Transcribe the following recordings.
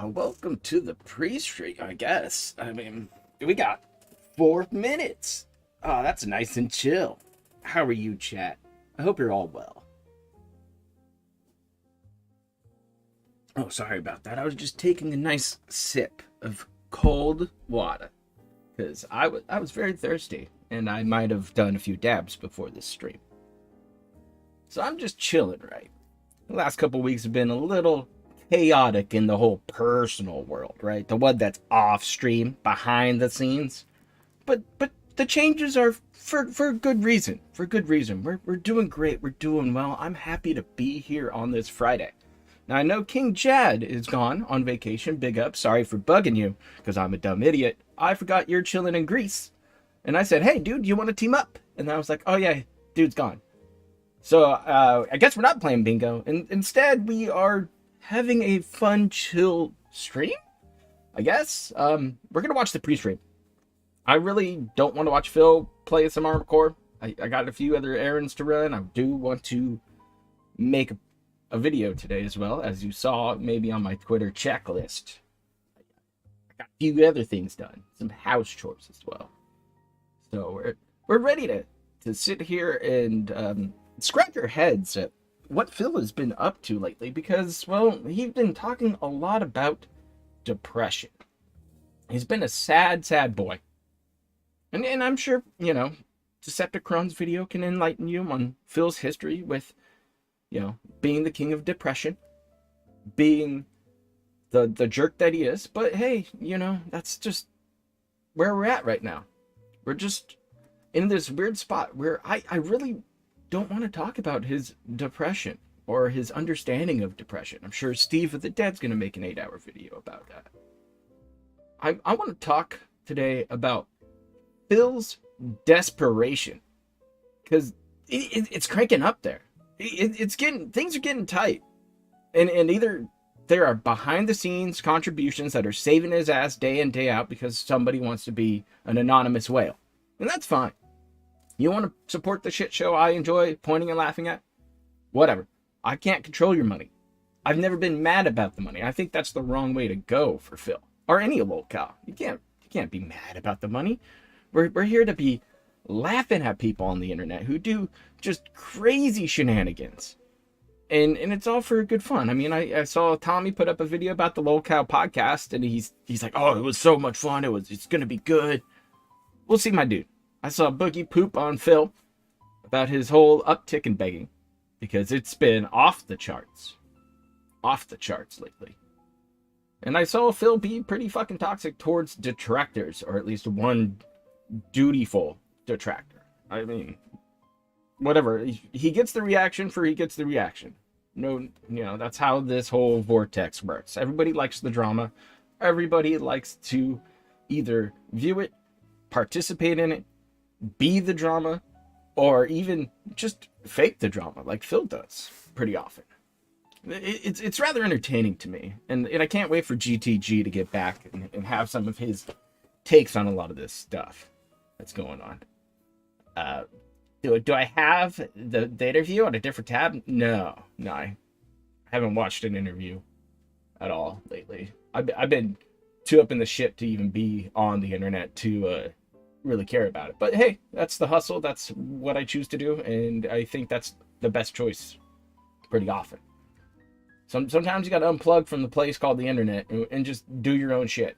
Welcome to the pre-streak, I guess. I mean, we got 4 minutes. That's nice and chill. How are you, chat? I hope you're all well. Oh, sorry about that. I was just taking a nice sip of cold water because I was very thirsty, and I might have done a few dabs before this stream. So I'm just chilling, right? The last couple weeks have been a little chaotic in the whole personal world, right? The one that's off stream, behind the scenes. But the changes are for good reason. For good reason. We're doing great. We're doing well. I'm happy to be here on this Friday. Now I know King Jad is gone on vacation. Big up. Sorry for bugging you because I'm a dumb idiot. I forgot you're chilling in Greece. And I said, hey dude, you want to team up? And I was like, oh yeah, dude's gone. So I guess we're not playing bingo. And instead we are having a fun, chill stream, I guess. We're going to watch the pre-stream. I really don't want to watch Phil play some Armored Core. I got a few other errands to run. I do want to make a video today as well, as you saw maybe on my Twitter checklist. I got a few other things done, some house chores as well. So we're ready to sit here and scratch our heads at what Phil has been up to lately, because, well, he's been talking a lot about depression. He's been a sad, sad boy. And I'm sure, Decepticron's video can enlighten you on Phil's history with, being the king of depression, being the jerk that he is. But hey, that's just where we're at right now. We're just in this weird spot where I really don't want to talk about his depression or his understanding of depression. I'm sure Steve of the Dead's going to make an 8-hour video about that. I want to talk today about Phil's desperation, because it's cranking up there. Things are getting tight, and either there are behind the scenes contributions that are saving his ass day in, day out because somebody wants to be an anonymous whale, and that's fine. You want to support the shit show I enjoy pointing and laughing at? Whatever. I can't control your money. I've never been mad about the money. I think that's the wrong way to go for Phil. Or any locale. You can't be mad about the money. We're here to be laughing at people on the internet who do just crazy shenanigans. And it's all for good fun. I mean, I saw Tommy put up a video about the locale podcast, and he's like, oh, it was so much fun. It's gonna be good. We'll see, my dude. I saw Boogie poop on Phil about his whole uptick in begging. because it's been off the charts. Off the charts lately. And I saw Phil be pretty fucking toxic towards detractors, or at least one dutiful detractor. I mean, whatever. He gets the reaction for he gets the reaction. No, that's how this whole vortex works. Everybody likes the drama. Everybody likes to either view it, participate in it, be the drama, or even just fake the drama like Phil does pretty often. It's rather entertaining to me, and I can't wait for GTG to get back and have some of his takes on a lot of this stuff that's going on. Do I have the interview on a different tab? No, I haven't watched an interview at all lately. I've been too up in the shit to even be on the internet to really care about it. But hey, that's the hustle. That's what I choose to do, and I think that's the best choice pretty often. Sometimes you got to unplug from the place called the internet and just do your own shit.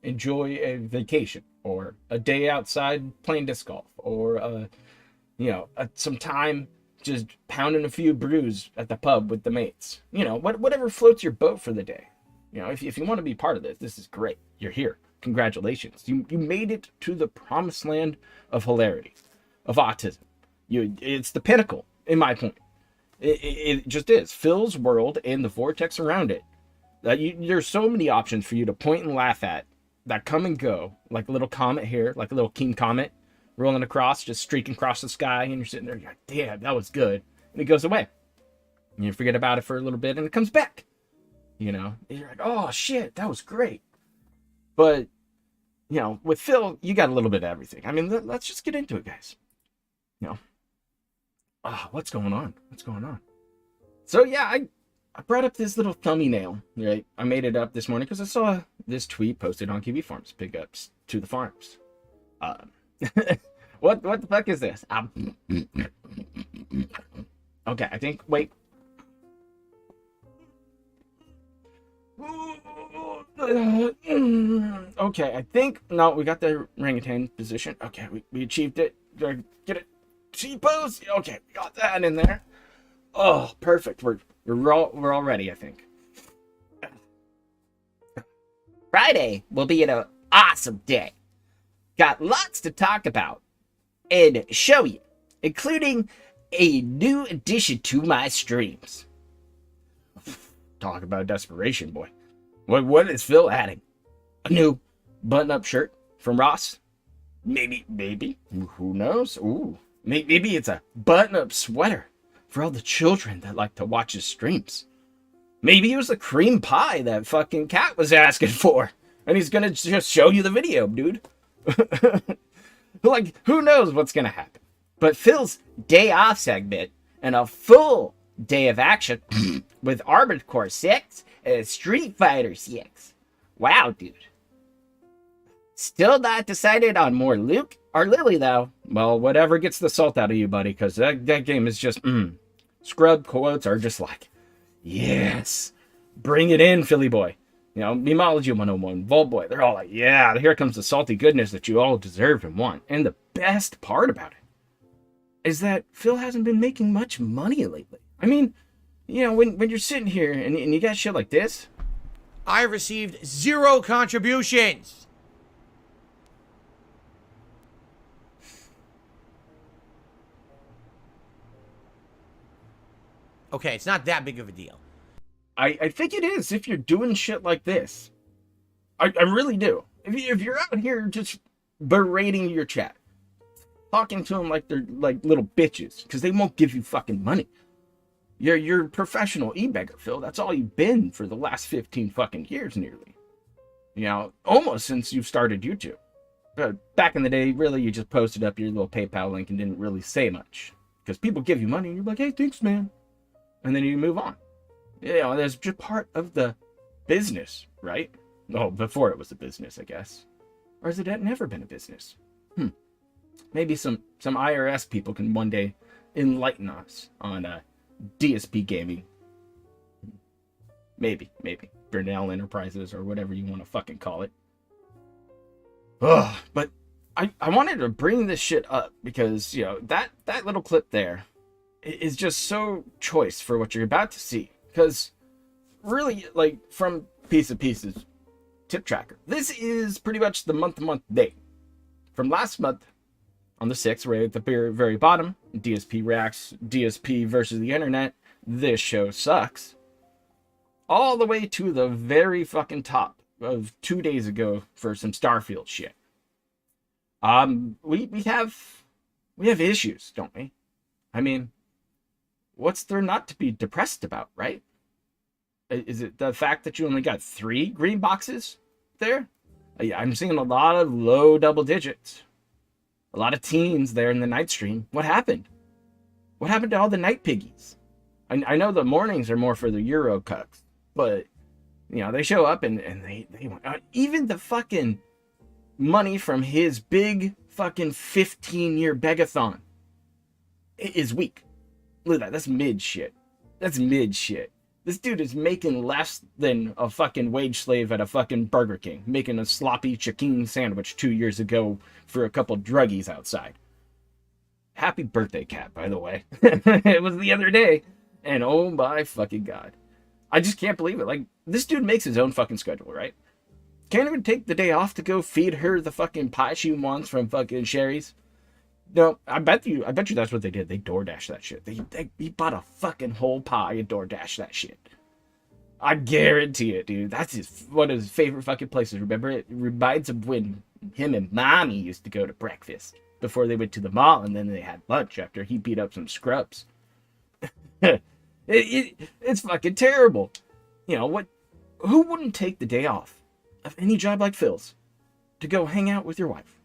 Enjoy a vacation or a day outside playing disc golf, or some time just pounding a few brews at the pub with the mates. Whatever floats your boat for the day. If you want to be part of this is great. You're here. Congratulations. You made it to the promised land of hilarity, of autism. It's the pinnacle, in my point. It just is. Phil's world and the vortex around it. There's so many options for you to point and laugh at that come and go, like a little comet here, like a little King comet rolling across, just streaking across the sky, and you're sitting there, you're like, damn, that was good. And it goes away. And you forget about it for a little bit, and it comes back. And you're like, oh, shit, that was great. But, with Phil, you got a little bit of everything. I mean, let's just get into it, guys. What's going on? So, yeah, I brought up this little thumbnail, right? I made it up this morning because I saw this tweet posted on Kiwi Farms, pickups to the farms. What the fuck is this? Okay, I think, wait. Okay, I think, no, we got the orangutan position. Okay, we achieved it. Get it? T-pose? Okay, we got that in there. Oh, perfect. We're all ready, I think. Friday will be an awesome day. Got lots to talk about and show you, including a new addition to my streams. Talk about desperation, boy. What is Phil adding? A new button-up shirt from Ross? Maybe. Who knows? Ooh. Maybe it's a button-up sweater for all the children that like to watch his streams. Maybe it was the cream pie that fucking Cat was asking for, and he's gonna just show you the video, dude. Like, who knows what's gonna happen? But Phil's day off segment and a full day of action with Armored Core 6 and Street Fighter 6. Wow, dude. Still not decided on more Luke or Lily, though. Well, whatever gets the salt out of you, buddy, because that game is just, Scrub quotes are just like, yes, bring it in, Philly boy. Memology 101, Volt Boy, they're all like, yeah, here comes the salty goodness that you all deserve and want. And the best part about it is that Phil hasn't been making much money lately. I mean, when you're sitting here and you got shit like this. I received 0 contributions. Okay, it's not that big of a deal. I think it is if you're doing shit like this. I really do. If you're out here just berating your chat, talking to them like they're like little bitches, because they won't give you fucking money. You're a professional e-beggar, Phil. That's all you've been for the last 15 fucking years, nearly. Almost since you've started YouTube. But back in the day, really, you just posted up your little PayPal link and didn't really say much. Because people give you money and you're like, hey, thanks, man. And then you move on. That's just part of the business, right? Oh, before it was a business, I guess. Or has it never been a business? Maybe some IRS people can one day enlighten us on DSP gaming. Maybe. Burnell Enterprises or whatever you want to fucking call it. Ugh, but I wanted to bring this shit up because, that little clip there is just so choice for what you're about to see. Because really, like, from Piece of Pieces tip tracker, this is pretty much the month-to-month date. From last month, on the 6th, right at the very bottom, DSP reacts, DSP versus the internet, this show sucks, all the way to the very fucking top of 2 days ago for some Starfield shit. We have issues, don't we? I mean, what's there not to be depressed about, right? Is it the fact that you only got 3 green boxes there? I'm seeing a lot of low double digits. A lot of teens there in the night stream. What happened? What happened to all the night piggies? I know the mornings are more for the Euro cucks, but, you know, they show up and they even the fucking money from his big fucking 15-year begathon is weak. Look at that. That's mid shit. That's mid shit. This dude is making less than a fucking wage slave at a fucking Burger King, making a sloppy chicken sandwich 2 years ago for a couple druggies outside. Happy birthday, Cat, by the way. It was the other day, and oh my fucking god. I just can't believe it. Like, this dude makes his own fucking schedule, right? Can't even take the day off to go feed her the fucking pie she wants from fucking Sherry's. No, I bet you that's what they did. They DoorDash that shit. He bought a fucking whole pie and DoorDash that shit. I guarantee it, dude. That's one of his favorite fucking places. Remember, it reminds him when him and Mommy used to go to breakfast before they went to the mall, and then they had lunch after he beat up some scrubs. It's fucking terrible. You know what? Who wouldn't take the day off of any job like Phil's to go hang out with your wife?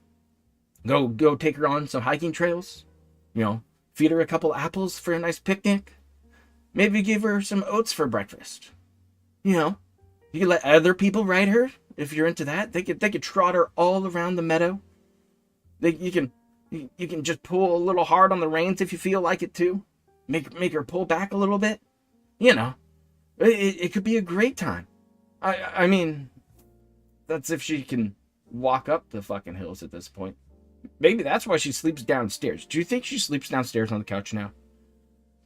Go take her on some hiking trails. You know, feed her a couple apples for a nice picnic. Maybe give her some oats for breakfast. You know, you can let other people ride her if you're into that. They could trot her all around the meadow. You can just pull a little hard on the reins if you feel like it too. Make her pull back a little bit. You know, it could be a great time. I mean, that's if she can walk up the fucking hills at this point. Maybe that's why she sleeps downstairs. Do you think she sleeps downstairs on the couch now?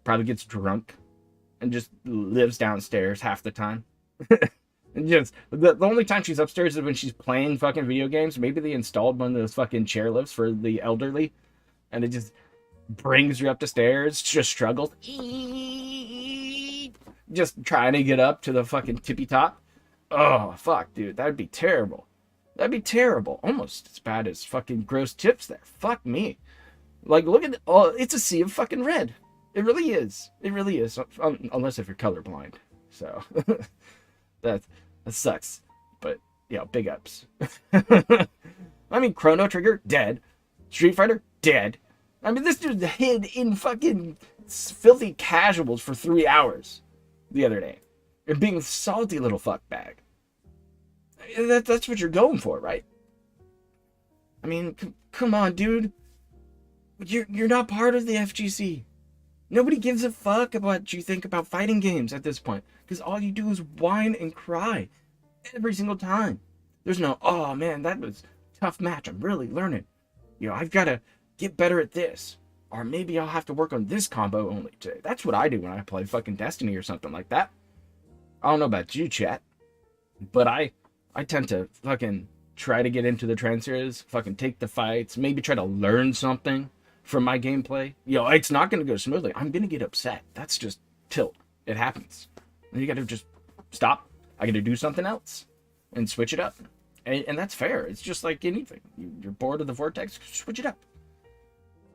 Probably gets drunk and just lives downstairs half the time. And just the only time she's upstairs is when she's playing fucking video games. Maybe they installed one of those fucking chairlifts for the elderly, and it just brings her up the stairs. Just struggles, just trying to get up to the fucking tippy top. Oh fuck, dude, that'd be terrible. That'd be terrible. Almost as bad as fucking gross tips there. Fuck me. Like, look at it's a sea of fucking red. It really is. It really is. Unless if you're colorblind. So that sucks. But yeah, big ups. I mean, Chrono Trigger dead. Street Fighter dead. I mean, this dude hid in fucking filthy casuals for 3 hours the other day, and being a salty little fuck bag. That's what you're going for, right? I mean, come on, dude. You're not part of the FGC. Nobody gives a fuck about what you think about fighting games at this point, because all you do is whine and cry every single time. There's no, oh man, that was a tough match. I'm really learning. You know, I've got to get better at this, or maybe I'll have to work on this combo only today. That's what I do when I play fucking Destiny or something like that. I don't know about you, chat, but I tend to fucking try to get into the trend series, fucking take the fights, maybe try to learn something from my gameplay. You know, it's not going to go smoothly. I'm going to get upset. That's just tilt. It happens. You got to just stop. I got to do something else and switch it up. And that's fair. It's just like anything. You're bored of the vortex, switch it up.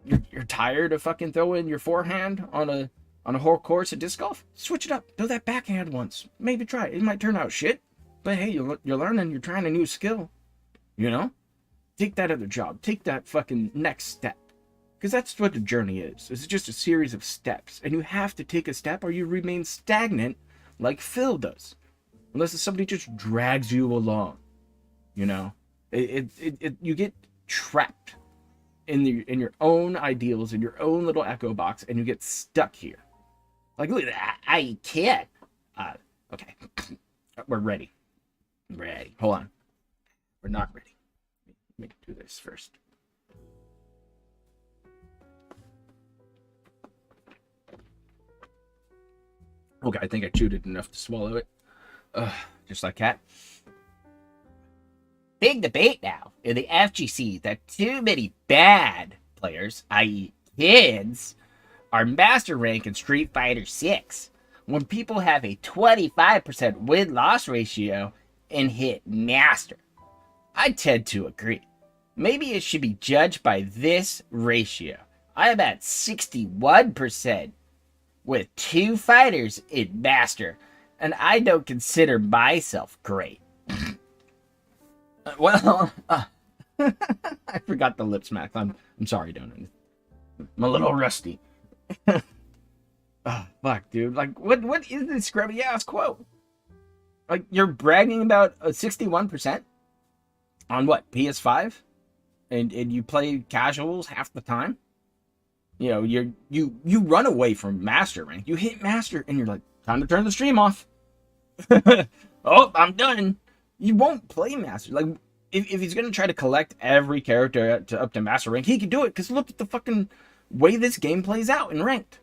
You're tired of fucking throwing your forehand on a whole course of disc golf? Switch it up. Do that backhand once. Maybe try it. It might turn out shit. But hey, you're learning, you're trying a new skill, you know? Take that other job. Take that fucking next step. Because that's what the journey is. It's just a series of steps. And you have to take a step or you remain stagnant like Phil does. Unless somebody just drags you along, you know? You get trapped in your own ideals, in your own little echo box, and you get stuck here. Like, look at that. I can't. Okay. We're ready. Ready. Hold on. We're not ready. Let me do this first. Okay, I think I chewed it enough to swallow it. Just like cat. Big debate now in the FGC that too many bad players, i.e., kids, are master rank in Street Fighter 6. When people have a 25% win-loss ratio and hit master. I tend to agree. Maybe it should be judged by this ratio. I am at 61% with 2 fighters in master, and I don't consider myself great. Well, I forgot the lip smack. I'm sorry, Donan. I'm a little rusty. Oh, fuck, dude. Like, what is this scrubby ass quote? Like, you're bragging about a 61% on what, PS5? And you play casuals half the time? You know, you run away from master rank. You hit master and you're like, time to turn the stream off. Oh, I'm done. You won't play master. Like, if he's gonna try to collect every character up to master rank, he can do it. Because look at the fucking way this game plays out in ranked.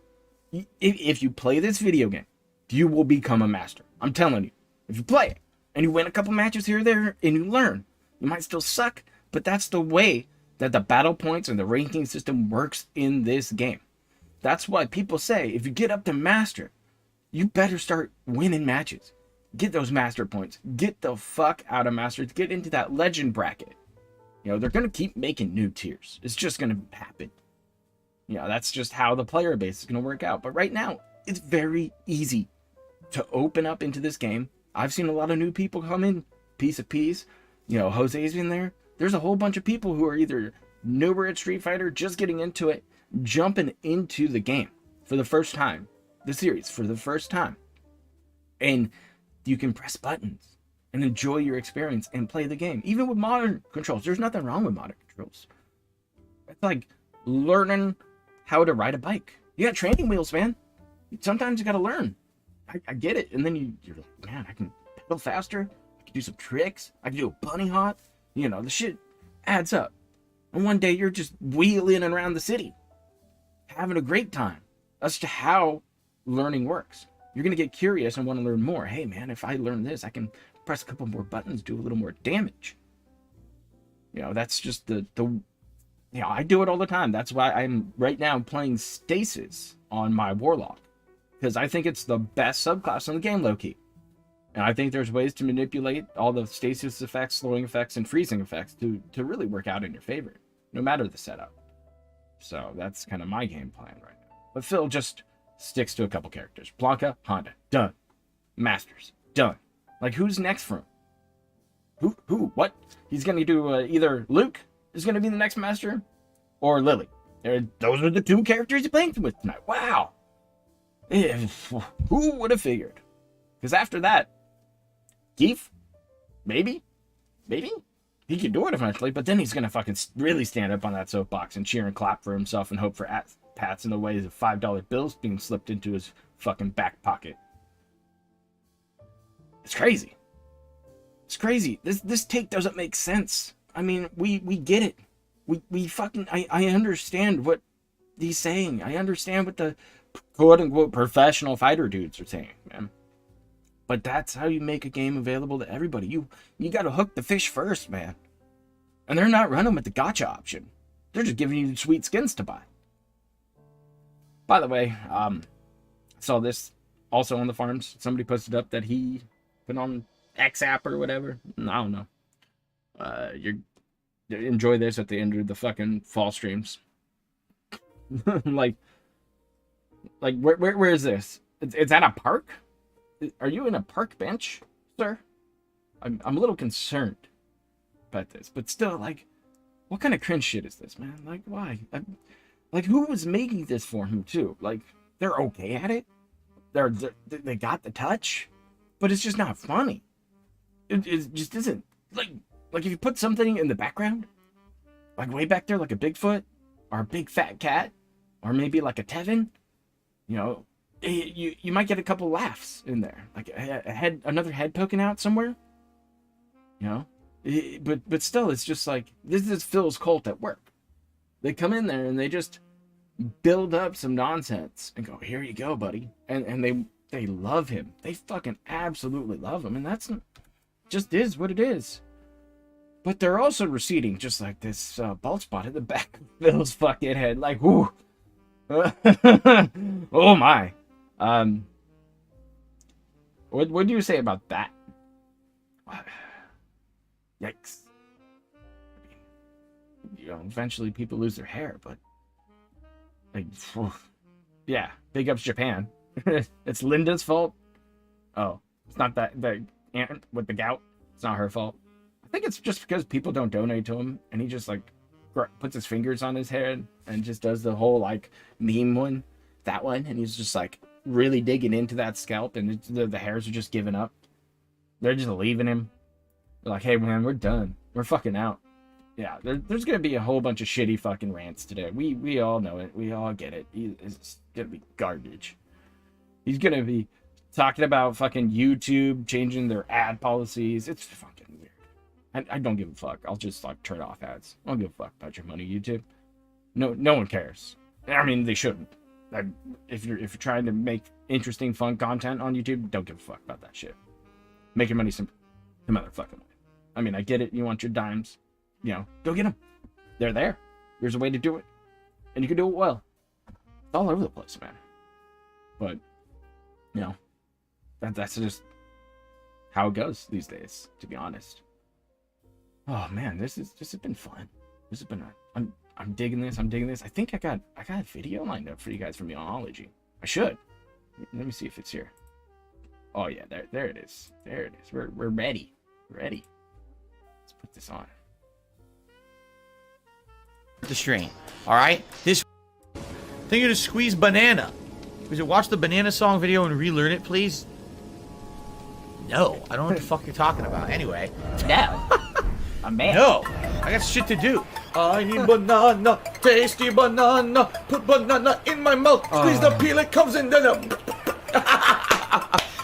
If you play this video game, you will become a master. I'm telling you. If you play it and you win a couple matches here or there and you learn, you might still suck, but that's the way that the battle points and the ranking system works in this game. That's why people say if you get up to master, you better start winning matches. Get those master points. Get the fuck out of master to get into that legend bracket. You know, they're going to keep making new tiers. It's just going to happen. You know, that's just how the player base is going to work out. But right now, it's very easy to open up into this game. I've seen a lot of new people come in, piece of peas. You know, Jose's in there. There's a whole bunch of people who are either newer at Street Fighter, just getting into it, jumping into the game for the first time, the series for the first time. And you can press buttons and enjoy your experience and play the game. Even with modern controls, there's nothing wrong with modern controls. It's like learning how to ride a bike. You got training wheels, man. Sometimes you got to learn. I get it. And then you're like, man, I can pedal faster. I can do some tricks. I can do a bunny hop. You know, the shit adds up. And one day you're just wheeling around the city, having a great time. That's just how learning works. You're going to get curious and want to learn more. Hey, man, if I learn this, I can press a couple more buttons, do a little more damage. You know, that's just you know, I do it all the time. That's why I'm right now playing Stasis on my Warlock. Because I think it's the best subclass in the game, low-key. And I think there's ways to manipulate all the stasis effects, slowing effects, and freezing effects to really work out in your favor, no matter the setup. So that's kind of my game plan right now. But Phil just sticks to a couple characters. Blanca, Honda, done. Masters, done. Like, who's next for him? Who? What? He's going to do either Luke is going to be the next master, or Lily. Those are the 2 characters he's playing with tonight. Wow. Who would have figured? Because after that, Keith, maybe, he can do it eventually, but then he's going to fucking really stand up on that soapbox and cheer and clap for himself and hope for pats in the ways of $5 bills being slipped into his fucking back pocket. It's crazy. It's crazy. This take doesn't make sense. I mean, we get it. We fucking, I understand what he's saying. I understand what the quote-unquote professional fighter dudes are saying, man. But that's how you make a game available to everybody. You got to hook the fish first, man. And they're not running with the gacha option. They're just giving you sweet skins to buy. By the way, I saw this also on the forums. Somebody posted up that he put on X app or whatever. I don't know. You enjoy this at the end of the fucking fall streams. like where is this? It's at a park? Are you in a park bench, sir? I'm a little concerned about this, but still, like, what kind of cringe shit is this, man? Like, why? Like, who was making this for him too? Like, they're okay at it. They got the touch, but it's just not funny. It just isn't. Like if you put something in the background, like way back there, like a Bigfoot or a big fat cat, or maybe like a Tevin, you know. You might get a couple laughs in there, like another head poking out somewhere, you know. But still, it's just like this is Phil's cult at work. They come in there and they just build up some nonsense and go, "Here you go, buddy," and they love him. They fucking absolutely love him, and that's just is what it is. But they're also receding, just like this bald spot in the back of Phil's fucking head. Like, whoo. Oh my. What do you say about that? Yikes. You know, eventually people lose their hair, but like, yeah, big ups Japan. It's Linda's fault. Oh, it's not that the aunt with the gout. It's not her fault. I think it's just because people don't donate to him, and he just like puts his fingers on his head and just does the whole like meme one, that one, and he's just like really digging into that scalp, and the hairs are just giving up. They're just leaving him. They're like, hey man, we're done. We're fucking out. Yeah, there's gonna be a whole bunch of shitty fucking rants today. We all know it. We all get it. It's gonna be garbage. He's gonna be talking about fucking YouTube changing their ad policies. It's fucking weird. I don't give a fuck. I'll just like turn off ads. I don't give a fuck about your money, YouTube. No one cares. I mean, they shouldn't. If you're trying to make interesting, fun content on YouTube, don't give a fuck about that shit. Make your money some motherfucking way. I mean, I get it. You want your dimes. You know, go get them. They're there. There's a way to do it, and you can do it well. It's all over the place, man. But you know, that's just how it goes these days, to be honest. Oh man, this has been fun. This has been I'm digging this. I'm digging this. I think I got a video lined up for you guys from Meology. I should. Let me see if it's here. Oh yeah, there it is. There it is. We're ready. Ready. Let's put this on. The stream. All right. This. I think you're gonna squeeze banana. Would you watch the banana song video and relearn it, please? No, I don't know what the fuck you're talking about. Anyway. No. I'm mad. No, I got shit to do. I need banana, tasty banana. Put banana in my mouth. Squeeze the peel, it comes in.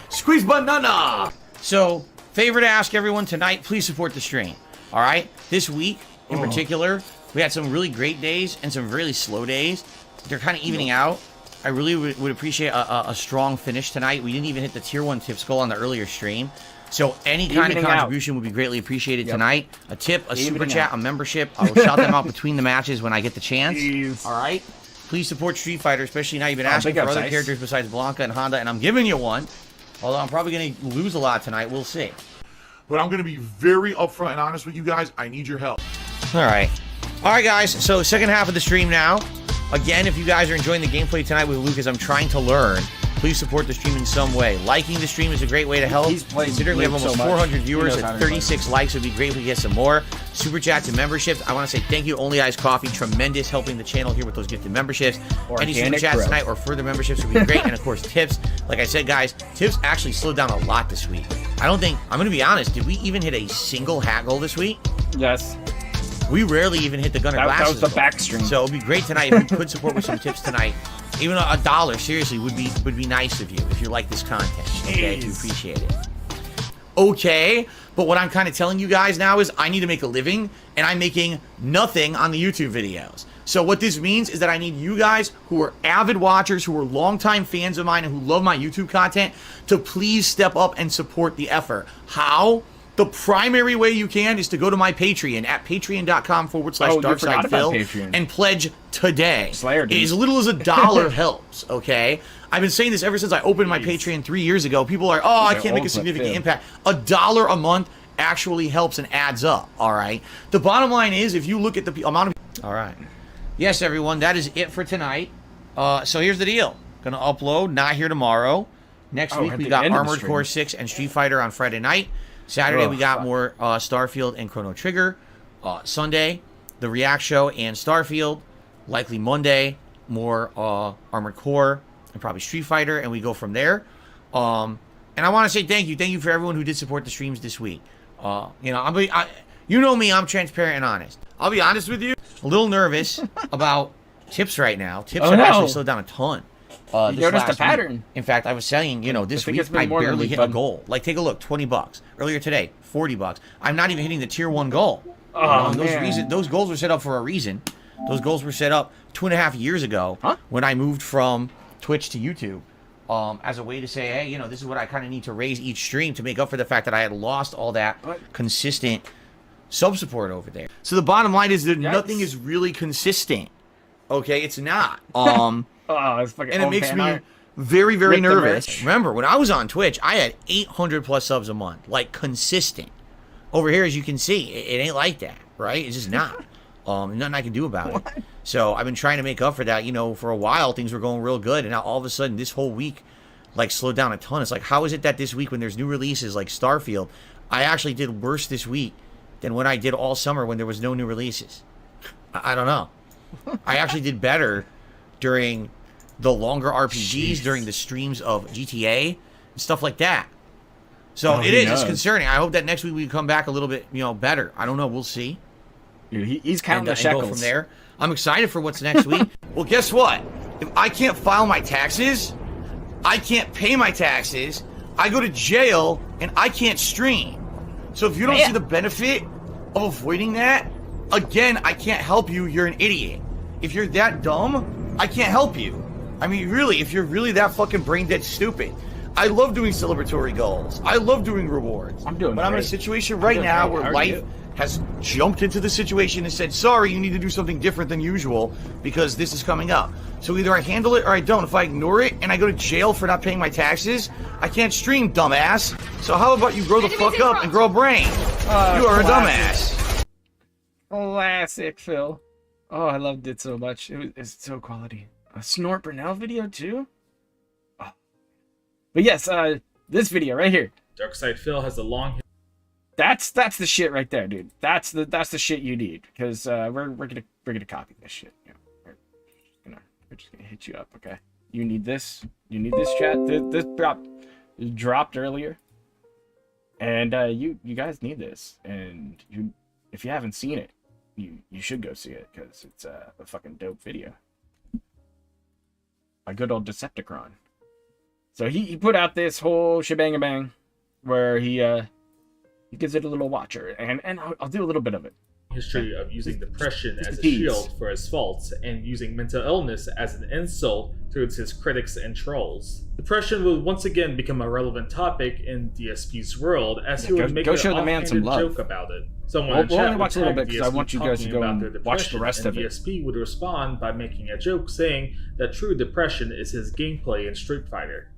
Squeeze banana. So, favor to ask everyone tonight, please support the stream. All right. This week in particular, we had some really great days and some really slow days. They're kind of evening out. I really would appreciate a strong finish tonight. We didn't even hit the tier 1 tips goal on the earlier stream. So any kind of contribution would be greatly appreciated tonight. A tip, a super chat, a membership. I will shout them out between the matches when I get the chance. Jeez. All right? Please support Street Fighter, especially now you've been asking for other characters besides Blanca and Honda, and I'm giving you one. Although I'm probably going to lose a lot tonight. We'll see. But I'm going to be very upfront and honest with you guys. I need your help. All right. All right, guys. So second half of the stream now. Again, if you guys are enjoying the gameplay tonight with Lucas, I'm trying to learn. Please support the stream in some way. Liking the stream is a great way to help. Considering we have almost 400 viewers at 36 likes, it would be great if we get some more. Super chats and memberships. I want to say thank you, Only Eyes Coffee. Tremendous helping the channel here with those gifted memberships. Any super chats tonight or further memberships would be great. And of course, tips. Like I said, guys, tips actually slowed down a lot this week. I don't think, I'm going to be honest, did we even hit a single hat goal this week? Yes. We rarely even hit the Gunner Glasses. That was the back stream. So it would be great tonight if you could support with some tips tonight. Even $1, seriously, would be nice of you if you like this content. Okay, I do appreciate it. Okay, but what I'm kind of telling you guys now is I need to make a living, and I'm making nothing on the YouTube videos. So what this means is that I need you guys who are avid watchers, who are longtime fans of mine, and who love my YouTube content to please step up and support the effort. How? The primary way you can is to go to my Patreon at patreon.com/DarksidePhil and pledge today. As little as $1 helps, okay? I've been saying this ever since I opened my Patreon 3 years ago. People are, oh, I can't make a significant impact. $1 a month actually helps and adds up, all right? The bottom line is, if you look at the amount of... All right. Yes, everyone, that is it for tonight. So here's the deal. Gonna upload, not here tomorrow. Next week, we got Armored Core 6 and Street Fighter on Friday night. Saturday, we got more Starfield and Chrono Trigger. Sunday, the React Show and Starfield. Likely Monday, more Armored Core and probably Street Fighter, and we go from there. And I want to say thank you. Thank you for everyone who did support the streams this week. You know, you know me, I'm transparent and honest. I'll be honest with you, a little nervous about tips right now. Tips have actually slowed down a ton. You noticed a pattern. Week. In fact, I was saying, you know, this week I barely hit a goal. Like, take a look, $20. Earlier today, $40. I'm not even hitting the tier 1 goal. Oh, those goals were set up for a reason. Those goals were set up 2.5 years ago when I moved from Twitch to YouTube. as a way to say, hey, this is what I kind of need to raise each stream to make up for the fact that I had lost all that consistent sub support over there. So the bottom line is that nothing is really consistent. Okay, it's not. It's fucking, and it makes me very, very nervous. Remember, when I was on Twitch, I had 800 plus subs a month, like consistent. Over here, as you can see, it ain't like that, right? It's just not. Nothing I can do about it. So I've been trying to make up for that. For a while, things were going real good, and now all of a sudden, this whole week, like, slowed down a ton. It's like, how is it that this week, when there's new releases like Starfield, I actually did worse this week than when I did all summer when there was no new releases? I don't know. I actually did better during the longer RPGs, during the streams of GTA and stuff like that. So it's concerning. I hope that next week we come back a little bit, better. I don't know. We'll see. Dude, he's counting the shekels. Go from there. I'm excited for what's next week. Well, guess what? If I can't file my taxes, I can't pay my taxes, I go to jail, and I can't stream. So if you don't see the benefit of avoiding that, again, I can't help you. You're an idiot. If you're that dumb, I can't help you. I mean, really, if you're really that fucking brain dead stupid. I love doing celebratory goals. I love doing rewards. I'm doing But I'm in a situation right now where life has jumped into the situation and said, sorry, you need to do something different than usual because this is coming up. So either I handle it or I don't. If I ignore it and I go to jail for not paying my taxes, I can't stream, dumbass. So how about you grow the fuck up and grow a brain? You are a dumbass. Classic, Phil. Oh, I loved it so much. It's so quality. A Snort Brunel video, too? Oh. But yes, this video right here. Darkside Phil has a long... That's the shit right there, dude. That's the shit you need, because we're gonna copy this shit. We're just gonna hit you up, okay? You need this. You need this, chat. This dropped earlier, and you guys need this. And if you haven't seen it, you should go see it, because it's a fucking dope video. A good old Decepticon. So he put out this whole shebang-a-bang where he gives it a little watcher, and I'll do a little bit of it. History of using depression as a shield for his faults and using mental illness as an insult towards his critics and trolls. Depression will once again become a relevant topic in DSP's world as he would make an offhanded joke about it. Someone in chat only watch a little bit because I want you guys to go and watch the rest of it. DSP would respond by making a joke saying that true depression is his gameplay in Street Fighter.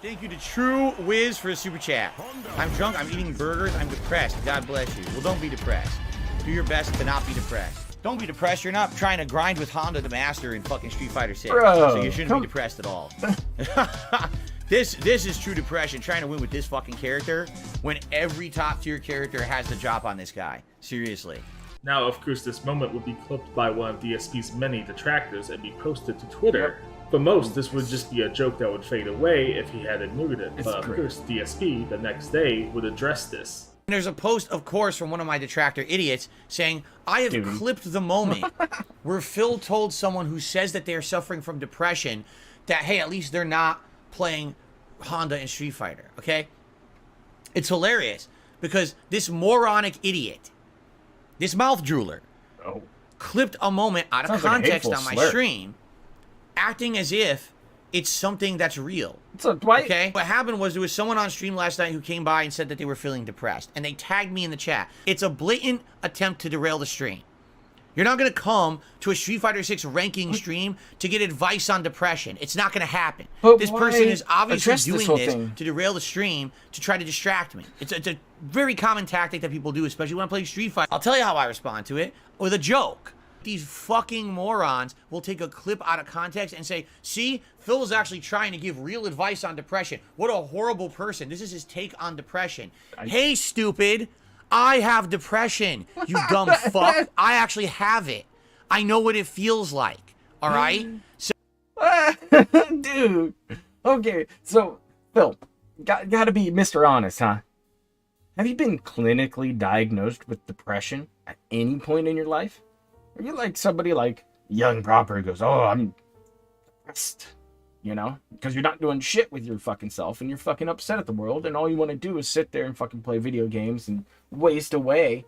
Thank you to True Wiz for a super chat. I'm drunk, I'm eating burgers, I'm depressed. God bless you. Well, don't be depressed. Do your best to not be depressed. Don't be depressed. You're not trying to grind with Honda the Master in fucking Street Fighter 6. So you shouldn't be depressed at all. This is true depression, trying to win with this fucking character when every top tier character has the drop on this guy. Seriously. Now, of course, this moment would be clipped by one of DSP's many detractors and be posted to Twitter. For most, this would just be a joke that would fade away if he had ignored it. But of course, DSP, the next day, would address this. There's a post, of course, from one of my detractor idiots saying, I have clipped the moment where Phil told someone who says that they're suffering from depression that, hey, at least they're not playing Honda in Street Fighter, okay? It's hilarious because this moronic idiot, this mouth drooler, clipped a moment out of context on my stream, acting as if it's something that's real. Okay? What happened was there was someone on stream last night who came by and said that they were feeling depressed, and they tagged me in the chat. It's a blatant attempt to derail the stream. You're not going to come to a Street Fighter 6 ranking stream to get advice on depression. It's not going to happen. But this person is obviously doing this to derail the stream to try to distract me. It's a very common tactic that people do, especially when I'm playing Street Fighter. I'll tell you how I respond to it, with a joke. These fucking morons will take a clip out of context and say, see, Phil is actually trying to give real advice on depression. What a horrible person. This is his take on depression. Hey, stupid. I have depression, you dumb fuck. I actually have it. I know what it feels like. All right? So dude. Okay, so, Phil, gotta be Mr. Honest, huh? Have you been clinically diagnosed with depression at any point in your life? Are you like somebody like Young Proper who goes, oh, I'm depressed, you know? Because you're not doing shit with your fucking self and you're fucking upset at the world and all you want to do is sit there and fucking play video games and waste away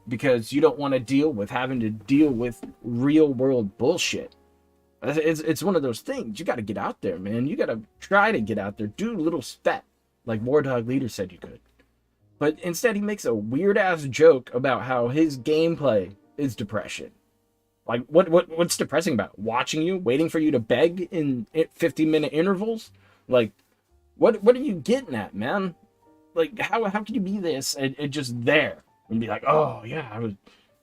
because you don't want to deal with having to deal with real world bullshit. It's one of those things. You got to get out there, man. You got to try to get out there. Do a little step, like War Dog Leader said you could. But instead, he makes a weird-ass joke about how his gameplay is depression. Like, what's depressing about it? Watching you, waiting for you to beg in 50-minute intervals? Like, what are you getting at, man? Like, how can you be this and just there and be like, oh yeah,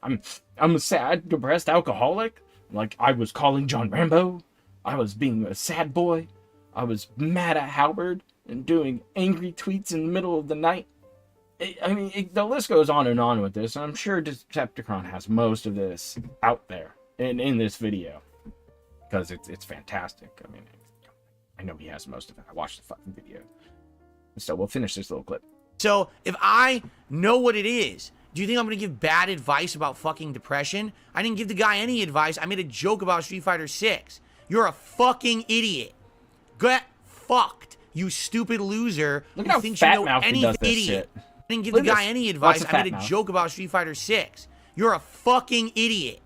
I'm a sad, depressed alcoholic. Like, I was calling John Rambo. I was being a sad boy. I was mad at Howard and doing angry tweets in the middle of the night. The list goes on and on with this, and I'm sure Decepticon has most of this out there in this video, because it's fantastic. I mean, I know he has most of it. I watched the fucking video. So we'll finish this little clip. So if I know what it is, do you think I'm going to give bad advice about fucking depression? I didn't give the guy any advice. I made a joke about Street Fighter 6. You're a fucking idiot. Get fucked, you stupid loser who thinks you know anything. Idiot. I didn't give the guy any advice. I made a joke about Street Fighter 6. You're a fucking idiot.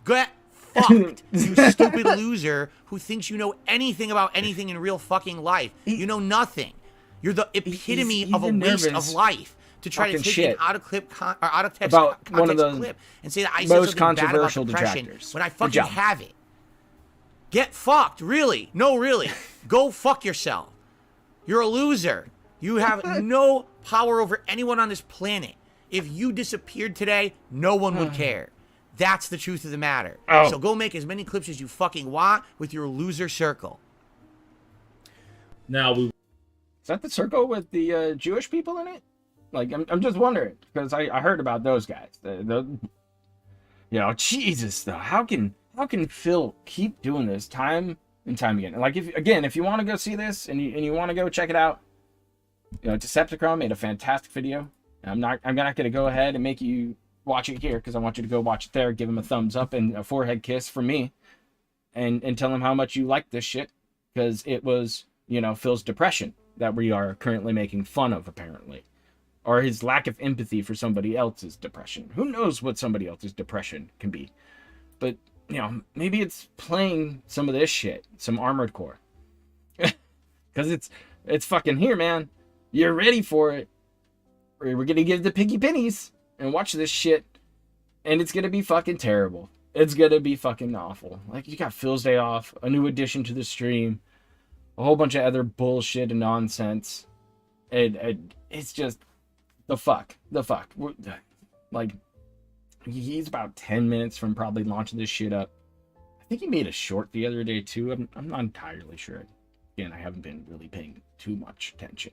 Get fucked, you stupid loser who thinks you know anything about anything in real fucking life. You know nothing. You're the epitome of a waste of life to try to take an out of text about one of the clip and say that I said something bad about depression when I fucking have it. Get fucked, really? No, really. Go fuck yourself. You're a loser. You have no power over anyone on this planet. If you disappeared today, no one would care. That's the truth of the matter. Oh. So go make as many clips as you fucking want with your loser circle. Now we... Is that the circle with the Jewish people in it? Like, I'm just wondering, because I heard about those guys. Jesus, though. How can Phil keep doing this time and time again? Like, if you want to go see this and you want to go check it out, Decepticon made a fantastic video. I'm not going to go ahead and make you watch it here, because I want you to go watch it there. Give him a thumbs up and a forehead kiss from me, and tell him how much you like this shit, because it was, Phil's depression that we are currently making fun of, apparently, or his lack of empathy for somebody else's depression. Who knows what somebody else's depression can be? But maybe it's playing some of this shit, some Armored Core, because it's fucking here, man. You're ready for it. We're gonna give the piggy pennies and watch this shit, and it's gonna be fucking terrible. It's gonna be fucking awful. Like, you got Phil's Day Off, a new addition to the stream, a whole bunch of other bullshit and nonsense, and it's just the fuck. Like, he's about 10 minutes from probably launching this shit up. I think he made a short the other day too. I'm not entirely sure. Again, I haven't been really paying too much attention.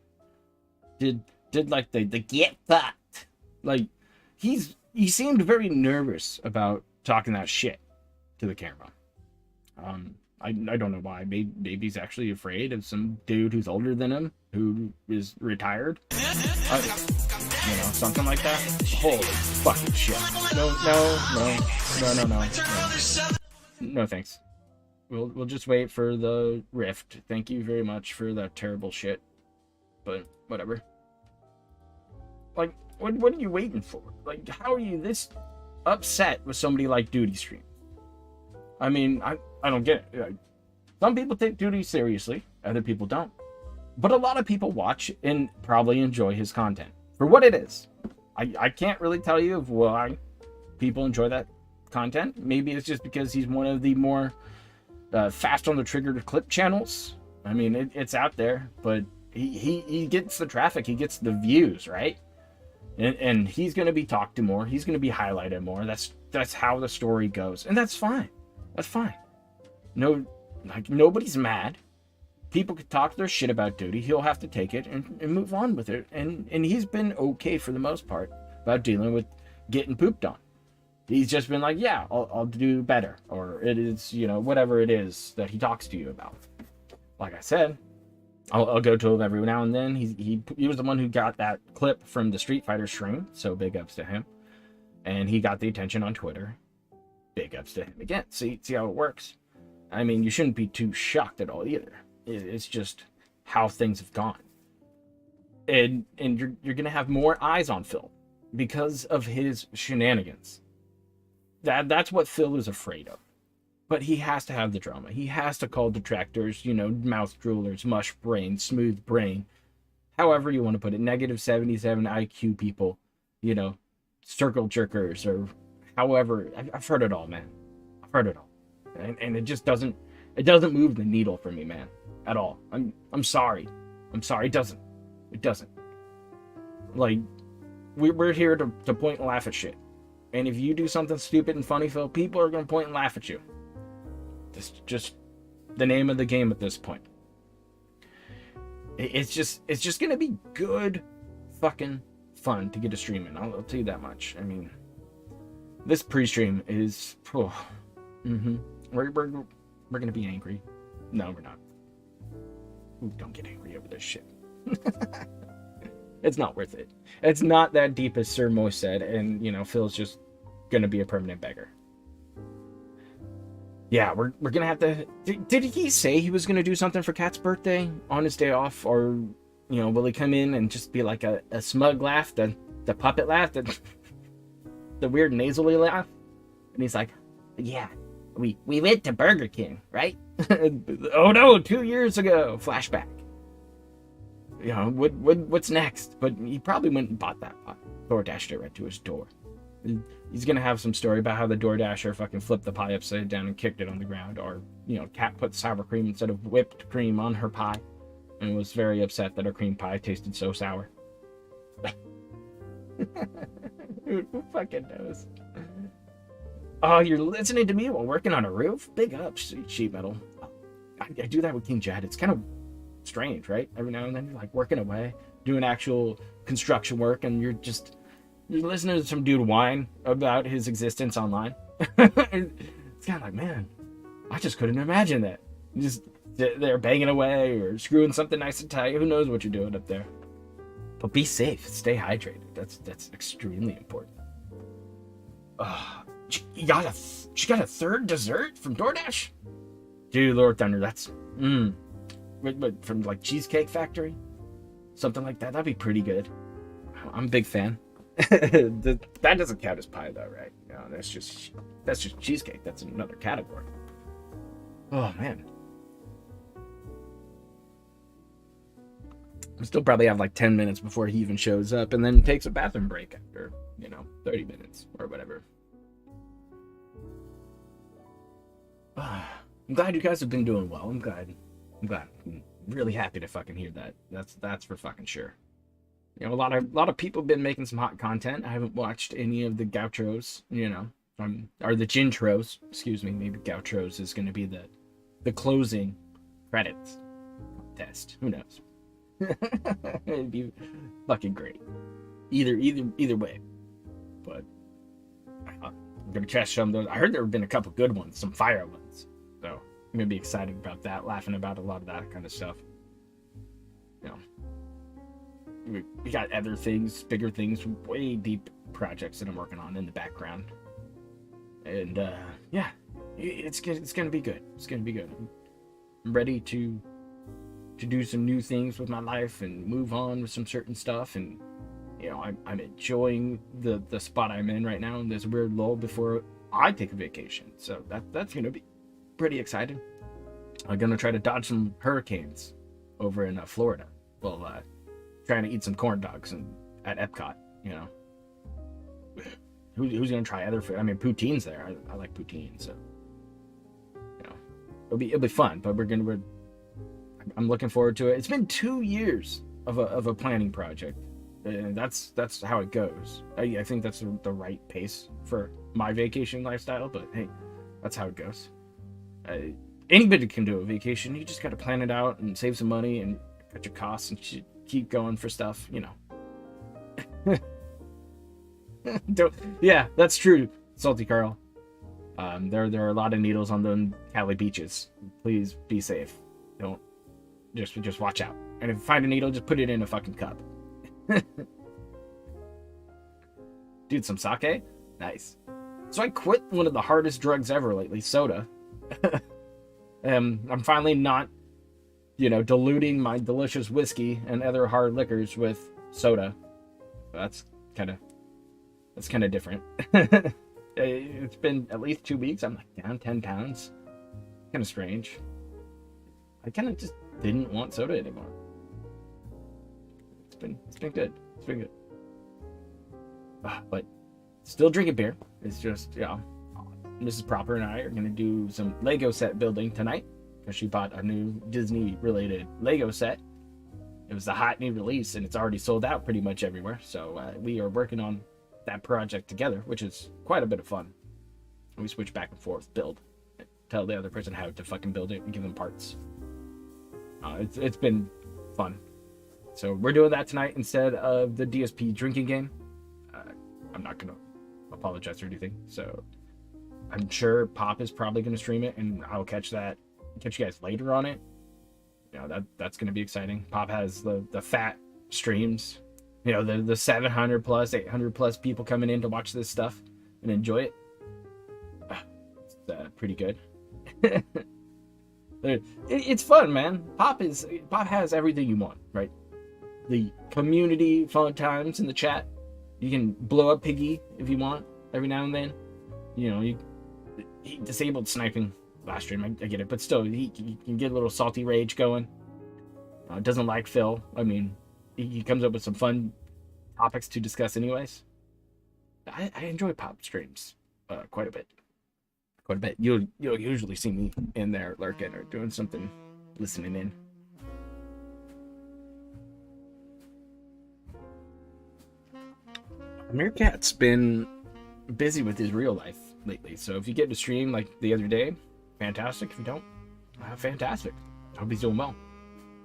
Did like the get fucked. Like, he seemed very nervous about talking that shit to the camera. I don't know why. Maybe he's actually afraid of some dude who's older than him, who is retired. Something like that. Holy fucking shit. No. No, thanks. We'll just wait for the rift. Thank you very much for that terrible shit. But whatever. Like, what are you waiting for? Like, how are you this upset with somebody like Duty Stream? I mean, I don't get it. Like, some people take Duty seriously, other people don't. But a lot of people watch and probably enjoy his content for what it is. I can't really tell you why people enjoy that content. Maybe it's just because he's one of the more fast on the trigger clip channels. I mean, it's out there, but he gets the traffic, he gets the views, right? And he's going to be talked to more. He's going to be highlighted more. That's how the story goes, and that's fine. That's fine. No, like, nobody's mad. People could talk their shit about Duty. He'll have to take it and move on with it. And he's been okay for the most part about dealing with getting pooped on. He's just been like, yeah, I'll do better. Or it is, whatever it is that he talks to you about. Like I said, I'll go to him every now and then. He was the one who got that clip from the Street Fighter stream. So big ups to him. And he got the attention on Twitter. Big ups to him again. See how it works. I mean, you shouldn't be too shocked at all either. It's just how things have gone. And you're going to have more eyes on Phil because of his shenanigans. That's what Phil is afraid of. But he has to have the drama. He has to call detractors, mouth droolers, mush brain, smooth brain, however you want to put it, negative 77 IQ people, circle jerkers, or however. I've heard it all, man. I've heard it all, and it just doesn't move the needle for me, man, at all. I'm sorry. It doesn't. Like, we're here to point and laugh at shit, and if you do something stupid and funny, Phil, people are gonna point and laugh at you. It's just the name of the game at this point. It's just gonna be good fucking fun to get a stream in. I'll tell you that much. I mean, this pre-stream is we're gonna be angry. No, we're not. Ooh, don't get angry over this shit. It's not worth it. It's not that deep, as Sir Moy said, and Phil's just gonna be a permanent beggar. Yeah, we're gonna have to. Did he say he was gonna do something for Kat's birthday on his day off, or will he come in and just be like a smug laugh, the puppet laugh, the weird nasally laugh, and he's like, yeah, we went to Burger King, right? Oh no, 2 years ago, flashback. What's next? But he probably went and bought that pie, DoorDashed it right to his door. He's gonna have some story about how the DoorDasher fucking flipped the pie upside down and kicked it on the ground, or Kat put sour cream instead of whipped cream on her pie, and was very upset that her cream pie tasted so sour. Who fucking knows? Oh, you're listening to me while working on a roof? Big up, sheet metal. I do that with King Jed. It's kind of strange, right? Every now and then you're like working away, doing actual construction work, and you're listening to some dude whine about his existence online. It's kind of like, man, I just couldn't imagine that. Just they're banging away or screwing something nice and tight. Who knows what you're doing up there? But be safe, stay hydrated. That's extremely important. She got a third dessert from DoorDash? Dude, Lord Thunder, that's but from like Cheesecake Factory, something like that. That'd be pretty good. I'm a big fan. That doesn't count as pie though, right? No, that's just cheesecake. That's another category. Oh man, I still probably have like 10 minutes before he even shows up, and then takes a bathroom break after 30 minutes or whatever. I'm glad you guys have been doing well. I'm glad. I'm really happy to fucking hear that. That's for fucking sure. A lot of people have been making some hot content. I haven't watched any of the gauchos, or the gintros, excuse me. Maybe gauchos is going to be the closing credits test. Who knows? It'd be fucking great. Either way. But I'm gonna catch some of those. I heard there have been a couple good ones, some fire ones. So I'm gonna be excited about that, laughing about a lot of that kind of stuff. We got other things, bigger things, way deep projects that I'm working on in the background. And yeah, it's gonna be good. It's gonna be good. I'm ready to do some new things with my life and move on with some certain stuff. And I'm enjoying the spot I'm in right now in this weird lull before I take a vacation. So that's gonna be pretty exciting. I'm gonna try to dodge some hurricanes over in Florida. Well, trying to eat some corn dogs at Epcot. Who's gonna try other food? I mean, poutine's there. I like poutine, so it'll be fun. But I'm looking forward to it. It's been 2 years of a planning project, and that's how it goes. I think that's the right pace for my vacation lifestyle. But hey, that's how it goes. Anybody can do a vacation. You just got to plan it out and save some money and cut your costs and keep going for stuff. Yeah, that's true, Salty Carl. There are a lot of needles on the Cali beaches. Please be safe. Don't just watch out. And if you find a needle, just put it in a fucking cup. Dude, some sake? Nice. So I quit one of the hardest drugs ever lately, soda. I'm finally not, diluting my delicious whiskey and other hard liquors with soda. That's kind of different. It's been at least 2 weeks. I'm like down 10 pounds. kind of strange. I kind of just didn't want soda anymore. It's been good. It's been good. But still drinking beer. It's just, Mrs. Proper and I are going to do some Lego set building tonight because she bought a new Disney-related Lego set. It was a hot new release, and it's already sold out pretty much everywhere. So we are working on that project together, which is quite a bit of fun. We switch back and forth, build, tell the other person how to fucking build it, and give them parts. It's been fun. So we're doing that tonight instead of the DSP drinking game. I'm not going to apologize or anything. So I'm sure Pop is probably going to stream it, and I'll catch you guys later on it. That's going to be exciting. Pop has the fat streams, the 700 plus 800 plus people coming in to watch this stuff and enjoy it. It's pretty good. It's fun, man. Pop has everything you want, right? The community fun times in the chat. You can blow up Piggy if you want every now and then. He disabled sniping last stream, I get it, but still, he can get a little salty rage going. Doesn't like Phil. I mean, he comes up with some fun topics to discuss anyways. I enjoy Pop streams quite a bit. You'll usually see me in there lurking or doing something, listening in. Meerkat's been busy with his real life lately, so if you get to stream like the other day, fantastic. If you don't, fantastic. I hope he's doing well.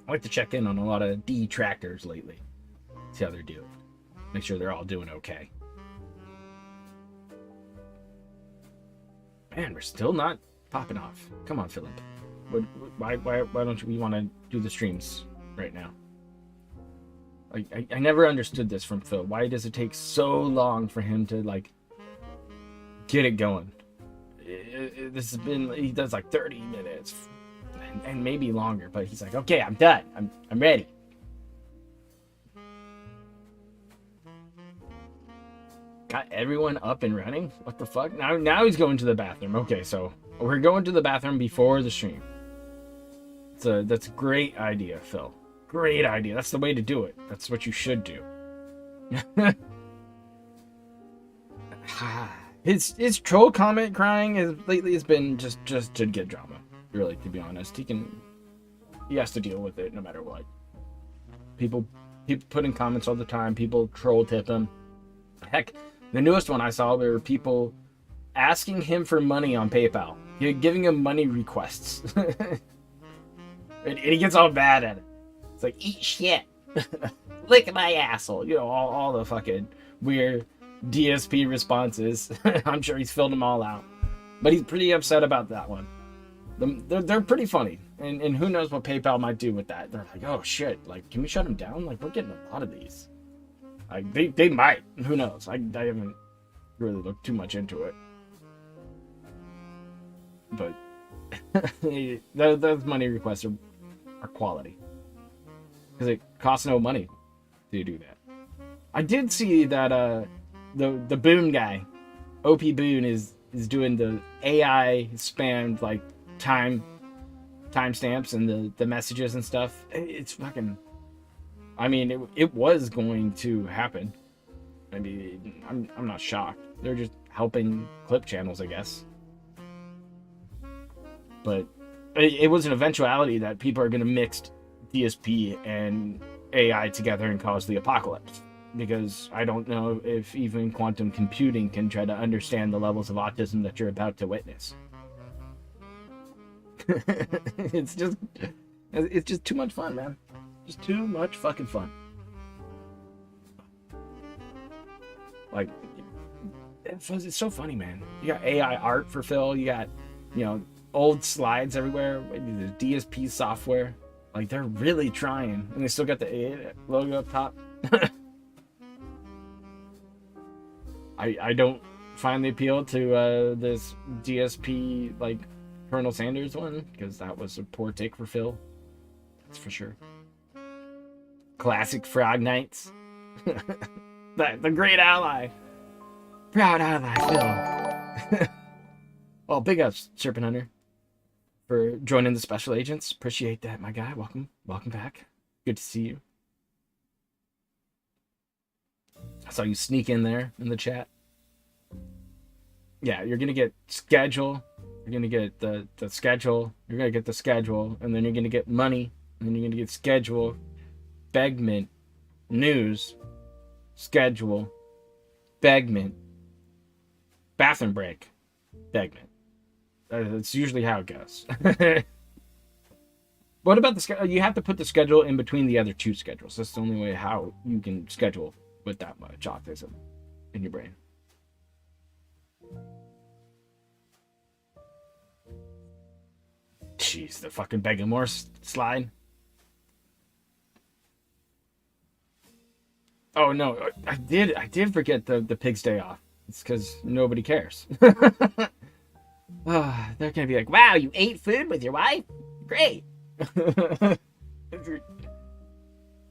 I like to check in on a lot of detractors lately, see how they're doing, make sure they're all doing okay. Man, we're still not popping off. Come on, Philip. Why don't we want to do the streams right now? I never understood this from Phil. Why does it take so long for him to get it going? This has been, he does 30 minutes and maybe longer, but he's like, okay, I'm done. I'm ready. Got everyone up and running? What the fuck? Now he's going to the bathroom. Okay, so we're going to the bathroom before the stream. That's a great idea, Phil. Great idea. That's the way to do it. That's what you should do. His troll comment crying lately has been just to get drama. Really, to be honest, he has to deal with it no matter what. People put in comments all the time. People troll tip him. Heck, the newest one I saw were people asking him for money on PayPal. You're giving him money requests, and he gets all bad at it. It's like, eat shit, lick my asshole. All the fucking weird DSP responses. I'm sure he's filled them all out, but he's pretty upset about that one. They're pretty funny, and who knows what PayPal might do with that. They're like, oh shit, can we shut him down? We're getting a lot of these. They might. Who knows? I haven't really looked too much into it, but those money requests are quality. Because it costs no money to do that. I did see that the Boone guy, OP Boone, is doing the AI spammed timestamps and the messages and stuff. It's fucking. I mean, it was going to happen. I mean, I'm not shocked. They're just helping clip channels, I guess. But it was an eventuality that people are going to mix DSP and AI together and cause the apocalypse, because I don't know if even quantum computing can try to understand the levels of autism that you're about to witness. It's just too much fun, man. Just too much fucking fun. It's so funny, man. You got AI art for Phil. You got old slides everywhere. The DSP software. They're really trying, and they still got the A logo up top. I don't find the appeal to this DSP Colonel Sanders one, because that was a poor take for Phil. That's for sure. Classic Frog Knights. the great ally. Proud ally, Phil. Well, big ups, Serpent Hunter. for joining the Special Agents. Appreciate that, my guy. Welcome back. Good to see you. I saw you sneak in there in the chat. Yeah, you're gonna get schedule. You're gonna get the schedule. You're gonna get the schedule, and then you're gonna get money, and then you're gonna get schedule, Begment, news, schedule, Begment, bathroom break, Begment. That's usually how it goes. What about the schedule? You have to put the schedule in between the other two schedules. That's the only way how you can schedule with that much autism in your brain. Jeez, the fucking begging more slide. Oh no, I did forget the pig's day off. It's because nobody cares. They're gonna be like, wow, you ate food with your wife? Great.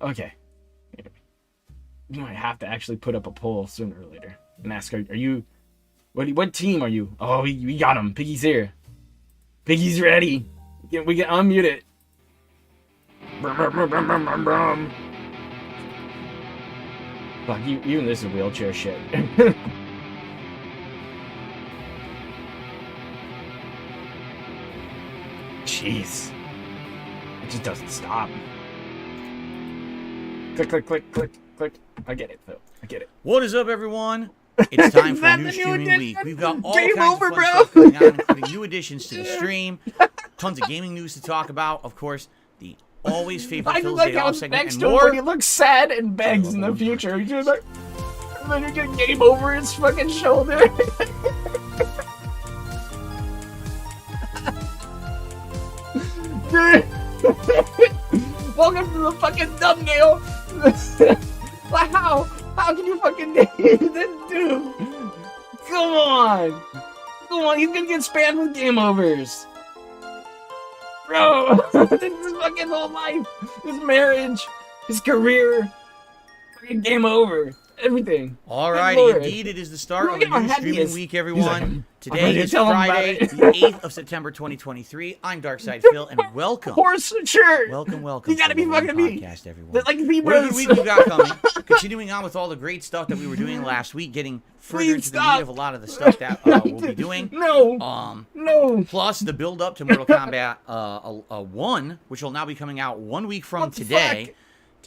Okay. You might have to actually put up a poll sooner or later and ask, are you, what team are you? Oh, we got him. Piggy's here. Piggy's ready. We can unmute it. Fuck, even this is wheelchair shit. Jeez. It just doesn't stop. Click, click, click, click, click. I get it, Phil. I get it. What is up, everyone? It's time for a new streaming week. We've got all Game kinds over, of fun bro. stuff going on, including new additions to the stream, tons of gaming news to talk about, of course, the always favorite I Phil's like Day how Off segment, next and to him more. when he looks sad and begs in the future. He's just like, and then you get game over his fucking shoulder. Dude. Welcome to the fucking thumbnail. How can you fucking name this dude? Come on, he's gonna get spammed with game overs, bro. This is fucking whole life, his marriage, his career, fucking game over, everything. Alrighty, indeed, it is the start of a new streaming week, everyone. Today is Friday, the 8th of September, 2023. I'm Darkside Phil, and welcome. Horse shirt. Welcome. You gotta be fucking me. Podcast, everyone. Like the What a good week we got coming. Continuing on with all the great stuff that we were doing last week, getting further into the meat of a lot of the stuff that we'll be doing. No. Plus the build up to Mortal Kombat 1, which will now be coming out 1 week from today.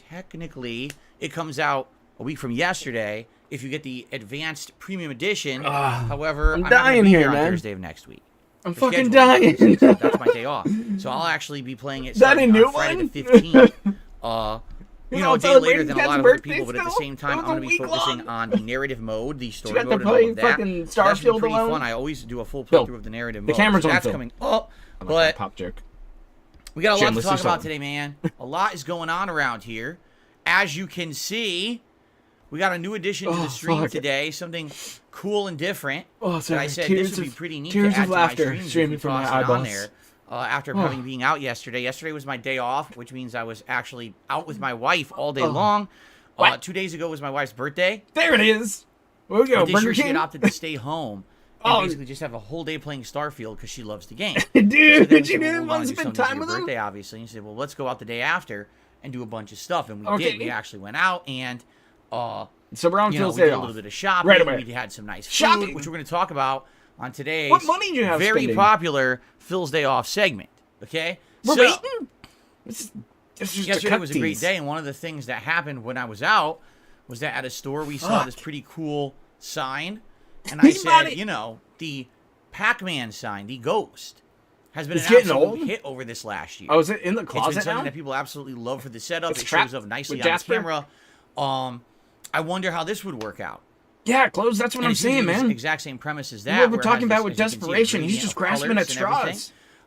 Technically, it comes out a week from yesterday if you get the advanced premium edition. However, I'm dying not here, on man. Thursday of next week. I'm fucking dying. That's my day off, so I'll actually be playing it That a new on Friday one? the 15th. You know, a day later than a lot of other people, but at the still? same time, I'm going to be focusing on the narrative mode, the story got to mode, and play all of that. fucking So that's been Starfield pretty alone? fun. I always do a full Phil, playthrough of the narrative the mode. camera's so on that's Phil. coming up. I'm like But a pop jerk. we got a lot to Shameless talk about yourself. today, man. A lot is going on around here. As you can see, we got a new addition to the stream today. Something cool and different. That I said this would be pretty neat to add to my streams streaming from my eyeballs. on there. After having being out yesterday. Yesterday was my day off, which means I was actually out with my wife all day long. 2 days ago was my wife's birthday. There it is. Where we go, This Burger year she King? had opted to stay home and basically just have a whole day playing Starfield because she loves the game. Dude, So then we you said, well, didn't we want to do spend something for time your with him? birthday, obviously. And she said, well, let's go out the day after and do a bunch of stuff. And we did. We actually went out and So we're on we Phil's did day a off. little bit of shopping. Right away. We had some nice Shopping. food, which we're going to talk about on today's What money do you have very spending? popular Phil's Day Off segment. Okay? We're so, waiting. This is just yesterday to cut was a great these. day, and one of the things that happened when I was out was that at a store we saw this pretty cool sign, and I Think about said, it. you know, the Pac-Man sign, the Ghost, has been It's an getting absolute old? hit over this last year. Oh, is it in the It's been closet something now? that people absolutely love for the setup. It's It trapped shows up nicely with on Jasper? the camera. I wonder how this would work out. Yeah, close. That's what And I'm it seems to saying, be the man. exact same premise as What that. we're where it talking has about this, with as you can see, desperation. He's gradient just of grasping colors at and straws. everything.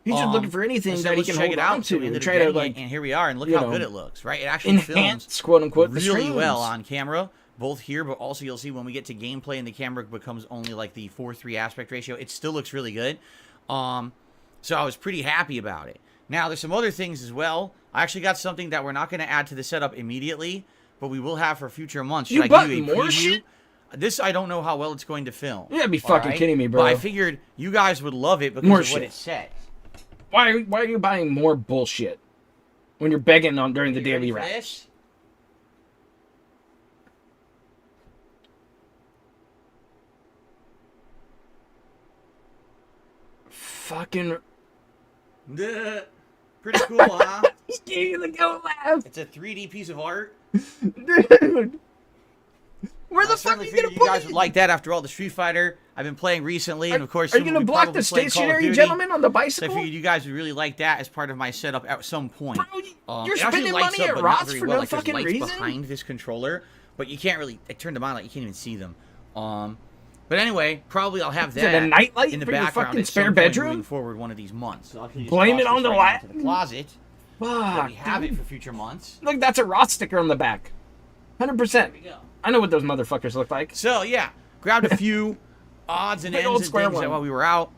He's just looking for anything And so that he let's can check hold it out. on So we to and ended up try to, getting it, like, and here we are, and look you how know, good it looks, right? It actually films enhance, quote unquote, the really well streams. on camera, both here, but also you'll see when we get to gameplay and the camera becomes only like the 4:3 aspect ratio, it still looks really good. So I was pretty happy about it. Now, there's some other things as well. I actually got something that we're not going to add to the setup immediately, but we will have for future months. Should You I bought give you a more preview? shit? This, I don't know how well it's going to film. You gotta be all fucking kidding me, bro. But I figured you guys would love it because More of what shit. it says. Why are you buying more bullshit when you're begging on during the daily wrap? Fucking pretty cool, huh? He gave you the go laugh. It's a 3D piece of art. Dude. Where the fuck are you gonna put you guys would like that after all the Street Fighter I've been playing recently, and of course, are you gonna block the stationary gentleman on the bicycle? So I figured you guys would really like that as part of my setup at some point. Bro, you're spending money at Ross for no fucking reason. Behind this controller, but you can't really. I turned them on, like you can't even see them. But anyway, probably I'll have that a nightlight in the for your background fucking at spare some point bedroom? moving forward one of these months. So Blame it on the to the closet. Fuck, we have it for future months. Look, that's a Ross sticker on the back. 100%. There we go. I know what those motherfuckers look like. So yeah, grabbed a few odds and ends and things while we were out.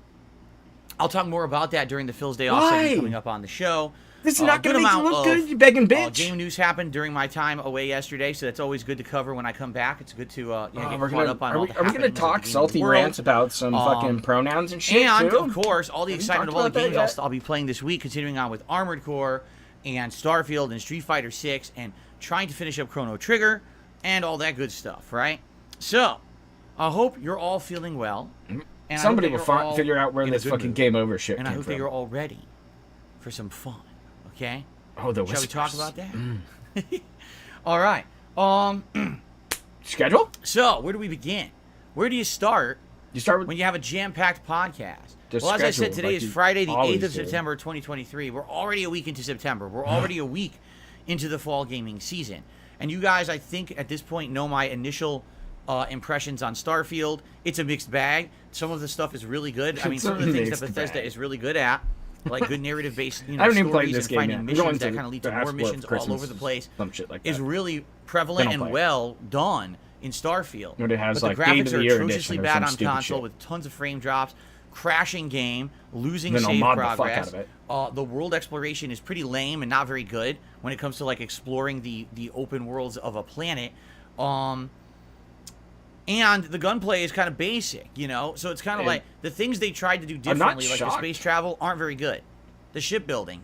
I'll talk more about that during the Phil's Day Off segment coming up on the show. This is not going to make you look good, you begging bitch. Game news happened during my time away yesterday, so that's always good to cover when I come back. It's good to get caught up on all the Are we going to talk salty rants about some fucking pronouns and shit, and, too? of course, all the excitement of all the games I'll be playing this week, continuing on with Armored Core and Starfield and Street Fighter 6 and trying to finish up Chrono Trigger and all that good stuff, right? So, I hope you're all feeling well. And somebody will figure out where this fucking game over shit came from. And I hope that you're all ready for some fun. Okay. Oh, the whispers. Shall we talk about that? All right. Schedule? So, where do we begin? Where do you start? You start with when you have a jam-packed podcast. Well, as I said, today is Friday, the 8th of September, 2023. We're already a week into September. We're already a week into the fall gaming season. And you guys, I think, at this point, know my initial impressions on Starfield. It's a mixed bag. Some of the stuff is really good. I mean, some of the things that Bethesda is really good at, like good narrative-based, I don't even play this and game finding yet. missions that kind of lead to more missions all over the place, some shit like that. is really prevalent and well done in Starfield. But it has, but like, the graphics are Year atrociously edition bad on stupid console shit. with tons of frame drops, crashing game, losing Then I'll save mod the fuck progress. out of it. The world exploration is pretty lame and not very good when it comes to like exploring the open worlds of a planet. And the gunplay is kind of basic, you know? So it's kind of like the things they tried to do differently, like the space travel, aren't very good. The shipbuilding,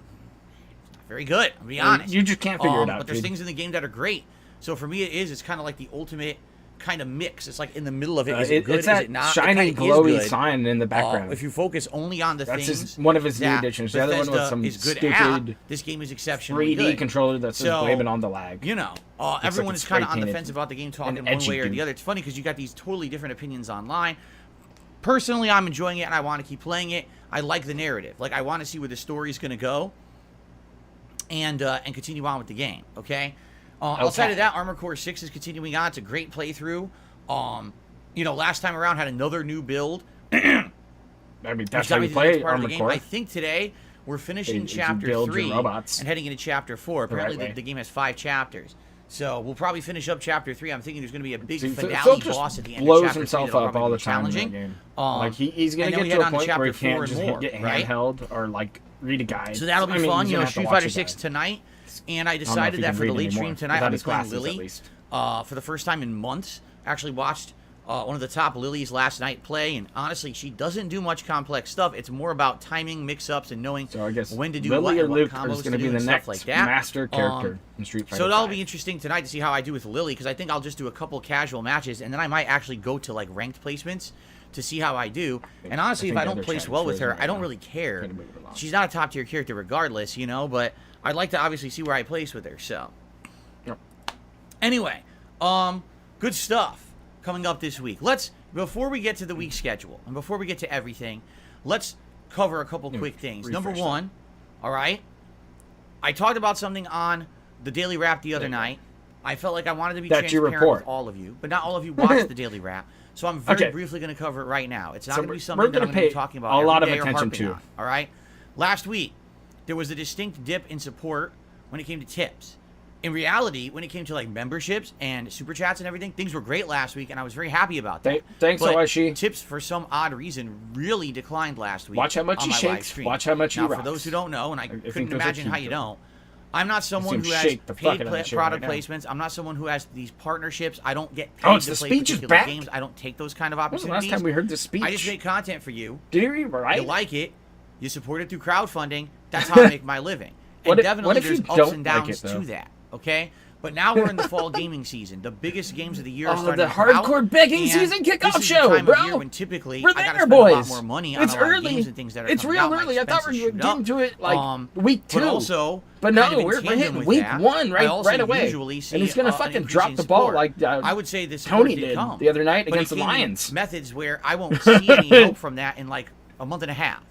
not very good, I'll be honest. You just can't figure it out, But there's things in the game that are great. So for me, it's kind of like the ultimate kind of mix. It's like in the middle of it. Is it good? It's that is it not? shiny, glowy sign in the background. If you focus only on the things, one of his new additions. The other one was some is good stupid this game is exceptionally 3D good. controller that's just blaming on the lag. You know, everyone is kind of on the fence about the game, talking one way or the other. It's funny because you got these totally different opinions online. Personally, I'm enjoying it and I want to keep playing it. I like the narrative. Like, I want to see where the story is going to go and continue on with the game, okay? Outside of that, Armored Core 6 is continuing on. It's a great playthrough. You know, last time around had another new build. I mean, that's how you play Armored Core. I think today we're finishing Chapter 3 and heading into Chapter 4. Apparently, the game has 5 chapters. So we'll probably finish up Chapter 3. I'm thinking there's going to be a big finale boss at the end of Chapter 3. Himself up all the time challenging. Like he's going to get to a point where he can't just get handheld or like read a guide. So that'll be fun. You know, Street Fighter 6 tonight. And I decided that for the late stream tonight, I'll be playing Lily for the first time in months. Actually watched one of the top Lilies last night play, and honestly, she doesn't do much complex stuff. It's more about timing, mix-ups, and knowing when to do what combos to do and stuff like that. Master character in Street Fighter. So that'll be interesting tonight to see how I do with Lily, because I think I'll just do a couple casual matches, and then I might actually go to like ranked placements to see how I do. And honestly, if I don't place well with her, I don't really care. She's not a top-tier character regardless, you know, but I'd like to obviously see where I place with her, so. Anyway, good stuff coming up this week. Before we get to the week schedule, and before we get to everything, let's cover a couple quick things. Number one, all right, I talked about something on the Daily Wrap the other night. I felt like I wanted to be transparent with all of you, but not all of you watched the Daily Wrap, so I'm very briefly going to cover it right now. It's not going to be something that I'm going to be talking about a lot of every day attention or harping on, all right? Last week, there was a distinct dip in support when it came to tips. In reality, when it came to like memberships and super chats and everything, things were great last week, and I was very happy about that. Thanks, Oishi. Tips, for some odd reason, really declined last week. Watch how much he shakes. Watch how much he rocks. For those who don't know, and I couldn't imagine how you don't, I'm not someone who has paid product placements. I'm not someone who has these partnerships. I don't get paid to play particular games. I don't take those kind of opportunities. When was the last time we heard this speech? I just make content for you. Do you right? You like it. You support it through crowdfunding. That's how I make my living. And definitely there's ups and downs to that, okay? But now we're in the fall gaming season. The biggest games of the year are starting to come out. The hardcore begging season kickoff show, time bro. Of year when typically we're I there, gotta spend boys. a lot more money on a lot of games and things that are it's coming real out. early. I thought we were getting to it like week 2. But also, but no, we're hitting week 1 right away. And he's gonna fucking drop the ball like I would say this Tony did the other night against the Lions. Methods where I won't see any help from that in like a month and a half.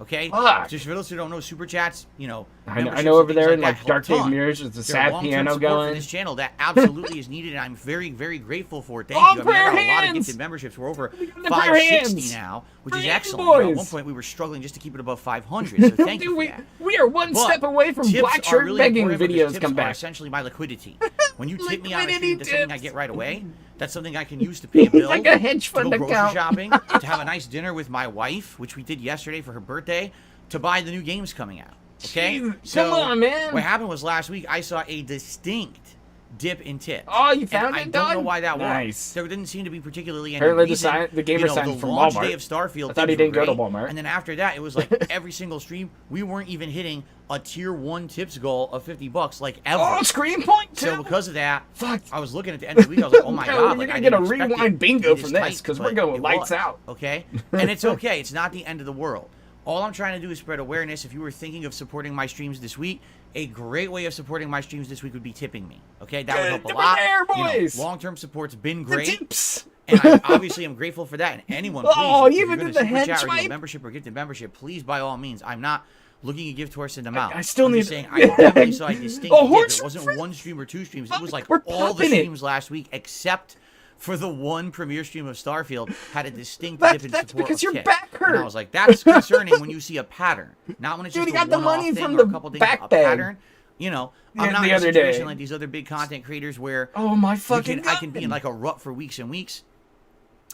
Okay, just for those who don't know, super chats, you know, I know over there in like Dark Days Mirrors, there's a sad piano going. For this channel that absolutely is needed, and I'm very, very grateful for it. Thank you. I mean, I got a lot of gifted memberships. We're over 560 now, which is excellent. You know, at one point, we were struggling just to keep it above 500. So thank you for that. We are one step away from black shirt begging videos come back. Essentially, my liquidity. When you tip me on a stream, that's something I get right away. That's something I can use to pay a bill, like a hedge fund to go grocery account. shopping, to have a nice dinner with my wife, which we did yesterday for her birthday, to buy the new games coming out. Okay? Jeez, so come on, man. What happened was last week I saw a distinct dip in tips. Oh, you found it, I don't know why that was. There didn't seem to be particularly any Apparently reason. the gamer signed from launch Walmart. Day of Starfield, I thought he didn't go to Walmart. And then after that, it was like every single stream, we weren't even hitting a tier 1 tips goal of $50 like ever. Oh, screen point too. So because of that, fuck. I was looking at the end of the week. I was like, oh my god, we're like, gonna get a rewind bingo from this because we're going lights out. Okay, and it's okay. It's not the end of the world. All I'm trying to do is spread awareness. If you were thinking of supporting my streams this week, a great way of supporting my streams this week would be tipping me. Okay, that would help a lot. There, boys. You know, long-term support's been great. The tips. And I obviously am grateful for that. And anyone, please, if even you're in the head chat or swipe. membership or gifted membership, please, by all means. I'm not looking to give to horse in the mouth. I still I'm need just saying, I definitely saw a distinct dip. It wasn't one stream or 2 streams. It was like all the streams last week, except for the one premiere stream of Starfield had a distinct dip in support. That's because your tips. back hurt. And I was like, that's concerning when you see a pattern, not when it's Dude, just he got a the one-off money thing from or a the couple days. back A bag. pattern. You know, I'm not in a situation like these other big content creators where oh my fucking I can be in like a rut for weeks and weeks.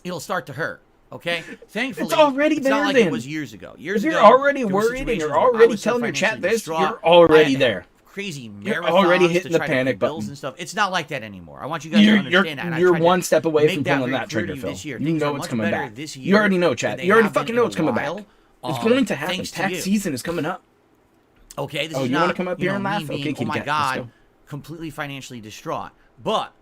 It'll start to hurt. Okay, thankfully, it's already it's there. not like then. it was years ago. If you're already worried and you're already telling your chat this, you're already there. Crazy marathons you're already hitting to the try panic to pay bills button and stuff. It's not like that anymore. I want you guys to understand that. And You're I one step away make from that pulling very that clear to trigger, you Phil. this year. You Things know are it's much coming better back. this You year already know, than chat. they You already have been fucking in know a it's coming back. while. It's going to happen. Thanks to Tax you. season is coming up. Okay, this Oh, is you not, wanna come up here and laugh? me being, Okay, oh kitty my cat, let's god, go. completely financially distraught. But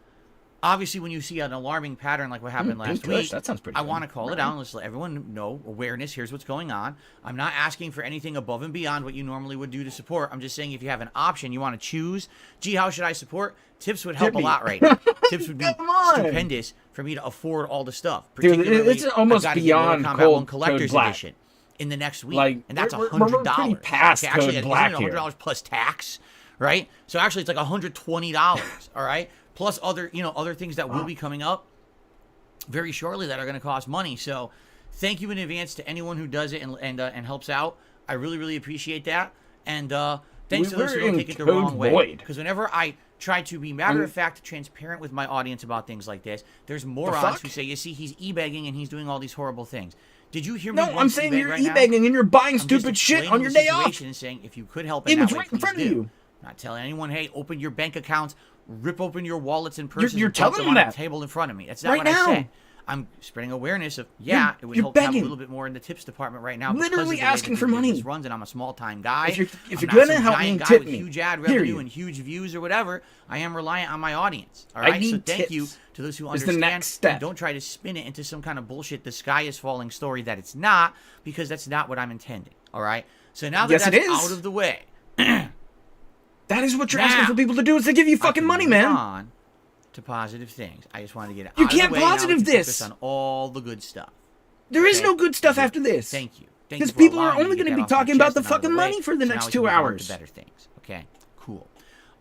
obviously, when you see an alarming pattern like what happened last Kush, week, that sounds pretty I good. want to call it out and let's let everyone know awareness. Here's what's going on. I'm not asking for anything above and beyond what you normally would do to support. I'm just saying if you have an option, you want to choose. Gee, how should I support? Tips would help a lot right now. Tips would be stupendous for me to afford all the stuff. Dude, it's almost beyond Cold Collector's Black. Edition in the next week, Like, and that's we're $100. pretty past actually, Code Black isn't it $100 plus tax, right? So actually, it's like $120. All right, plus other other things that will be coming up very shortly that are going to cost money. So thank you in advance to anyone who does it and helps out. I really, really appreciate that. And thanks to those who don't take it the wrong way. Because whenever I try to be matter-of-fact transparent with my audience about things like this, there's morons who say, you see, he's e-begging and he's doing all these horrible things. Did you hear me? No, I'm saying you're e-begging and you're buying stupid shit on your day off. And saying, if you could help it was way, right in front of do. you. Not telling anyone, hey, open your bank accounts, rip open your wallets and purses. You're and dump telling them them on that. the table in front of me. That's not Right what now. I said. I'm spreading awareness of it would you're help to have a begging. little bit more in the tips department right now. Literally because of the way asking that for the money. business runs, and I'm a small time guy. If you're I'm gonna not some help giant me, guy tip with me. huge ad Period. revenue and huge views or whatever. I am reliant on my audience. All I right, so need thank you tips. to those who It's the understand. next step. And don't try to spin it into some kind of bullshit. The sky is falling story that it's not, because that's not what I'm intending. All right. So now that Yes, it that's is. out of the way. That is what you're Now, asking for people to do, is to give you fucking money, man. On to positive things. I just wanted to get it You out of can't the way. Now we positive can this. focus on all the good stuff. There is Okay? no good stuff after this. Thank you. Because people are only going to be talking about the fucking money for the next 2 hours. Better things. Okay. Cool.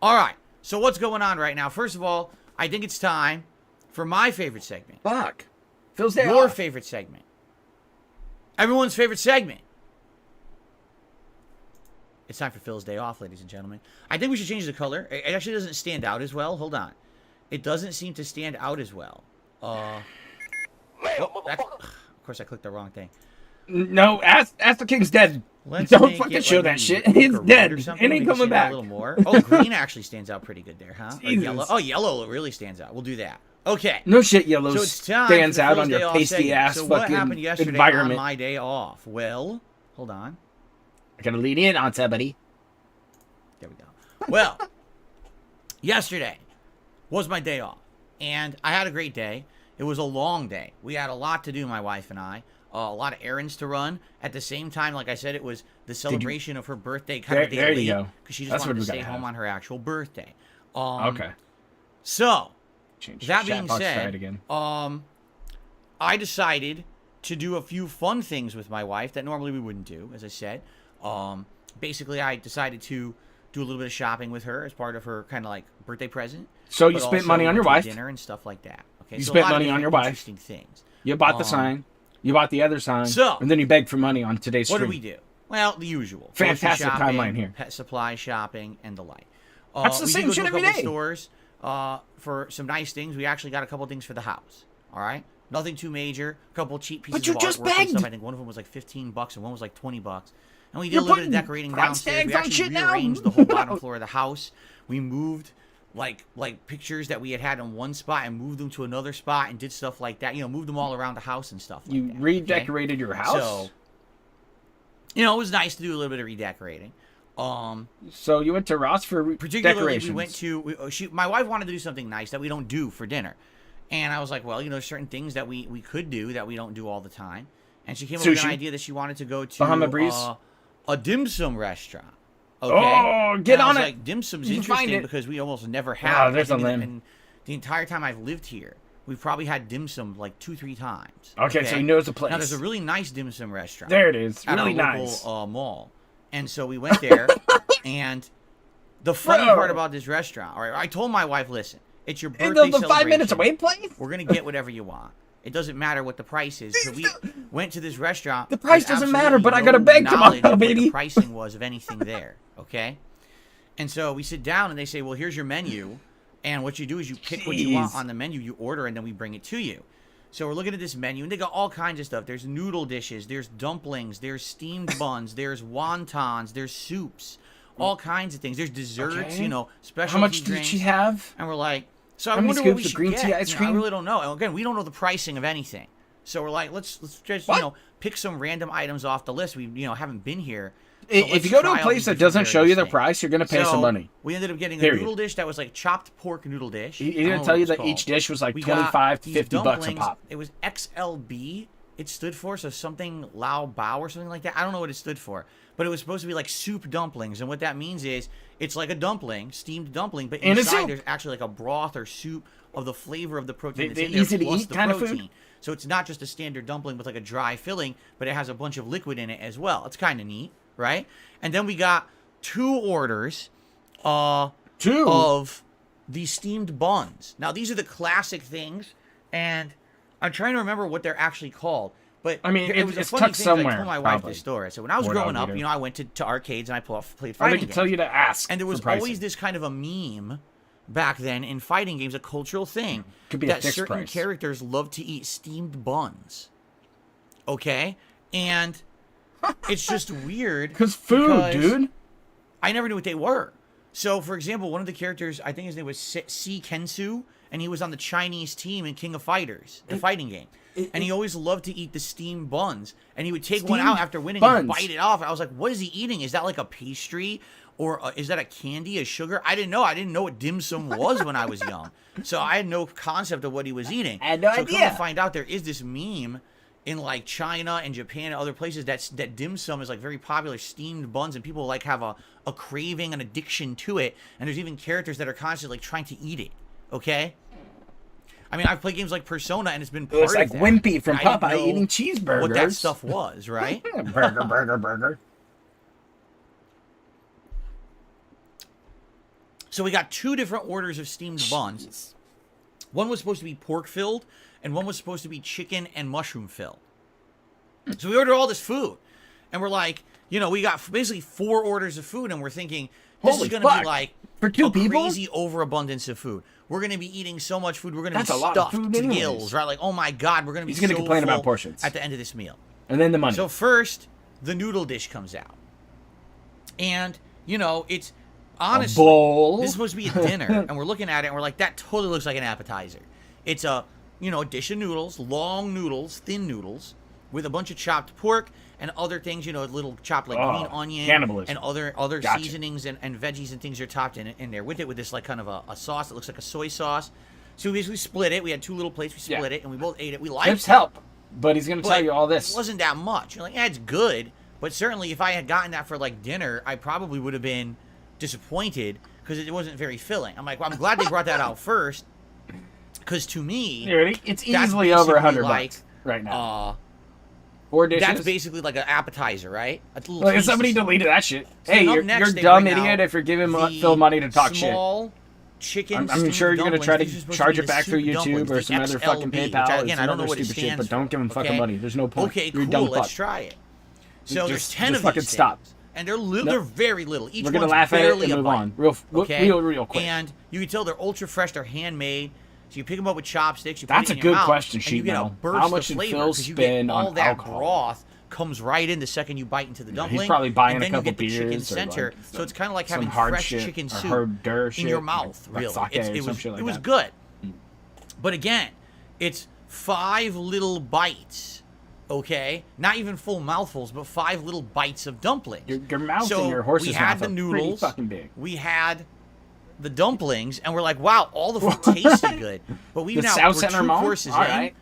All right. So what's going on right now? First of all, I think it's time for my favorite segment. Fuck. Phil's day Your off. favorite segment. Everyone's favorite segment. It's time for Phil's day off, ladies and gentlemen. I think we should change the color. It actually doesn't stand out as well. Hold on. It doesn't seem to stand out as well. Of course, I clicked the wrong thing. No, Ask the King's dead. Let's Don't make fucking it show like that maybe shit. pink He's or red dead. or It something. ain't Make coming stand out back. A little more. Oh, green actually stands out pretty good there, huh? Or Jesus. yellow. Oh, yellow really stands out. We'll do that. Okay. No shit, yellow So it's time stands for out Phil's on day your off pasty segment. ass So what fucking happened yesterday environment. on my day off? Well, hold on. I gotta lean in on somebody. There we go. Well, yesterday was my day off, and I had a great day. It was a long day. We had a lot to do, my wife and I. A lot of errands to run. At the same time, like I said, it was the celebration of her birthday, kind of a day late, because she just wanted to stay home on her actual birthday. Okay. So, Change that being said, again. I decided to do a few fun things with my wife that normally we wouldn't do, as I said. Basically, I decided to do a little bit of shopping with her as part of her kind of like birthday present. So you spent money on your wife. Dinner and stuff like that. Okay. You so spent money on your wife. Interesting things. You bought the sign. You bought the other sign. So, and then you begged for money on today's stream. What do we do? Well, the usual. Fantastic shopping, timeline here. Pet supply shopping and the like. That's the same shit every day. Stores for some nice things. We actually got a couple things for the house. All right. Nothing too major. A couple cheap pieces of artwork and stuff. I think one of them was like $15 and one was like $20. And we did a little bit of decorating downstairs. We actually rearranged the whole bottom floor of the house. We moved like pictures that we had in one spot and moved them to another spot and did stuff like that. Moved them all around the house and stuff like that. You redecorated your house? So, it was nice to do a little bit of redecorating. So you went to Ross for decorations. We went to my wife wanted to do something nice that we don't do for dinner. And I was like, well, there's certain things that we could do that we don't do all the time. And she came up with an idea that she wanted to go to Bahama Breeze? A dim sum restaurant. Okay? Oh, get on it. Like, dim sum's interesting because we almost never have. Oh, there's a limb. And the entire time I've lived here, we've probably had dim sum like 2-3 times. Okay, so he knows the place. Now, there's a really nice dim sum restaurant. There it is. At really our nice. Local mall. And so we went there, and the funny part about this restaurant, all right, I told my wife, listen, it's your birthday celebration. 5 minutes away place? We're going to get whatever you want. It doesn't matter what the price is. So we went to this restaurant. The price doesn't matter, but I got to beg tomorrow, baby. What the pricing was of anything there, okay? And so we sit down, and they say, well, here's your menu. And what you do is you pick what you want on the menu, you order, and then we bring it to you. So we're looking at this menu, and they got all kinds of stuff. There's noodle dishes, there's dumplings, there's steamed buns, there's wontons, there's soups, all kinds of things. There's desserts, specialty How much drinks. did she have? And we're like, so I wonder what we should green get. tea ice cream? I really don't know. And again, we don't know the pricing of anything. So we're like, let's just, pick some random items off the list. We, haven't been here. So if you go to a place that doesn't show you the price, you're going to pay some money. We ended up getting a noodle dish that was like chopped pork noodle dish. He didn't tell you that each dish was like 25 to 50 bucks a pop. It was XLB. It stood for something Lao Bao or something like that. I don't know what it stood for. But it was supposed to be like soup dumplings. And what that means is it's like a dumpling, steamed dumpling, but inside there's actually like a broth or soup of the flavor of the protein that's in there easy to plus eat the kind protein. of food? So it's not just a standard dumpling with like a dry filling, but it has a bunch of liquid in it as well. It's kind of neat, right? And then we got 2 orders of the steamed buns. Now, these are the classic things, and I'm trying to remember what they're actually called. But I mean, it was it's a funny tucked thing. somewhere. I told my wife this story. So when I was growing up, I went to arcades and I played fighting games. I tell you to ask. And there was always this kind of a meme back then in fighting games, a cultural thing, could be that a certain price. characters love to eat steamed buns. Okay? And it's just weird. Because dude. I never knew what they were. So, for example, one of the characters, I think his name was Si Kensu, and he was on the Chinese team in King of Fighters, the fighting game. And he always loved to eat the steamed buns. And he would take one out after winning and bite it off. I was like, what is he eating? Is that like a pastry? Or is that a candy, a sugar? I didn't know. I didn't know what dim sum was when I was young. So I had no concept of what he was eating. I had no idea. Come to find out, there is this meme in like China and Japan and other places that dim sum is like very popular, steamed buns, and people like have a craving, an addiction to it. And there's even characters that are constantly like trying to eat it. Okay? I mean, I've played games like Persona, and it's been part of that. It's like Wimpy from Popeye eating cheeseburgers. What that stuff was, right? burger. So we got 2 different orders of steamed buns. One was supposed to be pork-filled, and one was supposed to be chicken and mushroom-filled. So we ordered all this food, and we're like, we got basically 4 orders of food, and we're thinking, this is going to be like for 2 people? Crazy overabundance of food. We're going to be eating so much food, we're going to be stuffed to gills, right? Like, oh my God, we're going to be He's going to complain about portions at the end of this meal. And then the money. So first, the noodle dish comes out. And, it's... Honestly, this is supposed to be a dinner, and we're looking at it, and we're like, that totally looks like an appetizer. It's a dish of noodles, long noodles, thin noodles, with a bunch of chopped pork and other things, you know, little chopped like green onion cannibalism. and other seasonings and veggies and things are topped in there with it, with this like kind of a sauce that looks like a soy sauce. So we basically split it. We had 2 little plates. We split it, and we both ate it. We liked Tips help, but he's gonna tell you all this. It wasn't that much. You're like, yeah, it's good, but certainly if I had gotten that for like dinner, I probably would have been disappointed because it wasn't very filling. I'm like, well, I'm glad they brought that out first, because to me, it's easily over $100 right now. 4 dishes. That's basically like an appetizer, right? Like, somebody deleted that shit. So hey, you're dumb idiot if you're giving Phil money to talk small shit. Chicken. I'm sure you're gonna try to charge it back through YouTube or some other fucking PayPal. Again, I don't know what it stupid stands shit, but don't give him fucking money. There's no point. Okay, you're cool. Dumb Let's fuck. try it. So there's 10 just of fucking these stop. things, and they're very little. Each We're gonna one's laugh at it barely and move a bite. on, real quick. And you can tell they're ultra fresh. They're handmade. So you pick them up with chopsticks. You put That's it a in your good mouth, question, and you Sheep get a Metal. burst How much of did flavor Phil because you get spend all on that alcohol? broth comes right in the second you bite into the dumpling. He's probably buying and a then couple you get the chicken beers or center. like So it's kind of like some having hard fresh shit chicken or soup hard dirt in your shit, mouth. like Really, sake or it some shit like was that. good. But again, it's 5 little bites. Okay, not even full mouthfuls, but 5 little bites of dumplings. Your mouth so and your horse's we had mouth the are noodles, pretty fucking big. We had the dumplings, and we're like, wow, all the food tasted good. But we're South Center 2 Mall? courses All in, right.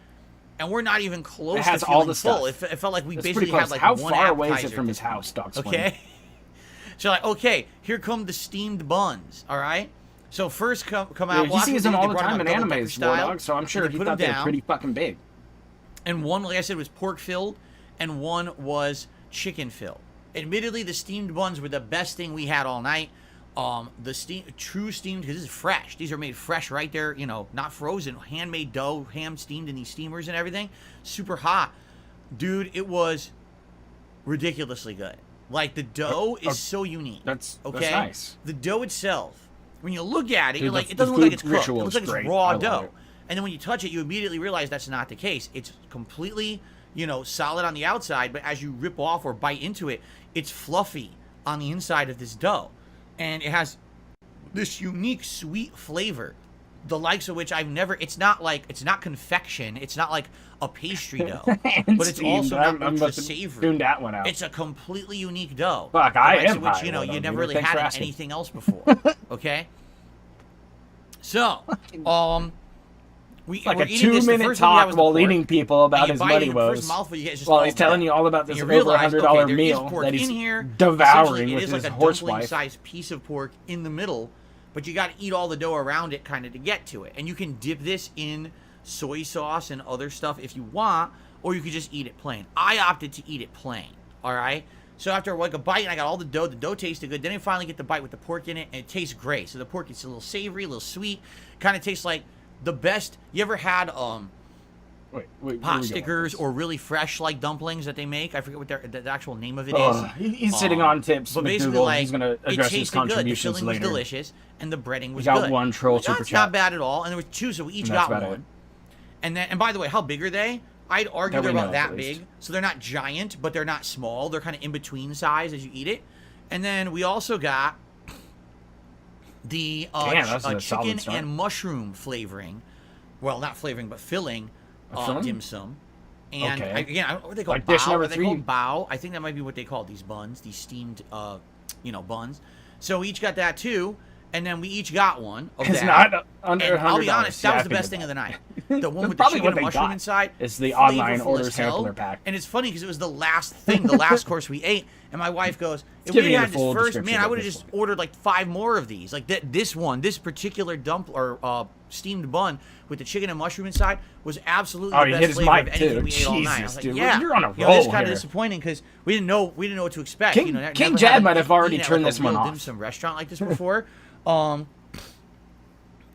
and we're not even close It to has feeling all the full. stuff. It felt like we That's basically pretty close. had like How one far away is appetizer it from at his this point. house, Doc? Okay. So like, okay, here come the steamed buns. All right. So first come out. He sees them all the time in animes, Dog, so I'm sure he thought they were pretty fucking big. And one, like I said, was pork filled, and one was chicken filled. Admittedly, the steamed buns were the best thing we had all night. True steamed, because this is fresh. These are made fresh right there, you know, not frozen. Handmade dough, ham steamed in these steamers and everything. Super hot. Dude, it was ridiculously good. Like, the dough is so unique. That's nice. The dough itself, when you look at it, you're like, it doesn't look like it's cooked. It looks like it's raw dough. And then when you touch it, you immediately realize that's not the case. It's completely, you know, solid on the outside, but as you rip off or bite into it, it's fluffy on the inside of this dough. And it has this unique sweet flavor, the likes of which I've never, it's not confection, it's not like a pastry dough, but it's also not ultra savory. Tuned that one out. It's a completely unique dough. Fuck, I am which, you know, you never really had in anything else before. Okay? So, like a 2-minute talk while eating people about his money woes. While he's telling you all about this over $100 meal that he's devouring with his horse wife. Sized piece of pork in the middle, but you got to eat all the dough around it kind of to get to it. And you can dip this in soy sauce and other stuff if you want, or you could just eat it plain. I opted to eat it plain. All right. So after like a bite, and I got all the dough tasted good. Then I finally get the bite with the pork in it, and it tastes great. So the pork gets a little savory, a little sweet, kind of tastes like the best. You ever had pot stickers or really fresh like dumplings that they make? I forget what the actual name of it is. He's sitting on tips, but basically, like, he's gonna address his contributions good. The filling later. was delicious, and the breading was we got good. one troll super That's chat. not bad at all. And there were 2, so we each got one. And by the way, how big are they? I'd argue they're about that big. So they're not giant, but they're not small. They're kind of in between size as you eat it. And then we also got the chicken and mushroom flavoring. Well, not flavoring, but filling dim sum. And again, I don't know what they call like dish bao. number Are they 3? called bao? I think that might be what they call these buns, these steamed, buns. So we each got that too. And then we each got one of it's that. Not under $100. I'll be honest, that was the best thing of the night. The one with the probably chicken and mushroom inside. It's the online order sampler pack. And it's funny because it was the last thing, the last course we ate. And my wife goes, if we had this first, man, I would have just ordered like 5 more of these. Like this particular steamed bun with the chicken and mushroom inside was absolutely the best flavor of anything we ate all night. I was like, dude, yeah, you're on a roll it's kind of here. disappointing because we didn't know what to expect. King Jad might have already turned this one off. Dim sum restaurant like this before.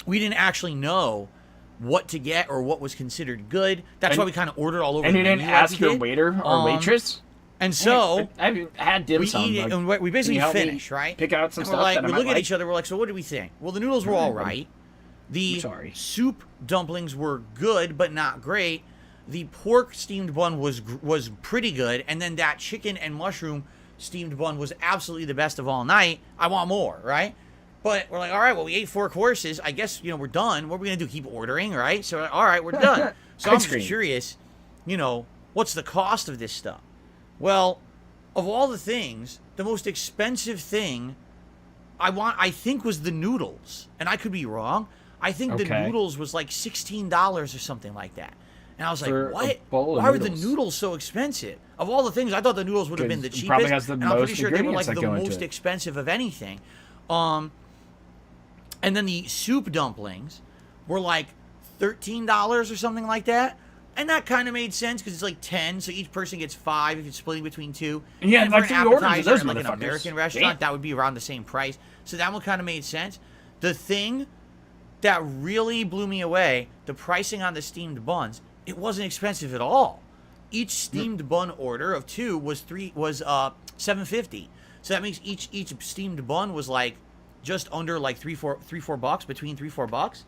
We didn't actually know what to get or what was considered good. That's why we kind of ordered all over. And you didn't ask your waiter or waitress. And so I've had dim sum. We eat it, and we basically finish, right? Pick out some and stuff. We're like, we look at each other. We're like, so what do we think? Well, the noodles were all right. The soup dumplings were good, but not great. The pork steamed bun was pretty good, and then that chicken and mushroom steamed bun was absolutely the best of all night. I want more, right? But we're like, all right, well, we ate 4 courses. I guess, we're done. What are we going to do? Keep ordering, right? So, all right, we're done. So I'm just curious, what's the cost of this stuff? Well, of all the things, the most expensive thing I think was the noodles. And I could be wrong. I think the noodles was like $16 or something like that. And I was like, what? Why were the noodles so expensive? Of all the things, I thought the noodles would have been the cheapest. Probably has the and most I'm pretty sure they were like ingredients the that go into most it. expensive of anything. And then the soup dumplings were like $13 or something like that. And that kind of made sense because it's like 10, so each person gets 5 if it's splitting between 2. Yeah, and like for an 3 orders of appetizer those in like an motherfuckers. American restaurant, that would be around the same price. So that one kind of made sense. The thing that really blew me away, the pricing on the steamed buns, it wasn't expensive at all. Each steamed bun order of 2 was $7.50. So that means each steamed bun was like just under like $3-4 bucks, between $3-4.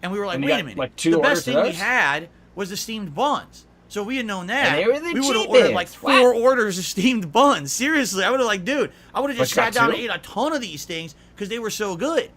And we were like, And you wait a got, minute. like, 2 the orders best of thing we those? had was the steamed buns. So if we had known that, And they were the we would have ordered like cheapest. 4 orders of steamed buns. Seriously, I would have like, dude, I would have just But you sat got down 2? and ate a ton of these things because they were so good.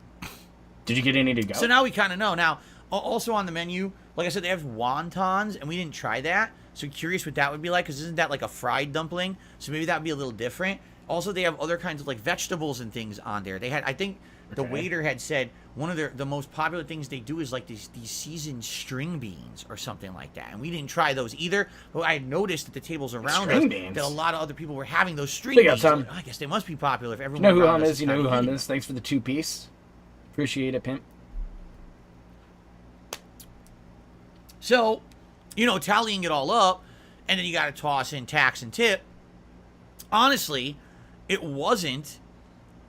Did you get any to go? So now we kind of know. Now, also on the menu, like I said, they have wontons, and we didn't try that. So curious what that would be like, because isn't that like a fried dumpling? So maybe that would be a little different. Also, they have other kinds of like vegetables and things on there. They had, I think, the waiter had said one of the most popular things they do is like these seasoned string beans or something like that. And we didn't try those either. But I noticed at the tables around us that a lot of other people were having those string beans. Like, I guess they must be popular if everyone. You know who around Hum us is? You know who Hum eating is? Thanks for the 2-piece. Appreciate it, pimp. So, tallying it all up, and then you got to toss in tax and tip. Honestly, it wasn't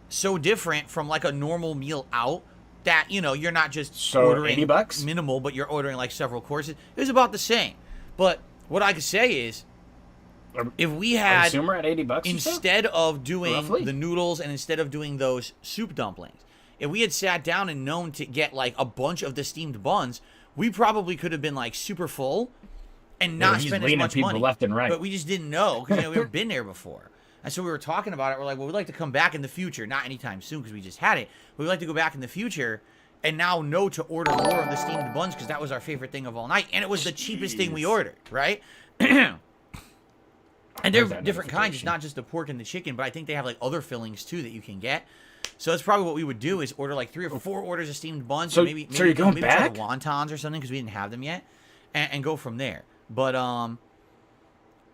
so different from like a normal meal out that, you're not just ordering $80? minimal, but you're ordering like several courses. It was about the same. But what I could say is, if we had, I assume we're at $80 instead of doing roughly the noodles and instead of doing those soup dumplings, if we had sat down and known to get like a bunch of the steamed buns, we probably could have been like super full and not spend as much money. Left and right. But we just didn't know because we haven't been there before. And so we were talking about it. We're like, well, we'd like to come back in the future, not anytime soon because we just had it. But we'd like to go back in the future and now know to order more of the steamed buns because that was our favorite thing of all night, and it was the cheapest thing we ordered, right? And they're different kinds. It's not just the pork and the chicken, but I think they have like other fillings too that you can get. So that's probably what we would do is order like 3 or 4 orders of steamed buns. So, and maybe you're going maybe back? try the wontons or something because we didn't have them yet, and go from there. But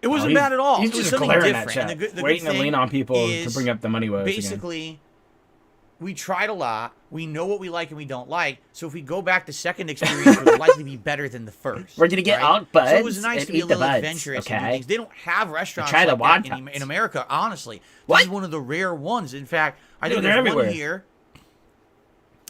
it wasn't bad at all. He's it was just something glaring different. at And chat, the waiting good to lean thing on people to is bring up the money woes basically, we tried a lot. We know what we like and we don't like. So if we go back, the second experience would likely be better than the first. We're gonna get right? buds. So it was nice and to be eat a little the buds, adventurous and do okay? things. They don't have restaurants Try the like that wontons. in America, honestly. What? This is one of the rare ones. In fact, I think they're there's everywhere. one here.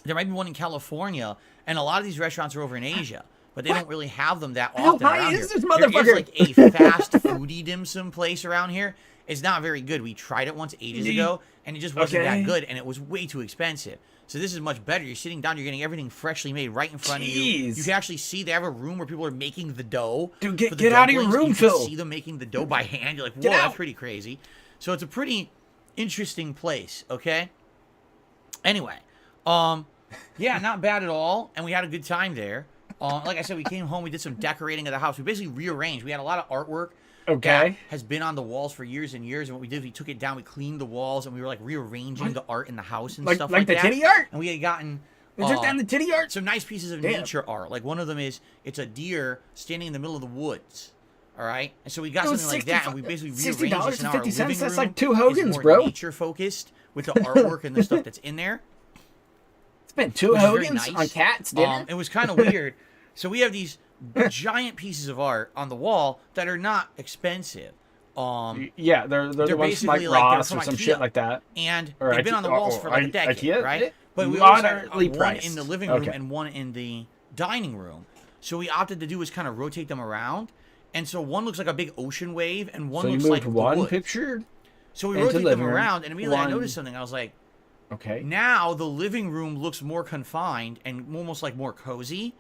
There might be one in California, and a lot of these restaurants are over in Asia. But they don't really have them that How often high around is here. this There motherfucker? is like a fast foodie dim sum place around here. It's not very good. We tried it once ages ago, and it just wasn't that good, and it was way too expensive. So this is much better. You're sitting down, you're getting everything freshly made right in front of you. You can actually see they have a room where people are making the dough. Dude, for the get out of your dumplings. room, You can Phil. see them making the dough by hand. You're like, whoa, Get out. that's pretty crazy. So it's a pretty interesting place, okay? Anyway, yeah, not bad at all, and we had a good time there. Like I said, we came home, we did some decorating of the house. We basically rearranged. We had a lot of artwork that has been on the walls for years and years. And what we did, we took it down, we cleaned the walls, and we were like rearranging the art in the house and stuff like the that. titty art? And we had gotten We took down the titty art? some nice pieces of nature art. Like one of them is, it's a deer standing in the middle of the woods. All right, and so we got something like that, and we basically rearranged this in our living room. That's like 2 Hogans, it's more bro. nature focused with the artwork and the stuff that's in there. Spent 2 Hogans on cats dinner. It was kind of weird. So we have these giant pieces of art on the wall that are not expensive. Yeah, they're the ones from like basically Ross they're or from some IKEA. shit like that. And Or they've been on the walls for like a decade, IKEA? right? But we also had Moderately one priced. in the living room Okay. and one in the dining room. So we opted to do is kind of rotate them around. And so one looks like a big ocean wave, and one So you looks moved like one the woods. picture? So we into rotate them living room, around, and immediately I one- noticed something. I was like, Okay. now the living room looks more confined and almost like more cozy.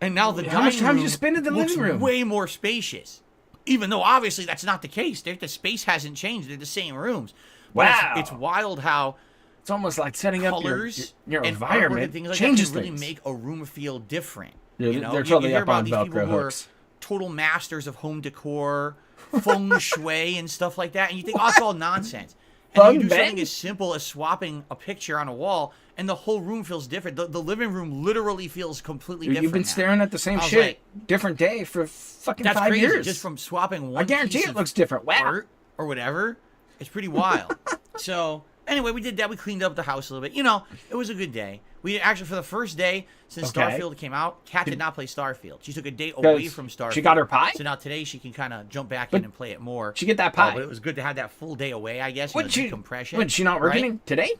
And now the How much dining time did room you spend in the looks living room? way more spacious. Even though obviously that's not the case. The space hasn't changed. They're the same rooms. But Wow. it's wild how It's almost like setting up colors your and environment and things like changes that can really things. make a room feel different. Yeah, you know, they're you totally hear up on about these people Velcro who are hooks. total masters of home decor, feng shui, and stuff like that, and you think, oh, it's all nonsense. And then you do something as simple as swapping a picture on a wall, and the whole room feels different. The living room literally feels completely different. You've been staring at the same shit, like, different day for fucking that's 5 crazy, years. just from swapping one. I guarantee piece it of looks different. Wow. art or whatever. It's pretty wild. So anyway, we did that. We cleaned up the house a little bit. You know, it was a good day. We actually, for the first day since Starfield came out, Kat did not play Starfield. She took a day away from Starfield. She got her pie? So now today she can kind of jump back in and play it more. She get that pie. But it was good to have that full day away, I guess. Would she, decompression. would she not working today?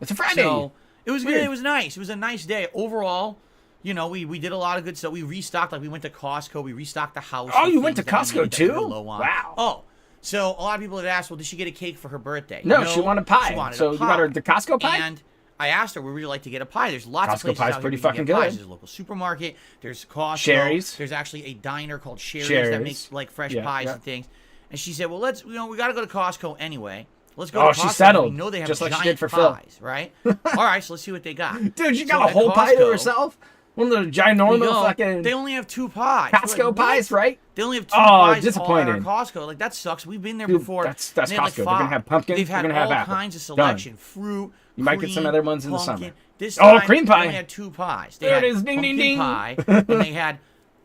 It's a Friday. So it was good. It was nice. It was a nice day. Overall, you know, we did a lot of good stuff. We restocked, like we went to Costco. We restocked the house. Oh, you went to Costco too? Wow. Oh. So a lot of people had asked, well, did she get a cake for her birthday? No, she wanted pie. She wanted so a pie. You got her the Costco pie? And I asked her, would you like to get a pie? There's lots of Costco places pie's out pretty here you can fucking get pies. good. There's a local supermarket. There's Costco. Sherry's. There's actually a diner called Sherry's that makes like fresh pies and things. And she said, well, let's, you know, we got to go to Costco anyway. Let's go to Costco. She settled. We know they have just like giant she did for pies, Phil. right? All right, so let's see what they got. Dude, she got a whole pie to herself? One of the ginormous fucking... They only have 2 pies. Costco pies, right? They only have 2 pies disappointing. at our Costco. Like, that sucks. We've been there before. That's Costco. Like they're going to have pumpkin. They've had they're gonna all have apple. kinds of selection. Done. Fruit, You might get some other ones in the summer. This time, cream pie. They only had 2 pies. They there had it is. Ding, ding, ding. pie, and they had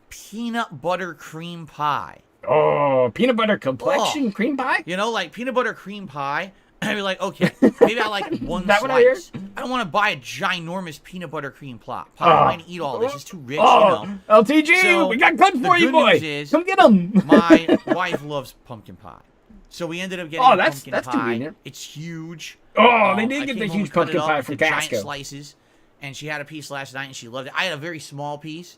peanut butter cream pie. Oh, peanut butter complexion cream pie? You know, like peanut butter cream pie. I'd be like, okay, maybe I like one that slice. What I don't want to buy a ginormous peanut butter cream pie. I'm trying to eat all this. It's too rich, LTG, So, we got good for you, boy. Come get them. My wife loves pumpkin pie. So we ended up getting pumpkin that's pie. Convenient. It's huge. Oh, they did get the came home, huge cut it pumpkin up pie into from giant Costco. slices, and she had a piece last night, and she loved it. I had a very small piece.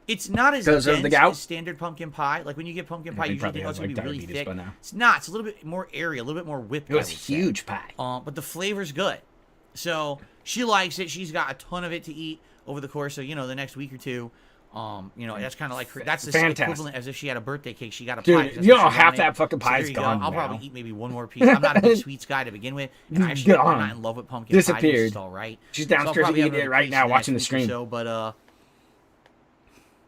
It's not as Because of dense the gout? as standard pumpkin pie. Like when you get pumpkin pie, you usually think, oh, it's going to be really thick. Now. It's not. It's a little bit more airy, a little bit more whipped. It was huge pie. But the flavor's good. So she likes it. She's got a ton of it to eat over the course of, the next week or two. That's kind of like that's the equivalent as if she had a birthday cake. She got a pie. Dude, half that fucking pie is gone. I'll probably eat maybe one more piece. I'm not a big sweets guy to begin with. And I'm not in love with pumpkin pie. It's all right. She's downstairs eating it right now, watching the stream.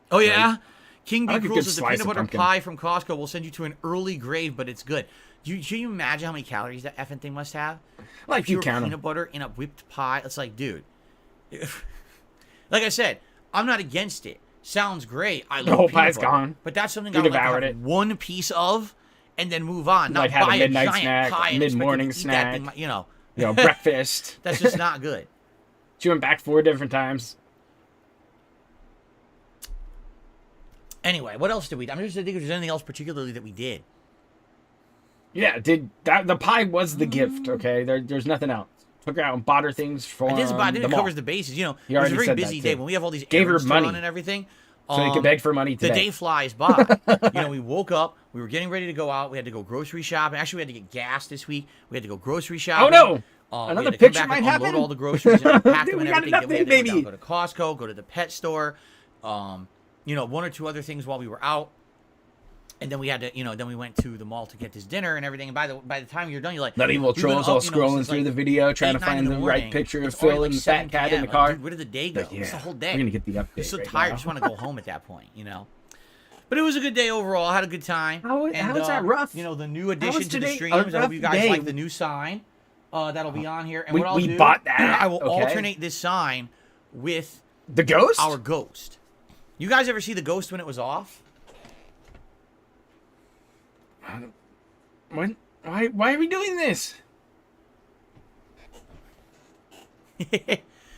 Oh yeah, King B. Cruel says the peanut butter pie from Costco will send you to an early grave, but it's good. Can you imagine how many calories that effing thing must have? Like you count peanut butter in a whipped pie. It's like, dude. Like I said, I'm not against it. Sounds great. I love the whole peanut pie's butter, gone. But that's something I like to have one piece of and then move on. Not have buy a midnight giant snack, pie and mid-morning snack. Breakfast. That's just not good. She went back 4 different times. Anyway, what else did we do? I'm just thinking if there's anything else particularly that we did. Yeah, the pie was the gift, okay? There's nothing else. Took her out and bought her things from I think it covers the bases. It was a very busy day when we have all these errands to run and everything. So you can beg for money today. The day flies by. We woke up. We were getting ready to go out. We had to go grocery shopping. Actually, we had to get gas this week. We had to go grocery shopping. Oh, no. Another picture might happen. Unload all the groceries and unpack them and everything. Then we had to go to Costco, go to the pet store. One or two other things while we were out. And then we had to, then we went to the mall to get this dinner and everything. And by the time you're done, you're like, that evil troll's all scrolling through the video, trying to find the right picture of Phil and the fat cat in the car. Dude, where did the day go? It's the whole day. We're gonna get the update. I'm so tired. I just want to go home at that point, But it was a good day overall. I had a good time. How was that rough? The new addition to the streams. I hope you guys like the new sign that'll be on here. And what I'll do, bought that. I will alternate this sign with the ghost. Our ghost. You guys ever see the ghost when it was off? Why are we doing this?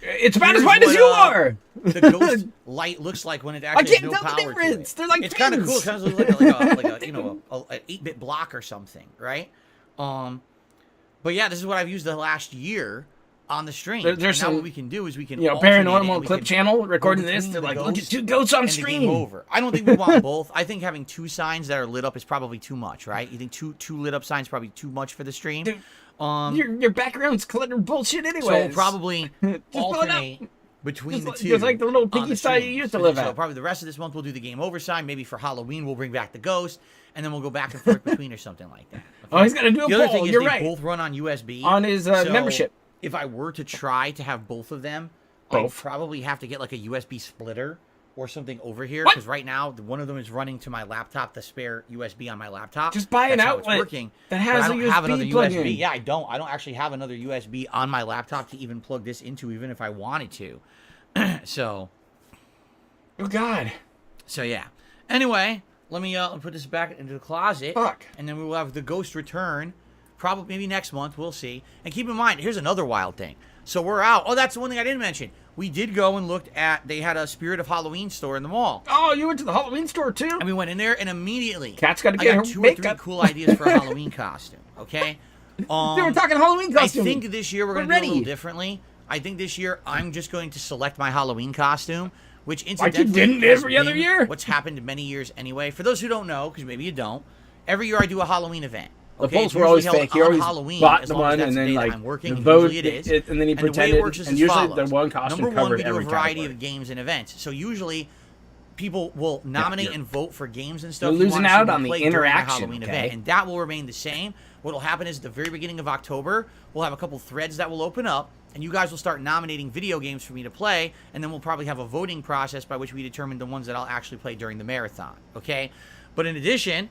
It's about as white as you are. The ghost light looks like when it actually has no power to it. They're like it's kind of cool. It kind of looks like an 8-bit block or something, right? But yeah, this is what I've used the last year on the stream. There's now what we can do is we can paranormal clip channel recording this. They're like, look at 2 ghosts on stream. Over. I don't think we want both. I think having 2 signs that are lit up is probably too much, right? You think two lit up signs probably too much for the stream? Dude, your background's cluttered bullshit anyway. So probably alternate between the two. It's like the little piggy style you used to live at. So probably the rest of this month we'll do the game over sign. Maybe for Halloween we'll bring back the ghost, and then we'll go back and forth between or something like that. Okay? Oh, he's gonna do a poll. The other thing is You're they right. both run on USB on his membership. If I were to try to have both of them, I'd probably have to get like a USB splitter or something over here, because right now one of them is running to my laptop, the spare USB on my laptop. Just buy an That's how outlet it's working. that has I a don't have another USB plug USB. in. Yeah, I don't actually have another USB on my laptop to even plug this into, even if I wanted to. So, Oh God. so yeah. Anyway, let me put this back into the closet. Fuck. And then we will have the Ghost return, probably maybe next month. We'll see. And keep in mind, here's another wild thing. So we're out. Oh, that's the one thing I didn't mention. We did go and looked at, they had a Spirit of Halloween store in the mall. Oh, you went to the Halloween store too? And we went in there, and immediately, Cat's got to I get got her 2 or 3 makeup. cool ideas for a Halloween costume. Okay. Dude, we're talking Halloween costume. I think this year we're going to do it a little differently. I think this year I'm just going to select my Halloween costume, which incidentally like you didn't has every other been year. What's happened many years anyway. For those who don't know, because maybe you don't, every year I do a Halloween event. The Okay, polls it's were always usually fake. held You on always Halloween, bought as the long as one, that's and the then day that like I'm working, the and vote, usually it is. and then he And the way pretended, it works is and as usually follows. the one costume Number one, covered we do a every variety category. of games and events. So usually, people will nominate you're- and vote for games and stuff. You're you losing wanna see out me on the play during interaction, Halloween okay? event, and that will remain the same. What will happen is at the very beginning of October, we'll have a couple threads that will open up, and you guys will start nominating video games for me to play, and then we'll probably have a voting process by which we determine the ones that I'll actually play during the marathon. Okay, but in addition,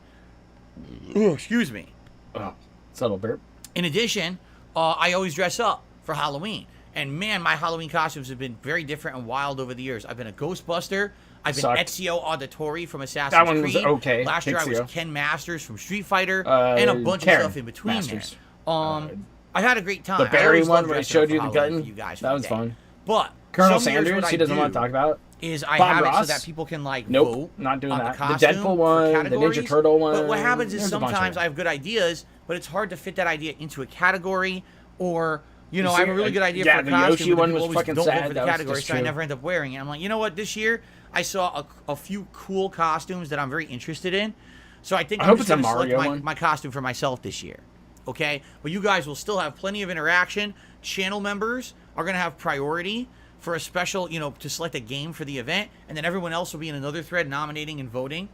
excuse me. Oh, subtle burp. In addition, I always dress up for Halloween. And man, my Halloween costumes have been very different and wild over the years. I've been a Ghostbuster. I've been Sucked. Ezio Auditore from Assassin's That one Creed. was okay. Last year I was Ezio. Ken Masters from Street Fighter, and a bunch Karen of stuff in between Masters. there. I had a great time. The I Barry always one love where he dressing up showed for you the Halloween gun. for you guys for That the was day. fun. But Colonel some years Sanders, what he I doesn't do want to talk about. is I Bob have it so Ross? that people can like Nope, vote not doing on that. the The costume Deadpool one, for the Ninja categories. Turtle one. But what happens is there's a bunch of sometimes them. I have good ideas, but it's hard to fit that idea into a category, or you know, You I have see, a really good idea yeah, for a the costume, Yoshi but one people was always fucking don't vote sad. for the That was category, just so I true. never end up wearing it. I'm like, you know what? This year I saw a few cool costumes that I'm very interested in, so I think I I'm hope just it's a going to select Mario one. my costume for myself this year. Okay, but you guys will still have plenty of interaction. Channel members are going to have priority for a special, you know, to select a game for the event, and then everyone else will be in another thread nominating and voting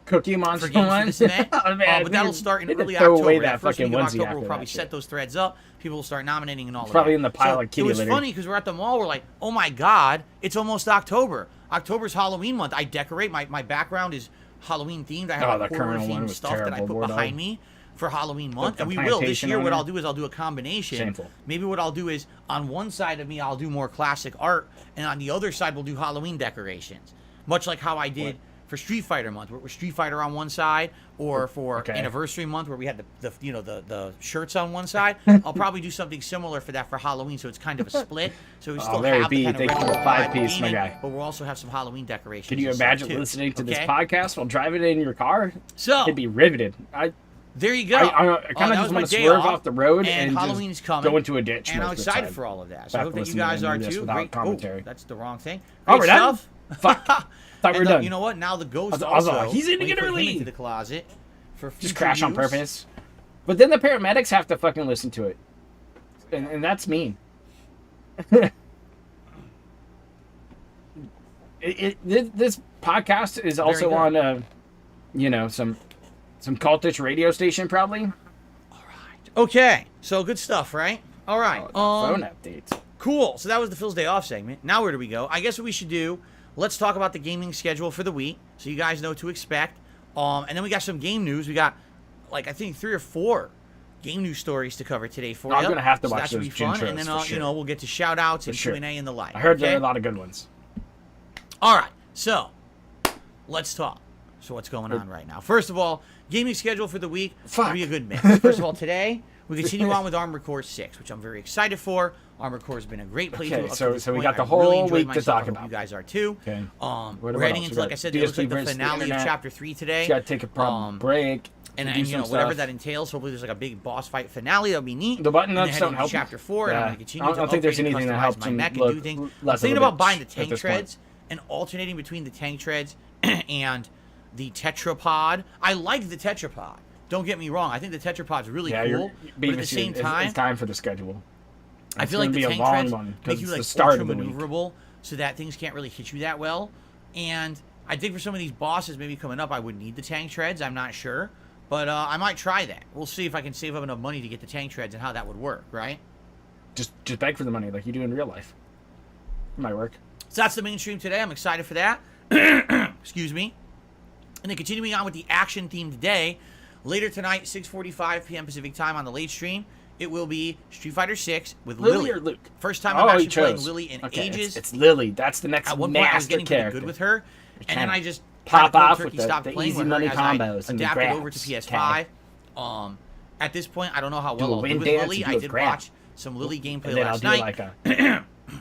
Cookie for Monster games for one. this event. Oh, man, But that'll dude, start in they early did throw October. away That that first fucking week of onesie October, after we'll probably that set shit. those threads up. People will start nominating and all of probably that. in the pile So of kitty it was litter. funny because we're at the mall. We're like, oh my God, it's almost October. October's Halloween month. I decorate. My background is Halloween themed. I have Oh, like the horror Colonel one themed was stuff that I terrible, put Bordeaux. behind me for Halloween month. The And we will. This plantation year, on what there. I'll do is I'll do a combination. Shameful. Maybe what I'll do is on one side of me, I'll do more classic art, and on the other side, we'll do Halloween decorations. Much like how I did for Street Fighter month, where it was Street Fighter on one side, or for Okay. Anniversary month, where we had the shirts on one side. I'll probably do something similar for that for Halloween, so it's kind of a split. So we still Larry have B, the kind of thank you for regular the vibe 5-piece, my gaming, guy. but we'll also have some Halloween decorations. Can you and stuff, imagine too. listening to this Okay? podcast while driving in your car? So It'd be riveted. there you go. I kind that of was just my want to day swerve off the road and and Halloween's just coming, go into a ditch. and I'm most of the excited time. for all of that. So Back I hope that you listening guys to are this too. without Great. commentary. Oh, that's the wrong thing. Oh, Great we're done? stuff. Fuck. Thought we were And, done. You know what? Now the ghost I was also. like, he's ending we it put him early. into the closet for Just future crash on use. purpose. But then the paramedics have to fucking listen to it. And that's mean. This podcast is also good. on, some cultish radio station probably. Okay, so good stuff, right? All right. Phone updates. Cool. So that was the Phil's Day Off segment. Now where do we go? I guess what we should do, let's talk about the gaming schedule for the week so you guys know what to expect. And then we got some game news. We got, I think 3 or 4 game news stories to cover today for you. I'm going to have to so watch that should those be fun. intros And then, for sure. we'll get to shout-outs and sure. Q&A and the like. I heard okay? there are a lot of good ones. All right, so let's talk. So what's going on right now? First of all, gaming schedule for the week will be a good mix. First of all, today we continue on with Armored Core 6, which I'm very excited for. Armored Core has been a great playthrough. Okay, up to so this we point. got the I whole really enjoyed week to myself. talk I hope about. You guys are too. Okay. We're heading into, like I said, it looks like the finale of Chapter 3 today. Got to take a break. And do you know, some whatever stuff. that entails, hopefully there's like a big boss fight finale. That'll be neat. The button And then ups heading don't into help. Chapter 4, and I'm Yeah. going to continue I don't to think there's upgrade and anything that customize helps my them mech and look do things. I'm less of thinking a about bitch buying the at tank this point. treads and alternating between the tank treads and the tetrapod. I like the tetrapod. Don't get me wrong. I think the tetrapod's really cool. But at the same time, it's time for the schedule. I It's feel like gonna the be a tank long treads one, 'cause make you it's like the start ultra of the week. maneuverable, so that things can't really hit you that well. And I think for some of these bosses maybe coming up, I would need the tank treads. I'm not sure, but I might try that. We'll see if I can save up enough money to get the tank treads and how that would work. Right? Just beg for the money like you do in real life. It might work. So that's the main stream today. I'm excited for that. Excuse me. And then continuing on with the action-themed day, later tonight, 6:45 p.m. Pacific time on the late stream, it will be Street Fighter 6 with Lily. Or Luke? First time I'm actually playing Lily in ages. It's Lily. That's the next At one point, I was master getting pretty character. good with her, and then I just pop kinda cold off turkey with stopped the playing easy with her money as combos I and the adapted over grabs. to PS5. At this point, I don't know how Do well a I'll do wind with dance, Lily. you do I a did grab. watch some Lily gameplay And then I'll last do night. like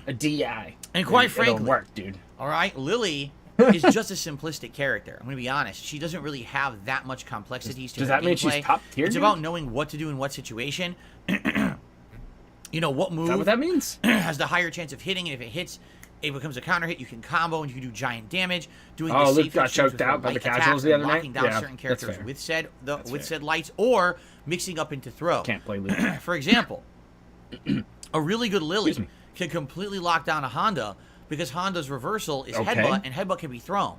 a DI. And quite It'll frankly, work, dude. all right, Lily is just a simplistic character. I'm going to be honest. She doesn't really have that much complexities to Does her that mean gameplay. she's top tier? It's dude? about knowing what to do in what situation. You know, what move Is that what that means? has the higher chance of hitting, and if it hits, it becomes a counter hit. You can combo, and you can do giant damage. Doing Oh, the Luke safe got hit streams choked with her out by the light casuals attacks the and other night? locking down Yeah, certain that's characters fair. with fair. said lights, or mixing up into throw. Can't play Luke. For example, a really good Lily Excuse me. can completely lock down a Honda because Honda's reversal is Okay. headbutt, and headbutt can be thrown.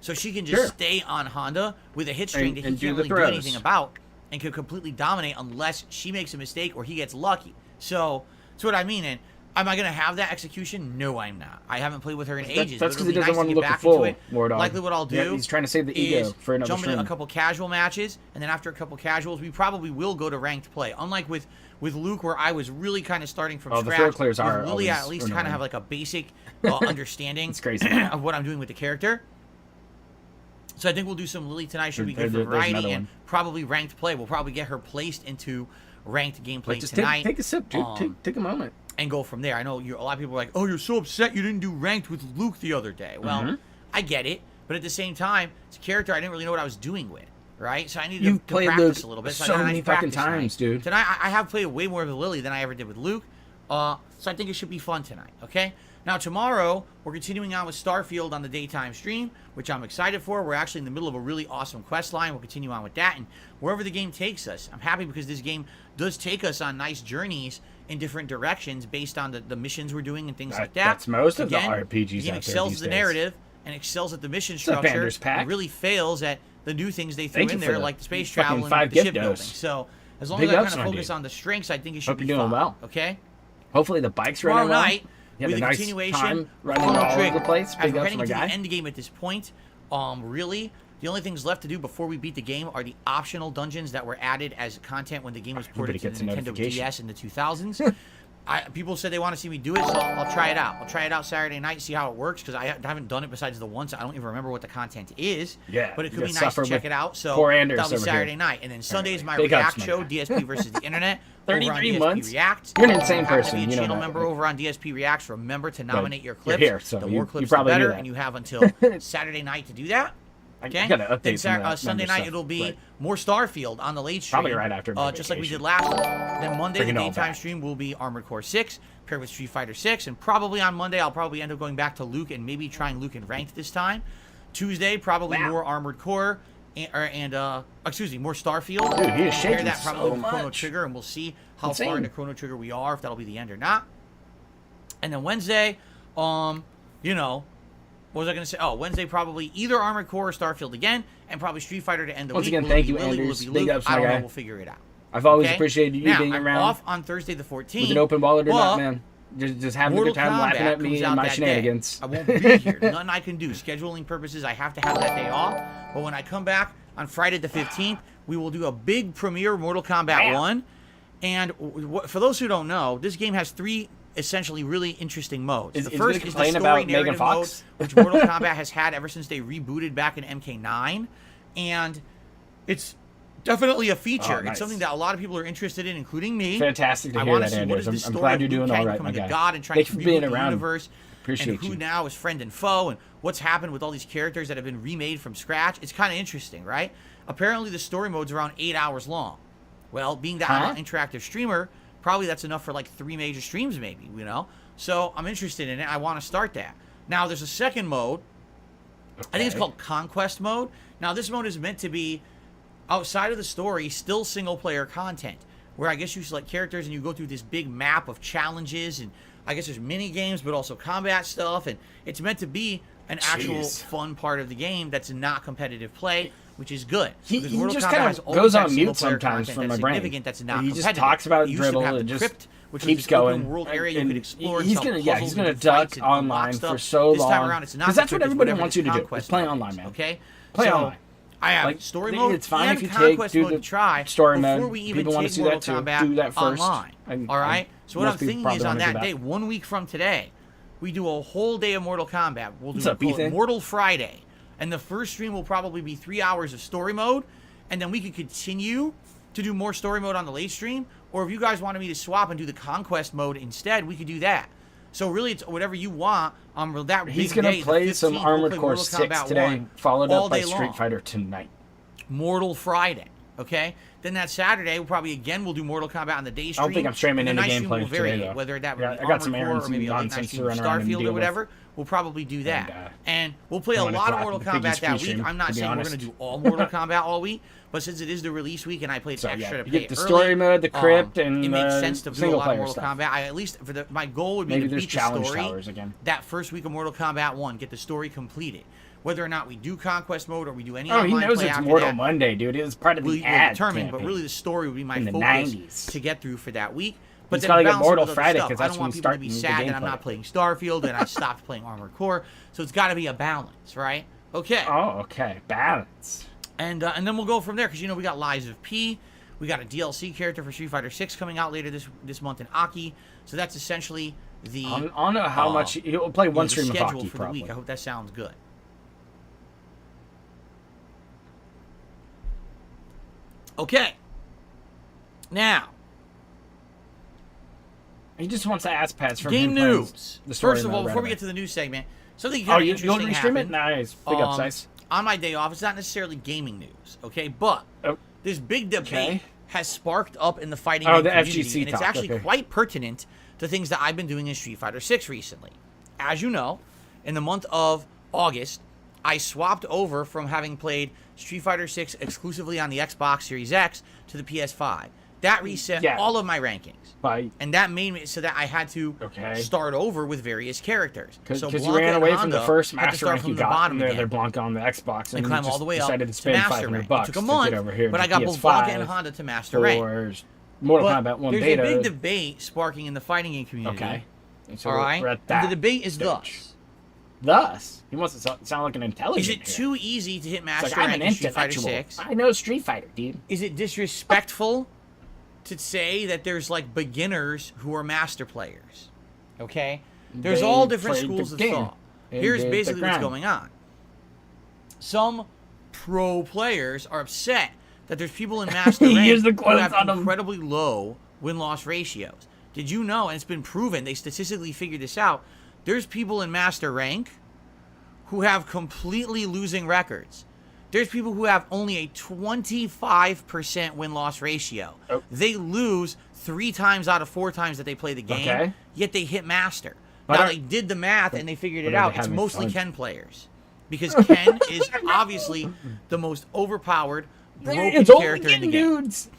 So she can just Sure. stay on Honda with a hit string And- that and he do can't the really do throws. anything about, and can completely dominate unless she makes a mistake or he gets lucky. So that's what I mean. And am I going to have that execution? No, I'm not. I haven't played with her in ages. That's but because he it'll be doesn't nice want to get look back full, into it. War Dog. Likely what I'll do Yeah, he's trying to save the ego is for another jump into stream. a couple casual matches, and then after a couple casuals, we probably will go to ranked play. Unlike with Luke, where I was really kind of starting from Oh, the scratch. floor clears with are Lily, I always at least kind annoying. of have like a basic understanding It's crazy. of what I'm doing with the character. So I think we'll do some Lily tonight. Should be good for There's variety, another and one. probably ranked play. We'll probably get her placed into ranked gameplay But just tonight. take a sip, dude. Take a moment. And go from there. I know a lot of people are like, "Oh, you're so upset you didn't do ranked with Luke the other day." Well, Mm-hmm. I get it, but at the same time, it's a character I didn't really know what I was doing with, right? So I needed You've to played practice Luke a little bit. so I got a nice many fucking practice times, tonight. dude. Tonight, I have played way more with Lily than I ever did with Luke. So I think it should be fun tonight. Okay. Now tomorrow we're continuing on with Starfield on the daytime stream, which I'm excited for. We're actually in the middle of a really awesome quest line. We'll continue on with that, and wherever the game takes us, I'm happy because this game does take us on nice journeys in different directions based on the missions we're doing and things like that. That's most of the Again, RPGs The game out there excels these at the days. narrative and excels at the mission up, structure. Anders Pack? And really fails at the new things they threw Thank in you for there, the like the space fucking travel and 5 the gift shipbuilding. dose. So as long Big as I ups kind of on focus you. on the strengths, I think it should Hope be you're doing fun. well. Okay. Hopefully the bike's Tomorrow running well. night, You with had the a nice continuation, time running Chrono all over Trigger. the place. As Big we're ups heading my to guy. the end game at this point, really, the only things left to do before we beat the game are the optional dungeons that were added as content when the game was ported to gets the a Nintendo notification. DS in the 2000s. People said they want to see me do it, so I'll try it out. I'll try it out Saturday night, see how it works, because I haven't done it besides the once. I don't even remember what the content is. Yeah, But it you could be gotta nice to suffer check with it out. So poor Anders that'll be over Saturday here. night. And then Sunday is my Big ups, React my show, guy. DSP versus the Internet. over on 33 DSP months? React. You're an insane Have to person, be a you know channel that. member over on DSP Reacts. Remember to nominate your You're clips. here, so the you- more you clips, the probably knew better. that. And you have until Saturday night to do that. Okay. I gotta update Then some of that Sunday member night stuff, it'll be but- more Starfield on the late stream. Probably right after my just like we vacation. did last week. Then Monday, the Bring it all daytime back. stream will be Armored Core 6 paired with Street Fighter 6. And probably on Monday, I'll probably end up going back to Luke and maybe trying Luke in Ranked this time. Tuesday, probably Wow. more Armored Core and more Starfield. Dude, he is Pair shaking that probably so with Chrono much. Trigger, and we'll see how Insane. far into Chrono Trigger we are, if that'll be the end or not. And then Wednesday, what was I going to say? Oh, Wednesday probably either Armored Core or Starfield again, and probably Street Fighter to end the Once week. again, Will thank it be you, Lily? Will it Anders. be Big Luke? ups, I my don't know. guy. We'll figure it out. I've always Okay? appreciated you now, being I'm around off on Thursday the 14th. with an open wallet or but not, man. Just having a Mortal good time Kombat laughing at me comes and out my that shenanigans. Day. I won't be here. Nothing I can do. Scheduling purposes, I have to have that day off. But when I come back on Friday the 15th, we will do a big premiere Mortal Kombat 1. And for those who don't know, this game has 3 essentially really interesting modes. Is The he first gonna is the complain story about Megan narrative mode, Fox? which Mortal Kombat has had ever since they rebooted back in MK9. And it's definitely a feature. Oh, nice. It's something that a lot of people are interested in, including me. Fantastic to I hear want that, to see what Anders. is the I'm story glad of you're Liu doing Kang all right, becoming my a guy. god and trying Thanks to for reboot being the around. universe. Appreciate and who you. now is friend and foe, and what's happened with all these characters that have been remade from scratch. It's kind of interesting, right? Apparently, the story mode's around 8 hours long. Well, being that I'm an interactive streamer, probably that's enough for like 3 major streams, maybe, So I'm interested in it. I want to start that. Now, there's a second mode. I think it's called Conquest mode. Now, this mode is meant to be outside of the story, still single-player content, where I guess you select characters and you go through this big map of challenges, and I guess there's mini games, but also combat stuff, and it's meant to be an actual fun part of the game that's not competitive play. which is good. He Mortal just Kombat kind has of always goes had on mute single-player sometimes content from my that's brain. significant, that's not He just competitive. talks about You used to dribble have and the just Crypt, which keeps was this going. open world area you could explore and he's solve gonna puzzles he's gonna and do duck fights and online unlock for stuff. so This long. time around, it's not Because the that's what Crypt, it's everybody whatever wants the you to do. Conquest Is play mode online, is, man. Okay, Play so online. I have Like, story mode. it's fine and if you Conquest do mode the to try story before mode. we even People want take to see Mortal that too. Kombat Do that first. online. All right. So what I'm thinking is on that day, 1 week from today, we do a whole day of Mortal Kombat. We'll do Mortal Friday, and the first stream will probably be 3 hours of story mode, and then we could continue to do more story mode on the late stream. Or if you guys wanted me to swap and do the Conquest mode instead, we could do that. So really, it's whatever you want. That He's big gonna day, play the 15th, some we'll Armored play Core Mortal 6 Kombat today, 1 followed all up by day Street long. Fighter tonight. Mortal Friday, okay? Then that Saturday, we'll do Mortal Kombat on the day stream. I don't think I'm streaming and the any night stream gameplay will vary, today, though. whether that would Yeah, be I got some Armored Core errands or maybe and a late night nonsense stream to of run around and Starfield deal or with. whatever. We'll probably do that. And, And we'll play a I'm gonna lot of drop Mortal the Kombat biggest that stream, week. I'm not to be saying we're honest. going to do all Mortal Kombat all week, but since it is the release week and I played So, extra yeah, to you play get the early, story mode, the Crypt, and it makes sense to do a single lot of player Mortal stuff. Kombat. I at least my goal would be Maybe to there's beat the challenge story towers again. that first week of Mortal Kombat 1, get the story completed. Whether or not we do Conquest mode or we do any Oh, he online knows play it's after Mortal that, Monday, dude. It was part of the we'll ad determine, but campaign. really the story would be my In the focus 90s. to get through for that week. But He's then gotta get balance it Mortal with other Friday, stuff. 'cause I that's don't when want you people to start be the sad that I'm gameplay. not playing Starfield and I stopped playing Armored Core. So it's got to be a balance, right? Okay. Oh, okay. Balance. And then we'll go from there because we got Lies of P, we got a DLC character for Street Fighter 6 coming out later this month in Aki. So that's essentially the I don't know how much he'll play one the stream of schedule hockey for probably. the week. I hope that sounds good. Okay. Now, He just wants to ask Pats from game him playing news. the story First of all, mode before right we get to the news segment, something away. kind of you'll interesting restream it? happened. Nice. Big ups, nice. On my day off, it's not necessarily gaming news, okay? But this big debate has sparked up in the fighting game the community, FGC and it's talk, actually quite pertinent to things that I've been doing in Street Fighter 6 recently. As you know, in the month of August, I swapped over from having played Street Fighter 6 exclusively on the Xbox Series X to the PS5. That reset all of my rankings. And that made me so that I had to start over with various characters. Because so you ran away from the first had to master start rank from you the got, bottom and again. they're Blanca on the Xbox, and climb you all the way up decided to to spend master $500 rank. It bucks took a to month, get over here but to I got PS5 both Blanca and Honda to master rank. for Mortal Kombat 1 there's beta. a big debate sparking in the fighting game community. Okay. So all right. we're at And that the debate is stage. Thus, he wants to sound like an intelligent. Is it too easy to hit It's master like, I'm rank an in Street Fighter intellectual. 6? I know Street Fighter, dude. Is it disrespectful to say that there's like beginners who are master players? Okay? There's They all different played schools the of game. thought. They Here's did the basically what's grind. going on. Some pro players are upset that there's people in master He rank used the who quotes have on 'em. incredibly low win-loss ratios. Did you know, and it's been proven, they statistically figured this out, there's people in master rank who have completely losing records. There's people who have only a 25% win-loss ratio. Oh. They lose 3 times out of 4 times that they play the game, yet they hit master. But Now, they did the math and they figured it are out. they It's having mostly fun? Ken players. Because Ken is obviously the most overpowered, broken It's only character in the getting game. dudes.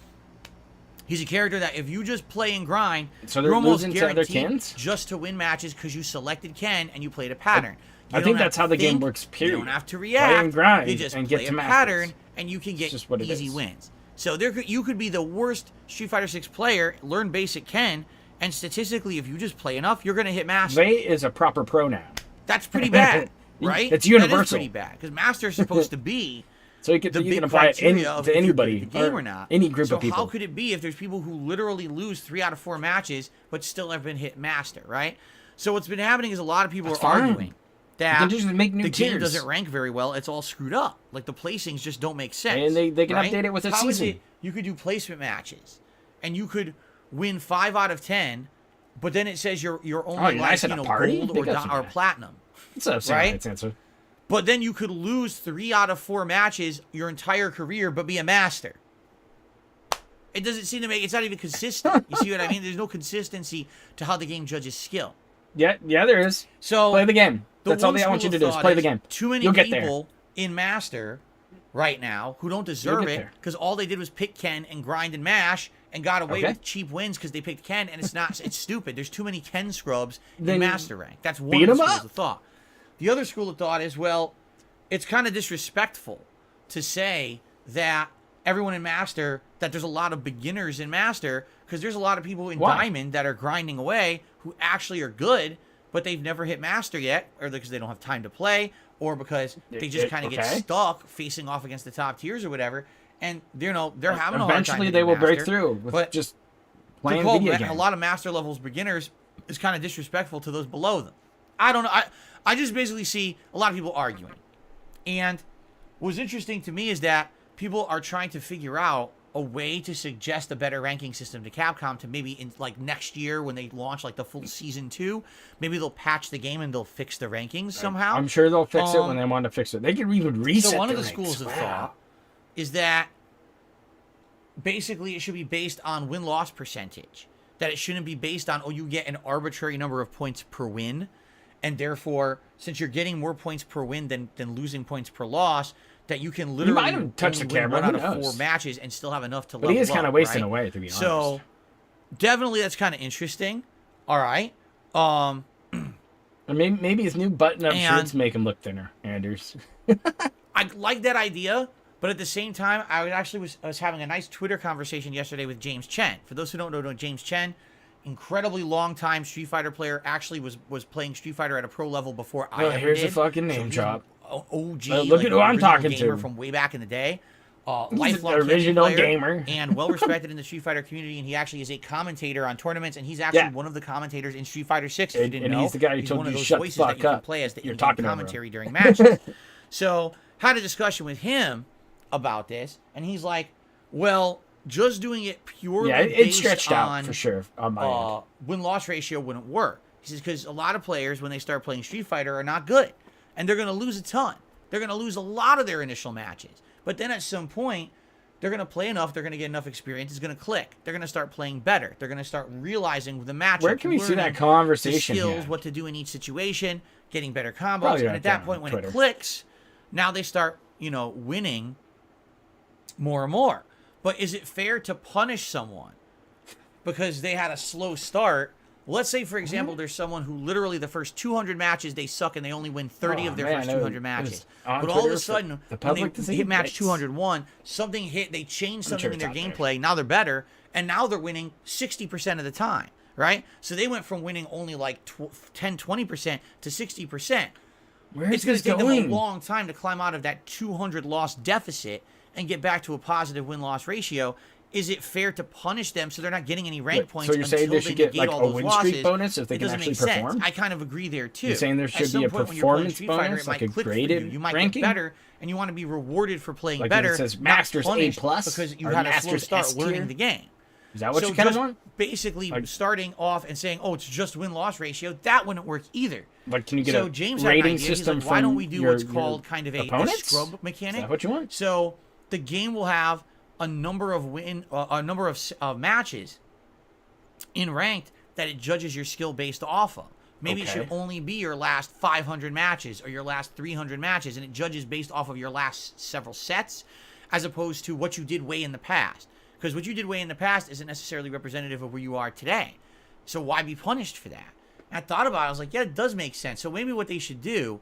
He's a character that if you just play and grind, So they're you're almost losing to other guaranteed Kens? just to win matches because you selected Ken and you played a pattern. You I don't think have that's to how the game think, works, You period. don't have to Play react. and grind you just and get play to a masters. pattern and you can get just what it easy is. wins. So you could be the worst Street Fighter 6 player, learn basic Ken, and statistically, if you just play enough, you're going to hit master. They is a proper pronoun. That's pretty bad, right? It's That universal. is pretty bad because master is supposed to be So you the can big apply it criteria of to if you anybody, play the game or not. any group so of people. how could it be if there's people who literally lose 3 out of 4 matches but still have been hit master, right? So what's been happening is a lot of people That's are fine. arguing that can just make new the game tiers. doesn't rank very well. It's all screwed up. Like the placings just don't make sense. And they can right? update it with a How is season. it you could do placement matches and you could win 5 out of 10, but then it says you're only nice like at a party? gold Big or, ups to or that. platinum. It's a right? answer. But then you could lose 3 out of 4 matches your entire career, but be a master. It doesn't seem to make. It's not even consistent. You see what I mean? There's no consistency to how the game judges skill. Yeah, there is. So Play the game. the That's all one I want you school to of do is thought play the game. Too many You'll get there. people in master right now who don't deserve get it there. because all they did was pick Ken and grind and mash and got away Okay. with cheap wins because they picked Ken, and it's not. It's stupid. There's too many Ken scrubs Then in master rank. That's one beat of the 'em schools up. of thought. The other school of thought is, well, it's kind of disrespectful to say that everyone in Master, that there's a lot of beginners in Master, because there's a lot of people in Diamond that are grinding away who actually are good, but they've never hit Master yet, or because they don't have time to play, or because they just kind of get stuck facing off against the top tiers or whatever, and they're having a hard time. Eventually, they will break through with just playing video games. A lot of Master levels beginners is kind of disrespectful to those below them. I don't know. I just basically see a lot of people arguing, and what's interesting to me is that people are trying to figure out a way to suggest a better ranking system to Capcom to maybe in like next year when they launch like the full season 2, maybe they'll patch the game and they'll fix the rankings somehow. I'm sure they'll fix it when they want to fix it. They can even reset. So one of the ranks. schools of thought is that basically it should be based on win-loss percentage. That it shouldn't be based on, you get an arbitrary number of points per win, and therefore, since you're getting more points per win than losing points per loss, that you can literally might have touched the camera, win 1 out of 4 matches and still have enough to level up. But he is kind of wasting away, to be honest. So, definitely that's kind of interesting. All right. Maybe his new button-up shirts make him look thinner, Anders. I like that idea, but at the same time, I was having a nice Twitter conversation yesterday with James Chen. For those who don't know James Chen, incredibly long-time Street Fighter player, actually was playing Street Fighter at a pro level before I ever here's did. a fucking name drop. OG, look at who I'm talking gamer to from way back in the day. Lifelong original gamer and well respected in the Street Fighter community, and he actually is a commentator on tournaments, and he's actually one of the commentators in Street Fighter 6. If you didn't know, he's the guy who told you shut the fuck up. You can play as the in-game commentary during matches. So had a discussion with him about this, and he's like, "Well, just doing it purely it's stretched on, out for sure on my end. Win-loss ratio wouldn't work." He says because a lot of players when they start playing Street Fighter are not good, and they're going to lose a ton. They're going to lose a lot of their initial matches. But then at some point, they're going to play enough, they're going to get enough experience, it's going to click. They're going to start playing better. They're going to start realizing the matchup. Where can we see that conversation? The skills, what to do in each situation, getting better combos. And at that point, when it clicks, now they start, winning more and more. But is it fair to punish someone because they had a slow start? Let's say, for example, there's someone who literally the first 200 matches, they suck and they only win 30 of their first 200 matches. But all of a sudden, when they hit match 201, something hit, they changed something in their gameplay. Now they're better, and now they're winning 60% of the time, right? So they went from winning only like 10, 20% to 60%. It's going to take them a long time to climb out of that 200 loss deficit and get back to a positive win-loss ratio. Is it fair to punish them so they're not getting any rank points so you're saying until they should get like a win streak bonus if they can actually perform? I kind of agree there too. You're saying there should be a performance bonus, like a graded you might ranking? get better, and you want to be rewarded for playing like better. It says Masters A+, because you had a slow start learning the game. Is that what you kind of want? Basically, starting off and saying, "Oh, it's just win-loss ratio," that wouldn't work either. Like, can you get a James rating system from why don't we do what's called kind of a scrub mechanic? Is that what you want? So the game will have a number of matches in ranked that it judges your skill based off of. Maybe it should only be your last 500 matches or your last 300 matches, and it judges based off of your last several sets, as opposed to what you did way in the past. Because what you did way in the past isn't necessarily representative of where you are today. So why be punished for that? And I thought about it. I was like, yeah, it does make sense. So maybe what they should do,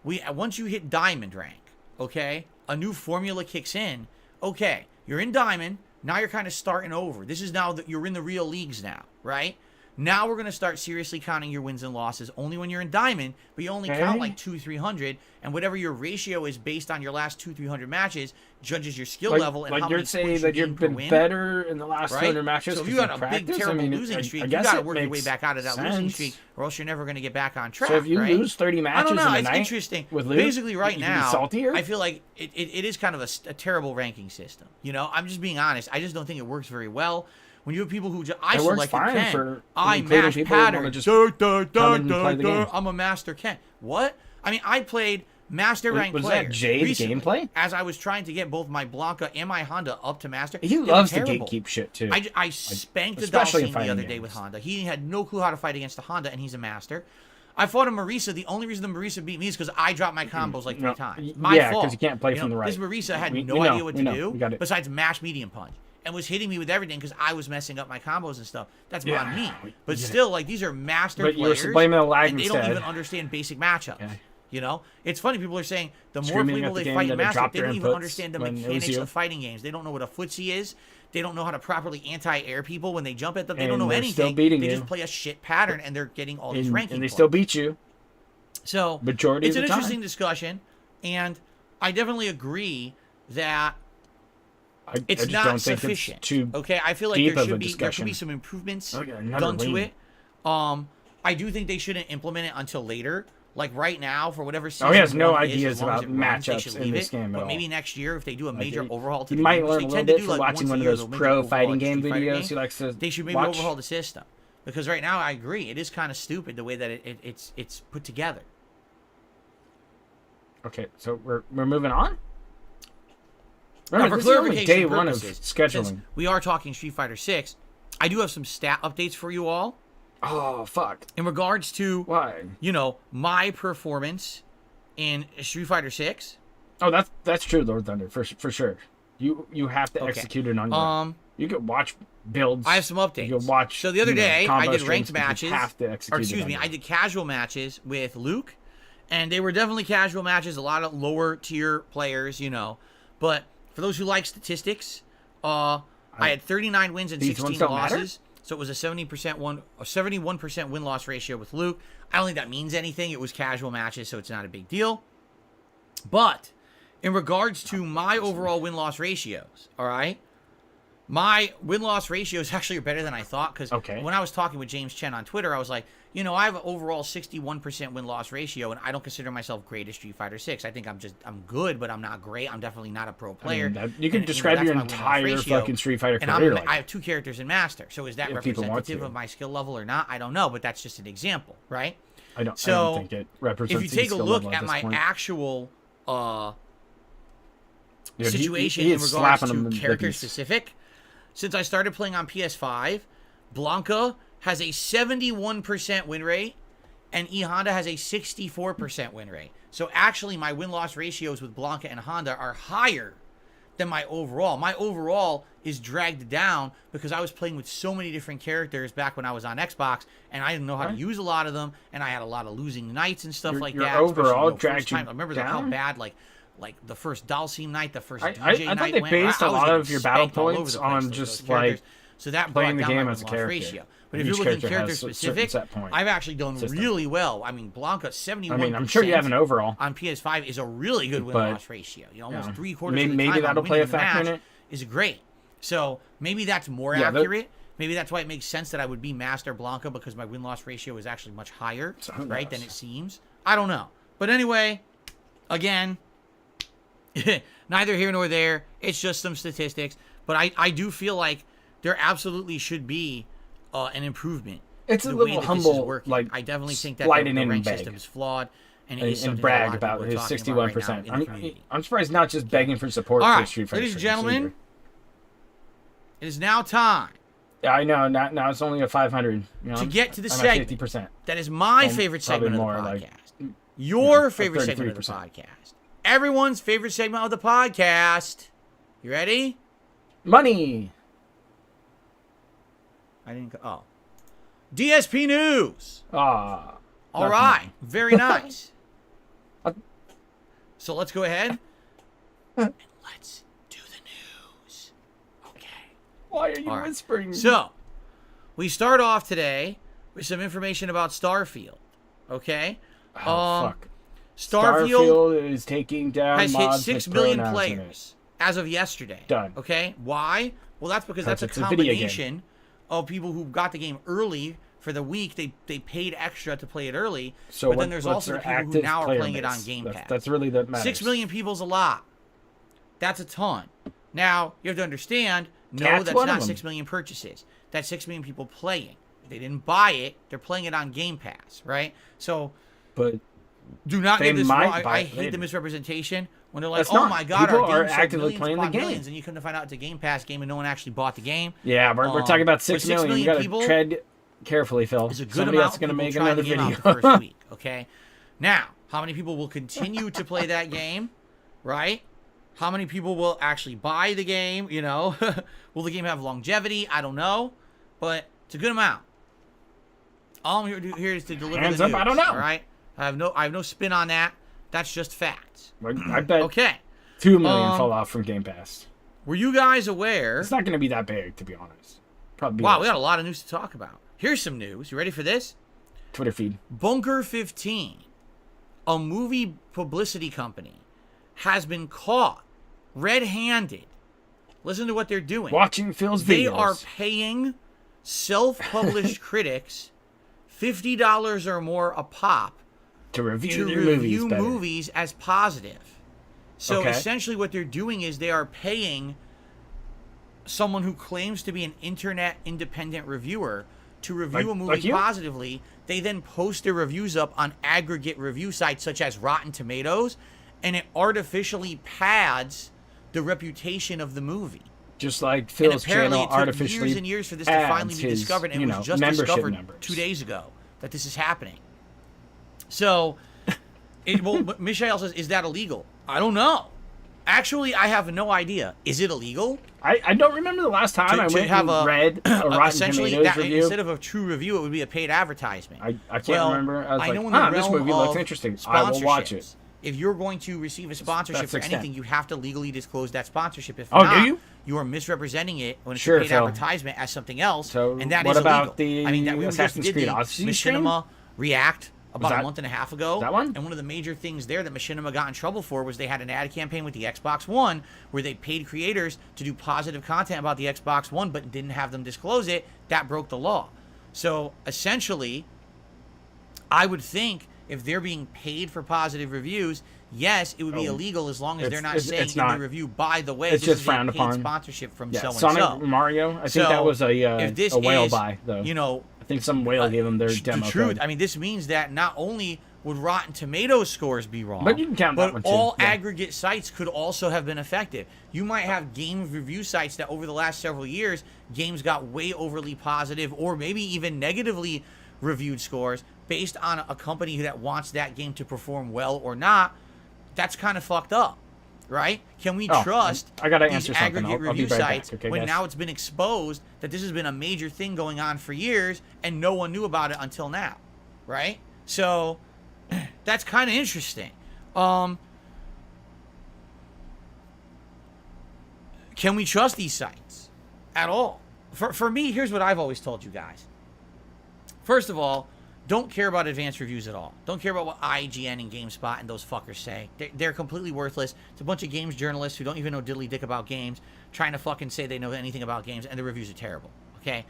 once you hit diamond rank, okay, a new formula kicks in. Okay, you're in diamond. Now you're kind of starting over. This is now that you're in the real leagues now, right? Now we're going to start seriously counting your wins and losses only when you're in diamond, but you only count like 200-300, and whatever your ratio is based on your last 200-300 matches judges your skill level and how many points you gain per win. Like you're saying that you've been better in the last 200 matches. So if you got a big, terrible losing streak, you got to work your way back out of that losing streak, or else you're never going to get back on track. So if you lose 30 matches in a night, it's interesting. Basically, right now, I feel like it is kind of a terrible ranking system. I'm just being honest. I just don't think it works very well. When you have people who I select Ken, I mash patterns. I'm a master Ken. What? I mean, I played master rank players. Was that Jade recently, gameplay? As I was trying to get both my Blanca and my Honda up to master. He loves the gatekeep shit too. I spanked the Dalsine the other day with Honda. He had no clue how to fight against the Honda, and he's a master. I fought a Marisa. The only reason the Marisa beat me is because I dropped my combos like 3 times. My fault. Because you can't play from the right. This Marisa had no idea what to do besides mash medium punch. And was hitting me with everything because I was messing up my combos and stuff. That's on me. But still, like, these are master players. You're blaming the lag and they don't even understand basic matchups. You know, it's funny. People are saying the more Screaming people at the they game fight that in it Master, dropped they their don't even inputs understand the when it was mechanics you. of fighting games. They don't know what a footsie is. They don't know how to properly anti-air people when they jump at them. They don't And know they're anything. still beating they you. just play a shit pattern, and they're getting all these ranking and they points. still beat you. So Majority it's of an the time. interesting discussion, and I definitely agree that I it's just not don't think sufficient. it's too Okay, I feel like deep there of a should be discussion. some improvements Okay, another done to lean. it. I do think they shouldn't implement it until later. Like right now, for whatever season. Oh, he has no one is, ideas as long as about it runs, they matchups should in leave this it. game at But all. maybe next year, if they do a major overhaul to You the might game, which learn they a little tend to bit do from like watching once one a of year, those they'll make pro an fighting overhaul game to Street Fighter videos game. he likes to They should maybe watch. overhaul the system, because right now I agree it is kind of stupid the way that it's put together. Okay, so we're moving on. Now, Remember, for this is only clarification day one of purposes, scheduling. since we are talking Street Fighter 6, I do have some stat updates for you all Oh fuck! in regards to Why? my performance in Street Fighter 6. Oh, that's true, Lord Thunder, for sure. You have to Okay. execute it on your. You can watch builds. I have some updates. You can watch. So the other day, I combo did strings, ranked but you matches. have to execute Or excuse it me, on I your- did casual matches with Luke, and they were definitely casual matches. A lot of lower tier players, But for those who like statistics, I had 39 wins and These 16 ones don't matter? losses. So it was a 71% win loss ratio with Luke. I don't think that means anything. It was casual matches, so it's not a big deal. But in regards to my overall win loss ratios, all right, my win loss ratios actually are better than I thought, because when I was talking with James Chen on Twitter, I was like, I have an overall 61% win loss ratio, and I don't consider myself great at Street Fighter 6. I think I'm good, but I'm not great. I'm definitely not a pro player. You can describe that's your my win-loss entire ratio. fucking Street Fighter And career. I have 2 characters in Master, so is that If people want representative to. of my skill level or not? I don't know, but that's just an example, right? I don't think it represents. If you take a skill look level at this my point. actual Dude, situation he in is regards slapping to him in the character boogies. specific, since I started playing on PS5, Blanca has a 71% win rate, and E Honda has a 64% win rate. So actually, my win-loss ratios with Blanca and Honda are higher than my overall. My overall is dragged down because I was playing with so many different characters back when I was on Xbox, and I didn't know how to use a lot of them, and I had a lot of losing nights and stuff like your that. especially, overall first dragged you time. I remember how down? bad like the first Dalsim night, the first I DJ thought night they went. based I a was lot getting of your battle spanked all over points the place, on those just, characters. like, so that playing brought the down game my as a win-loss character. ratio. But And if each you're looking character character has a certain specific, set point I've actually done system. really well. I mean, Blanca 71%. I mean, I'm sure you have an overall. On PS5 is a really good win-loss ratio. Almost yeah. 3/4 of the Maybe time that'll I'm play a winning the factor in match it. is great. So maybe that's more Yeah, accurate. Maybe that's why it makes sense that I would be Master Blanca, because my win-loss ratio is actually much higher, who right, knows? than it seems. I don't know. But anyway, again, neither here nor there. It's just some statistics. But I do feel like there absolutely should be an improvement. It's a the little way that humble, this is working. like, I definitely think that sliding the in rank and system beg. is flawed, and it is And something that a brag lot of people about are his talking about right now 61%. in the community. I'm surprised he's not just begging for support All for right, Street Fighter. ladies and 6 gentlemen, either. it is now time Yeah, I know. Now it's only a 500. to get to the I'm at segment 50%. that is my Well, favorite probably segment of more, the like, podcast. Your yeah, favorite segment of the 33%. podcast. Everyone's favorite segment of the podcast. You ready? Money. I didn't. Oh, DSP news. Ah. All that's right, mine. very nice. Uh, So let's go ahead and let's do the news. Okay. Why are you All right. whispering? So, we start off today with some information about Starfield. Okay? Oh, fuck. Starfield Starfield is taking down has hit mods 6 with million pronouns in it. players as of yesterday. Done. Okay? Why? Well, that's because that's a It's a video game. combination of people who got the game early for the week. They paid extra to play it early. So but then there's what's also the their people who active now are player playing it on base? Game Pass. That's really that matters. 6 million people's a lot. That's a ton. Now, you have to understand, no, Cat's that's one of not them. 6 million purchases. That's 6 million people playing. They didn't buy it. They're playing it on Game Pass, right? So, But do not They get this might wrong. buy I it hate later. the misrepresentation when they're like, That's oh not. my god, People our are game sold actively millions playing the upon game. millions, and you come to find out it's a Game Pass game and no one actually bought the game. yeah, we're talking about 6 but 6 million. You million gotta people tread carefully, Phil. Is a good Somebody amount else is of gonna people make trying another the game video. out the first week, okay? Now, how many people will continue to play that game, right? How many people will actually buy the game, you know? Will the game have longevity? I don't know, but it's a good amount. All I'm here is to deliver Hands the up, news, I don't know. all right? I have no spin on that. That's just facts. I bet Okay. 2 million fall off from Game Pass. Were you guys aware? It's not going to be that big, to be honest. Probably. Wow, we got a lot of news to talk about. Here's some news. You ready for this? Twitter feed. Bunker 15, a movie publicity company, has been caught red-handed. Listen to what they're doing. Watching Phil's videos. They are paying self-published critics $50 or more a pop to review their movies as positive. So Okay. essentially what they're doing is they are paying someone who claims to be an internet independent reviewer to review a movie positively. They then post their reviews up on aggregate review sites such as Rotten Tomatoes, and it artificially pads the reputation of this movie. Just like Phil's channel artificially years and years for this to finally be discovered, and it was just discovered 2 days ago that this is happening. So, Michelle says, is that illegal? I don't know. Actually, I have no idea. Is it illegal? I don't remember the last time I went and read a Rotten Tomatoes review. Instead of a true review, it would be a paid advertisement. I can't remember. I was like, this movie looks interesting. I will watch it. If you're going to receive a sponsorship for anything, you have to legally disclose that sponsorship. If do not, you? You are misrepresenting it when it's a paid advertisement as something else, so and that what is about illegal. the Assassin's Creed Odyssey Machinima React about a month and a half ago. That one? And one of the major things there that Machinima got in trouble for was they had an ad campaign with the Xbox One where they paid creators to do positive content about the Xbox One but didn't have them disclose it. That broke the law. So essentially, I would think if they're being paid for positive reviews, yes, it would be illegal as long as they're not saying in the review, by the way, it's this just is frowned a paid upon. sponsorship from Yeah, so-and-so. Sonic Mario, I think that was a whale buy, though. You know, I think some whale gave them their demo the truth, code. I mean, this means that not only would Rotten Tomatoes scores be wrong, but you can count that one too. All aggregate sites could also have been affected. You might have game review sites that over the last several years, games got way overly positive or maybe even negatively reviewed scores based on a company that wants that game to perform well or not. That's kind of fucked up, right? Can we trust I gotta these answer something. aggregate I'll review be right sites back, okay, when guys? now it's been exposed that this has been a major thing going on for years and no one knew about it until now, right? So that's kind of interesting. Can we trust these sites at all? For me, here's what I've always told you guys. First of all, don't care about advanced reviews at all. Don't care about what IGN and GameSpot and those fuckers say. They're completely worthless. It's a bunch of games journalists who don't even know diddly dick about games, trying to fucking say they know anything about games, and the reviews are terrible. Okay?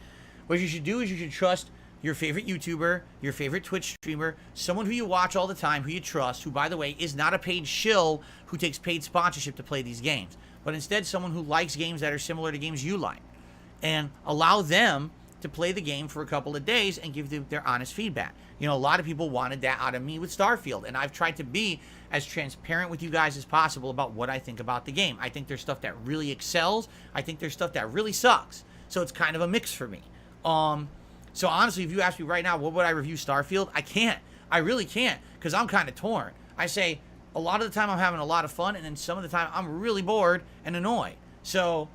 What you should do is you should trust your favorite YouTuber, your favorite Twitch streamer, someone who you watch all the time, who you trust, who, by the way, is not a paid shill who takes paid sponsorship to play these games, but instead someone who likes games that are similar to games you like, and allow them to play the game for a couple of days and give them their honest feedback. You know, a lot of people wanted that out of me with Starfield, and I've tried to be as transparent with you guys as possible about what I think about the game. I think there's stuff that really excels. I think there's stuff that really sucks. So it's kind of a mix for me. So honestly, if you ask me right now, what would I review Starfield? I can't. I really can't, because I'm kind of torn. I say a lot of the time I'm having a lot of fun, and then some of the time I'm really bored and annoyed. So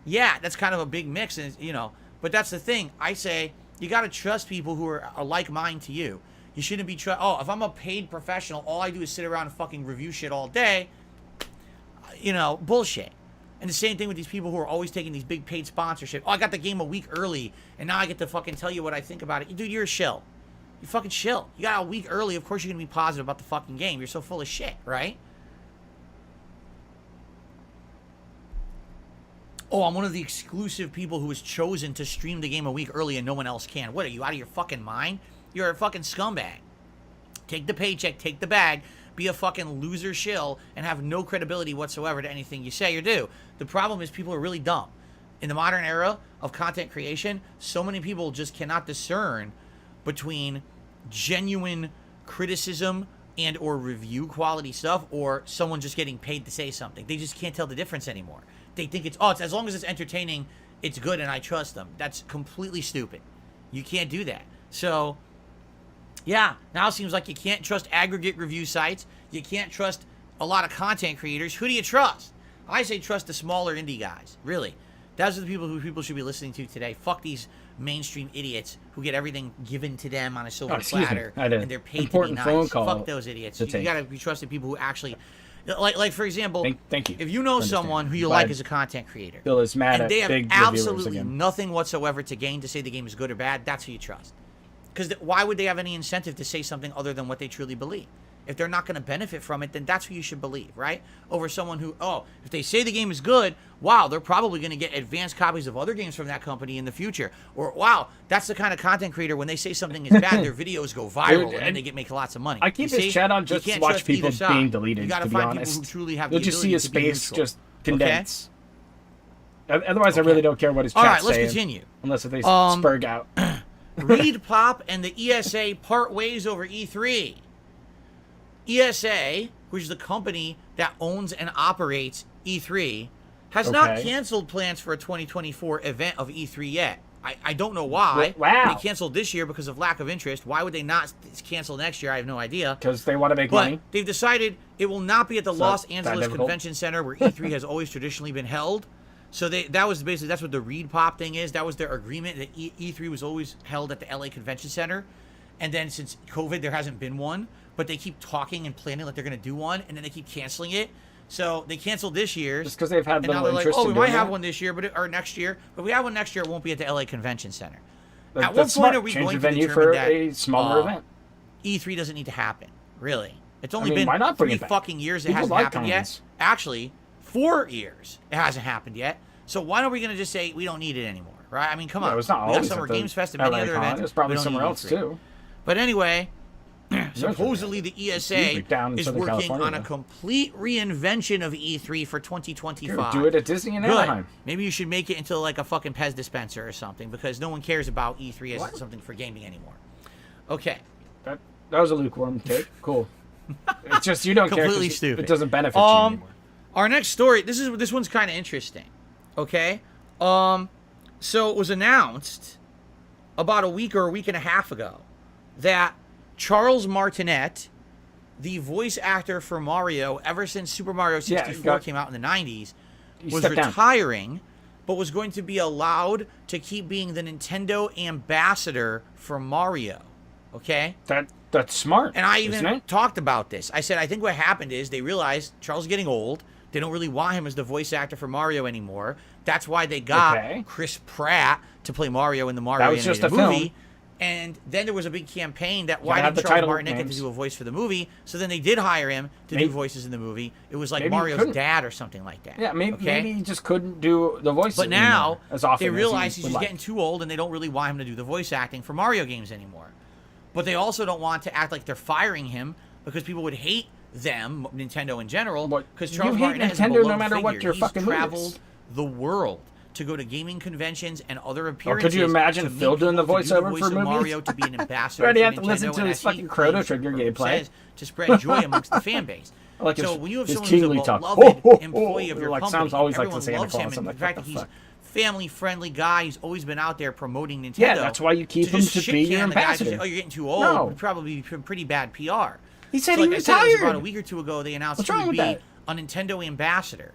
yeah, that's kind of a big mix, and you know. But that's the thing. I say you got to trust people who are like mind to you. You shouldn't be if I'm a paid professional, all I do is sit around and fucking review shit all day. You know, bullshit. And the same thing with these people who are always taking these big paid sponsorships. Oh, I got the game a week early, and now I get to fucking tell you what I think about it. Dude, you're a shill. You fucking shill. You got a week early. Of course you're going to be positive about the fucking game. You're so full of shit, right? Oh, I'm one of the exclusive people who was chosen to stream the game a week early and no one else can. What, are you out of your fucking mind? You're a fucking scumbag. Take the paycheck, take the bag, be a fucking loser shill, and have no credibility whatsoever to anything you say or do. The problem is people are really dumb. In the modern era of content creation, so many people just cannot discern between genuine criticism and or review quality stuff or someone just getting paid to say something. They just can't tell the difference anymore. They think it's as long as it's entertaining, it's good and I trust them. That's completely stupid. You can't do that. So, yeah, now it seems like you can't trust aggregate review sites. You can't trust a lot of content creators. Who do you trust? I say trust the smaller indie guys. Really. Those are the people who people should be listening to today. Fuck these mainstream idiots who get everything given to them on a silver platter, and they're paid to be nice. Fuck those idiots. You gotta be trusted people who actually, like for example, thank you. If you know someone who you like as a content creator, Bill is mad and they have big absolutely nothing whatsoever to gain to say the game is good or bad, that's who you trust. Because why would they have any incentive to say something other than what they truly believe? If they're not going to benefit from it, then that's who you should believe, right? Over someone who, if they say the game is good, wow, they're probably going to get advanced copies of other games from that company in the future. Or, wow, that's the kind of content creator, when they say something is bad, their videos go viral, and then they make lots of money. I keep his chat on just to watch people being deleted, to be honest. People who truly have You'll just see his face just condense. Okay? Otherwise, I really don't care what his chat's saying. All right, let's continue. Unless if they spurg out. Reed Pop and the ESA part ways over E3. ESA, which is the company that owns and operates E3, has not canceled plans for a 2024 event of E3 yet. I don't know why. Wow. They canceled this year because of lack of interest. Why would they not cancel next year? I have no idea. Because they want to make money. They've decided it will not be at the Los Angeles Convention Center, where E3 has always traditionally been held. So that's what the Reed Pop thing is. That was their agreement, that E3 was always held at the LA Convention Center. And then since COVID, there hasn't been one. But they keep talking and planning like they're going to do one, and then they keep canceling it. So they canceled this year's. Just because they've had little interest. And now they're like, we might have one this year, or next year. But we have one next year. It won't be at the LA Convention Center. At what point are we going to determine that a smaller event? E3 doesn't need to happen, really. It's only been 3 fucking years it hasn't happened yet. Actually, 4 years it hasn't happened yet. So why are we going to just say we don't need it anymore, right? I mean, come on. It's not we got Summer Games Fest and many other events. It's probably somewhere else, too. But anyway, supposedly the ESA is working on a complete reinvention of E3 for 2025. Do it at Disney and Anaheim. Maybe you should make it into like a fucking Pez dispenser or something, because no one cares about E3 as something for gaming anymore. Okay. That was a lukewarm take. Cool. It's just you don't completely care. Stupid. It doesn't benefit you anymore. Our next story. This one's kind of interesting. Okay. So it was announced about a week or a week and a half ago that Charles Martinet, the voice actor for Mario ever since Super Mario 64 came out in the 90s, was retiring, but was going to be allowed to keep being the Nintendo ambassador for Mario. Okay? That's smart. And I even talked about this. I said, I think what happened is they realized Charles is getting old. They don't really want him as the voice actor for Mario anymore. That's why they got Chris Pratt to play Mario in the Mario animated movie. Film. And then there was a big campaign that why didn't Charles Martinet get to do a voice for the movie? So then they did hire him to do voices in the movie. It was like Mario's dad or something like that. Yeah, maybe he just couldn't do the voice. But now as often they realize he's just getting too old, and they don't really want him to do the voice acting for Mario games anymore. But they also don't want to act like they're firing him, because people would hate them, Nintendo in general, because Charles Martinet is a beloved no matter figure. What your He's fucking traveled the world to go to gaming conventions and other appearances. Could you imagine Phil doing the voiceover for movies? Mario to be an ambassador. You already have to listen to his fucking Chrono Trigger gameplay to spread joy amongst the fan base. Like so when you have someone who's a talk. beloved employee of your company, sounds always everyone like the Santa loves him, Claus. and the fact that he's family-friendly guy, he's always been out there promoting Nintendo. Yeah, that's why you keep him to be your ambassador. You're getting too old. It would probably be pretty bad PR. He said he retired. I said, about a week or two ago, they announced he would be a Nintendo ambassador.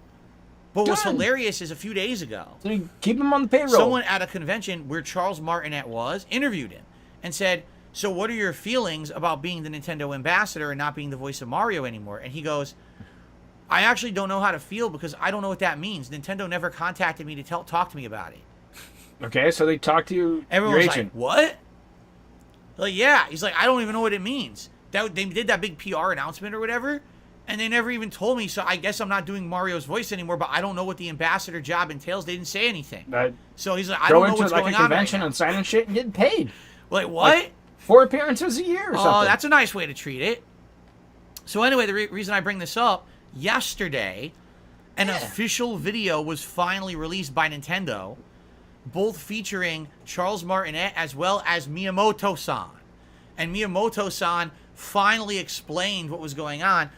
But what's hilarious is a few days ago, so you keep him on the payroll. Someone at a convention where Charles Martinet was interviewed him and said, so what are your feelings about being the Nintendo ambassador and not being the voice of Mario anymore? And he goes, I actually don't know how to feel, because I don't know what that means. Nintendo never contacted me to talk to me about it. Okay, so they talked to you. Everyone's like, what? Like, yeah. He's like, I don't even know what it means. They did that big PR announcement or whatever, and they never even told me, so I guess I'm not doing Mario's voice anymore, but I don't know what the ambassador job entails. They didn't say anything. So he's like, I don't know what's going on right now. Go into a convention and sign and shit and get paid. Like, what? Like 4 appearances a year or something. Oh, that's a nice way to treat it. So anyway, the reason I bring this up, yesterday, an official video was finally released by Nintendo, both featuring Charles Martinet as well as Miyamoto-san. And Miyamoto-san finally explained what was going on.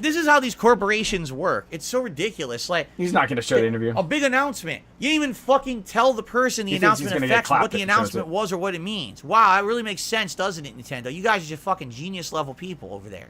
This is how these corporations work. It's so ridiculous. Like, he's not going to show the interview. A big announcement. You didn't even fucking tell the person the announcement affects, what the announcement was, or what it means. Wow, that really makes sense, doesn't it, Nintendo? You guys are just fucking genius level people over there.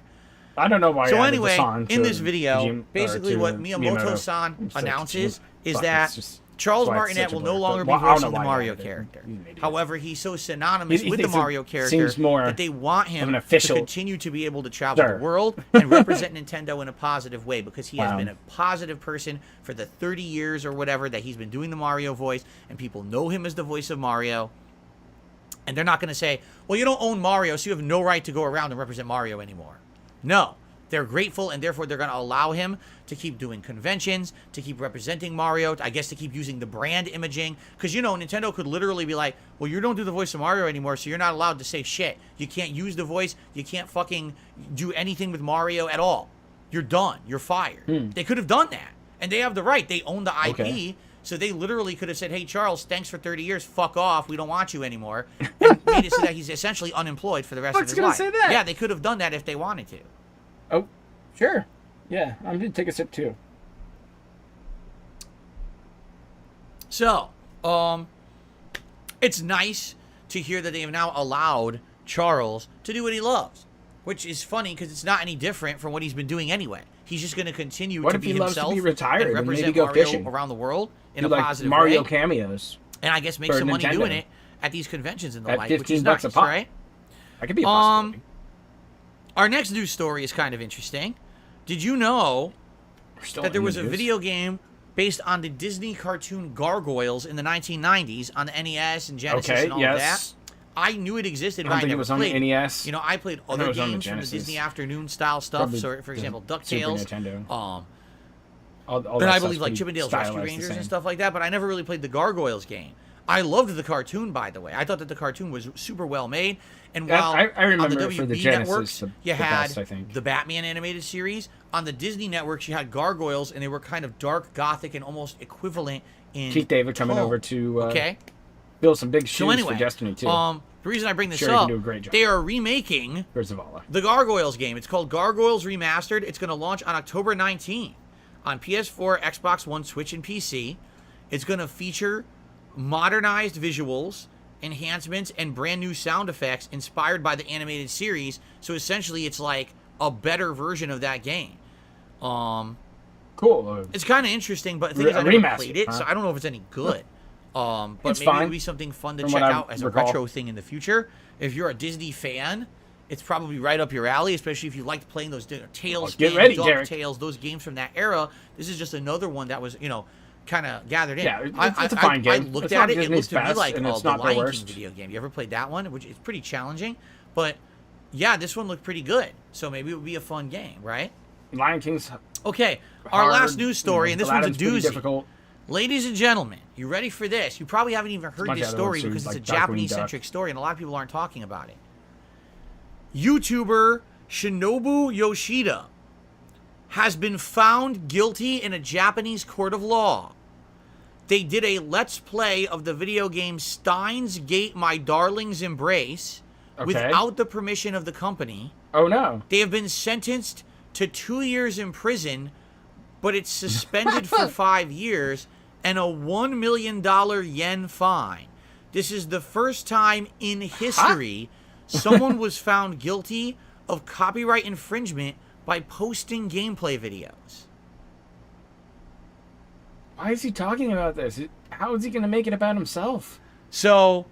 I don't know why. So anyway, in this video, basically what Miyamoto-san announces is that Charles That's why it's Martinet such a will no blur. longer be Well, I don't voicing know the why Mario he added it. character. He's an idiot. However, he's so synonymous He with the thinks it Mario character seems more that they want him of an official- to continue to be able to travel Sure. the world and represent Nintendo in a positive way, because he has Wow. been a positive person for the 30 years or whatever that he's been doing the Mario voice, and people know him as the voice of Mario. And they're not going to say, well, you don't own Mario, so you have no right to go around and represent Mario anymore. No. They're grateful, and therefore they're going to allow him to keep doing conventions, to keep representing Mario, I guess to keep using the brand imaging. Because, you know, Nintendo could literally be like, well, you don't do the voice of Mario anymore, so you're not allowed to say shit. You can't use the voice. You can't fucking do anything with Mario at all. You're done. You're fired. They could have done that. And they have the right. They own the IP. Okay. So they literally could have said, hey, Charles, thanks for 30 years. Fuck off. We don't want you anymore. And made it so that he's essentially unemployed for the rest of his life. Say that? Yeah, they could have done that if they wanted to. Oh, sure. Yeah, I'm going to take a sip too. So, it's nice to hear that they have now allowed Charles to do what he loves, which is funny because it's not any different from what he's been doing anyway. He's just going to continue What to if be he loves himself to be retired and and maybe represent go Mario fishing? around the world in Do a like positive Mario way, cameos and I guess make for some money Nintendo. doing it at these conventions and the at like, which 15 is bucks nice, a pop. right? That could be a possibility. Our next news story is kind of interesting. Did you know We're still that there in was the a news. video game based on the Disney cartoon Gargoyles in the 1990s on the NES and Genesis Okay, and all yes. of that? I knew it existed, I but don't I think it never was on the played it. NES. You know, I played I other know it was on the games from the Genesis. Disney afternoon style stuff. Probably So, for example, Super DuckTales. Nintendo. Um, All and that I stuff's believe like pretty Chippendales Rescue stylized the Rangers and same. stuff like that, but I never really played the Gargoyles game. I loved the cartoon, by the way. I thought that the cartoon was super well made. And Yeah, while I remember on the it for the WB Genesis networks, the you had best, I think. the Batman animated series. On the Disney networks, you had Gargoyles, and they were kind of dark, gothic, and almost equivalent in Keith David coming tone. over to Okay. build some big shoes So anyway, for Destiny 2. the reason I bring this Sure, you can up, do a great job. they are remaking First of all, the Gargoyles game. It's called Gargoyles Remastered. It's going to launch on October 19th on PS4, Xbox One, Switch, and PC. It's going to feature modernized visuals, enhancements, and brand new sound effects inspired by the animated series. So essentially, it's like a better version of that game. cool. It's kind of interesting, but the thing is, I A never remaster, played it, so huh? I don't know if it's any good. But It's maybe fine, it'll be something fun to from check what I out as a recall. retro thing in the future. If you're a Disney fan, it's probably right up your alley, especially if you liked playing those Tails, Get ready, Derek. DuckTales, those games from that era. This is just another one that was, kind of gathered in. Yeah, it's a fine game. I looked It's at not it. It Disney's looked to me best, like and it's the not the Lion King worst. video game. You ever played that one? Which is pretty challenging, but yeah, this one looked pretty good. So maybe it would be a fun game, right? Lion King's Okay, our hard, last news story, and this one's a Aladdin's pretty doozy. difficult. Ladies and gentlemen, you ready for this? You probably haven't even heard bunch this of other story ones, because like it's a Darkwing Japanese-centric story, and a lot of people aren't talking about it. YouTuber Shinobu Yoshida has been found guilty in a Japanese court of law. They did a Let's Play of the video game Steins Gate My Darling's Embrace without the permission of the company. Oh no. They have been sentenced to 2 years in prison, but it's suspended for 5 years and a $1 million yen fine. This is the first time in history someone was found guilty of copyright infringement by posting gameplay videos. Why is he talking about this? How is he going to make it about himself? So,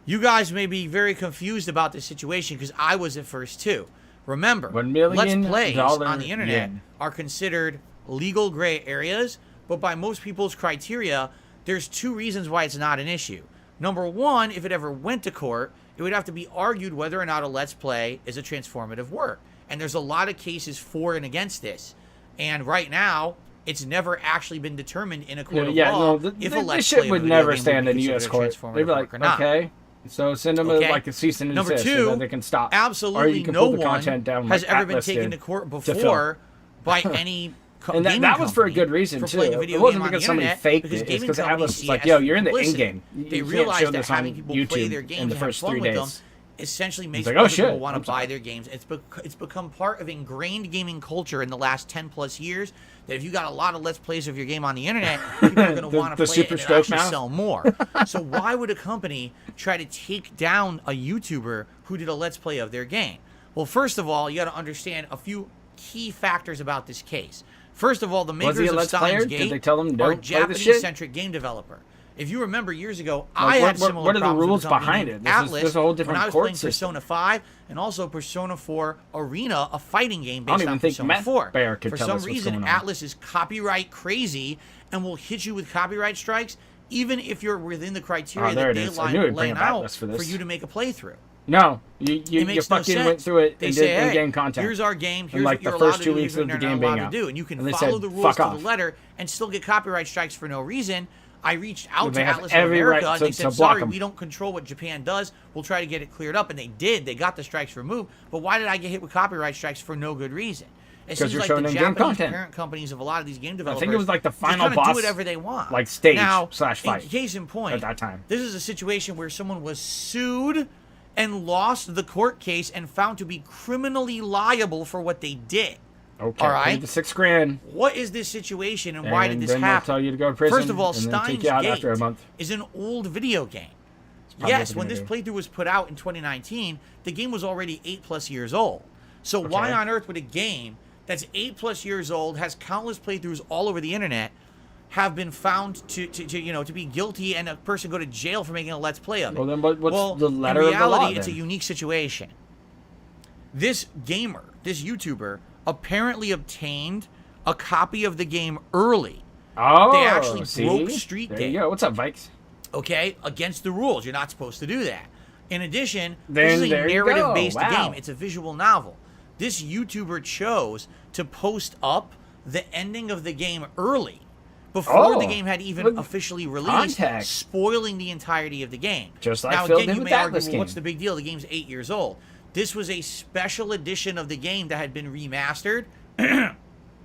you guys may be very confused about this situation because I was at first too. Remember, $1 million Let's Plays on the internet yen. are considered legal gray areas, but by most people's criteria, there's 2 reasons why it's not an issue. Number one, if it ever went to court, it would have to be argued whether or not a Let's Play is a transformative work. And there's a lot of cases for and against this. And right now, it's never actually been determined in a court of law if a this Let's shit Play of a would video never game stand would in be U.S. considered a court. They'd be transformative like, work or not. okay, so send them Okay. like a cease and Number desist, two, so that they can stop. Or absolutely you can no pull the one content down has like ever been Atlas taken did to court to film. before by any And gaming that was for a company good reason for too. playing a video It wasn't game on because the somebody internet, faked because it. It's gaming because companies Atlas see was it like, as "Yo, you're in the publicity. in-game. You They can't realize show that this on having people play their YouTube games in the and have first fun 3 with them days." essentially makes like, other "Oh, people shit, want to I'm buy sorry." their games. It's become part of ingrained gaming culture in the last 10 plus years that if you got a lot of Let's Plays of your game on the internet, people are going to want to The play it super and it'll stroke actually mouse? sell more. So why would a company try to take down a YouTuber who did a Let's Play of their game? Well, first of all, you got to understand a few key factors about this case. First of all, the makers of Steins Gate Did they tell them are a don't play the shit? Japanese-centric game developer. If you remember years ago, I had similar what are the problems rules with the company behind it? Atlas There's a whole different when I was court playing system. Persona 5 and also Persona 4 Arena, a fighting game based I don't even on think Persona Matt 4. Bear could For tell some us what's reason, going on. Atlas is copyright crazy and will hit you with copyright strikes even if you're within the criteria there that it they is. I knew it'd bring line up out Atlas for this. you to make a playthrough. No, you It makes fucking no went sense. through it They and say, did hey, in-game content. here's our game. Here's in like what you're the first allowed 2 to do, weeks here's of what the you're game not being allowed out. to do. And you can And they follow said, the rules "Fuck to off." the letter and still get copyright strikes for no reason. I reached out They to have Atlas of every America right and they to said, block sorry, them. we don't control what Japan does. We'll try to get it cleared up. And they did. They got the strikes removed. But why did I get hit with copyright strikes for no good reason? It seems you're like showing the in-game Japanese content. parent companies of a lot of these game developers think it was like the just final kinda boss, do whatever they want. like stage now, / fight in case in point, at that time. this is a situation where someone was sued and lost the court case and found to be criminally liable for what they did. Okay, all right. pay the $6,000. What is this situation and why did this then happen? They'll tell you to go to prison. First of all, and then Steins take you out Gate after a month. is an old video game. probably Yes, what when they're this gonna playthrough was put out in 2019, the game was already 8+ years old. So why Okay. on earth would a game that's 8+ years old, has countless playthroughs all over the internet, have been found to be guilty and a person go to jail for making a Let's Play of it? Well, then what's the letter in of the law, reality, it's a then? unique situation. This gamer, this YouTuber, apparently obtained a copy of the game early. Oh, They actually see? broke Street There Day. you go. What's up, Vikes? Okay, against the rules. You're not supposed to do that. In addition, Then this is a there you go. narrative-based Wow. game. It's a visual novel. This YouTuber chose to post up the ending of the game early, before the Oh, game had even look, officially released, context. spoiling the entirety of the game. Just like now, Phil again, did you with may that argue, this well, game. what's the big deal? The game's 8 years old. This was a special edition of the game that had been remastered,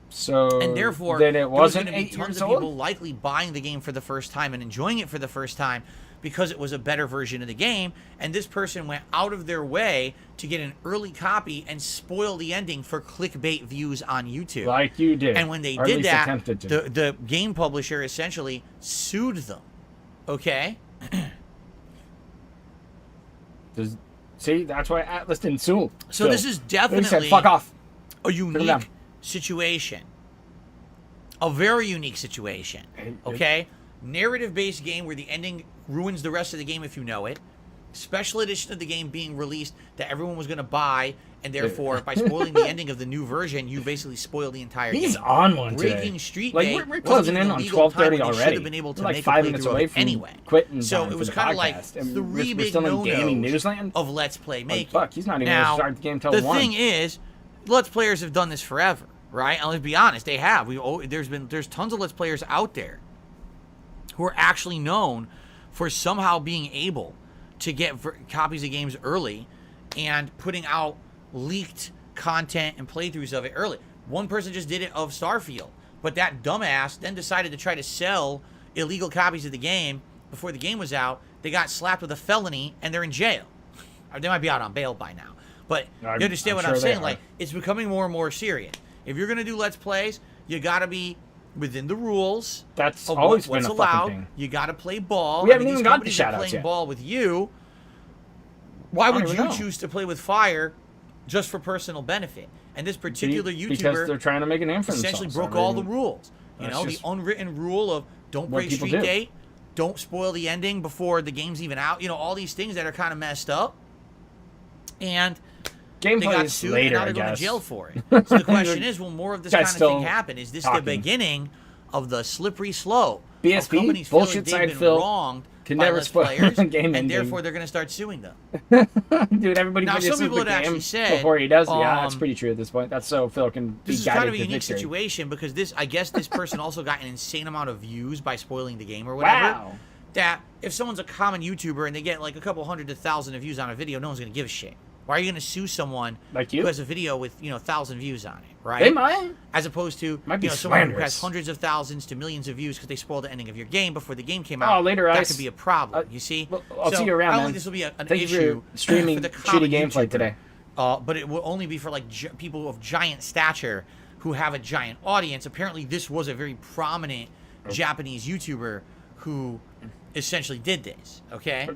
So and therefore then it there was wasn't going to be 8 tons years of old. people likely buying the game for the first time and enjoying it for the first time because it was a better version of the game, and this person went out of their way to get an early copy and spoil the ending for clickbait views on YouTube. Like you did. And when they or at did least that, attempted to. the game publisher essentially sued them. Okay? See, that's why Atlas didn't sue. So this is They said, definitely fuck off. a down. unique situation. A very unique situation. Okay? Narrative-based game where the ending ruins the rest of the game if you know it. Special edition of the game being released that everyone was going to buy, and therefore, by spoiling the ending of the new version, you basically spoil the entire game. He's on one today. Breaking Street Like, Day we're wasn't closing even in on legal time 12:30 when they already. should have been able to We're like make 5 a minutes playthrough away of it from anyway. quitting So time it for was the kind of like podcast, and 3 we're big still in gaming no-nos newsland? of Let's Play making. fuck, he's not even now, gonna start the game till the 1. thing is, Let's Players have done this forever, right? And let's be honest, they have. There's tons of Let's Players out there who are actually known for somehow being able to get copies of games early and putting out leaked content and playthroughs of it early. One person just did it of Starfield, but that dumbass then decided to try to sell illegal copies of the game before the game was out. They got slapped with a felony and they're in jail. They might be out on bail by now, but you understand what I'm saying? Like, it's becoming more and more serious. If you're gonna do Let's Plays, you gotta be within the rules. That's of always what's been a allowed. fucking thing. You got to play ball. We haven't even these got the companies are shout-outs playing yet. ball with you. Why would even you know. choose to play with fire just for personal benefit? And this particular Because YouTuber they're trying to make a name for essentially themselves. broke all the rules. You that's know, the just unwritten rule of don't what break people Street do. Date, don't spoil the ending before the game's even out. You know, all these things that are kind of messed up. And they Gameplay got is sued later, and now I they're going to guess. jail for it. So the question is, will more of this Guy's kind of thing still happen? Is this the talking. beginning of the slippery slope? BSP, of companies feeling bullshit they've side been Phil, wronged can by never Let's spoil Players, a game and ending. therefore they're going to start suing them. Dude, everybody Now, some produces people the had game actually said, before he does. Yeah, that's um, pretty true at this point. That's so Phil can be This is guided kind of a to unique victory. situation because I guess this person also got an insane amount of views by spoiling the game or whatever. Wow. That if someone's a common YouTuber and they get like a couple hundred to thousand of views on a video, no one's going to give a shit. Why are you going to sue someone Like you? who has a video with 1,000 views on it, right? They might. As opposed to Might be someone who slanderous. has hundreds of thousands to millions of views because they spoiled the ending of your game before the game came out. Oh, later, that Ice. could be a problem. You see? Well, I'll So, see you around, I don't man. think this will be an Thank you issue for streaming for the shitty common gameplay YouTuber. today. But it will only be for like people of giant stature who have a giant audience. Apparently, this was a very prominent Japanese YouTuber who essentially did this. Okay.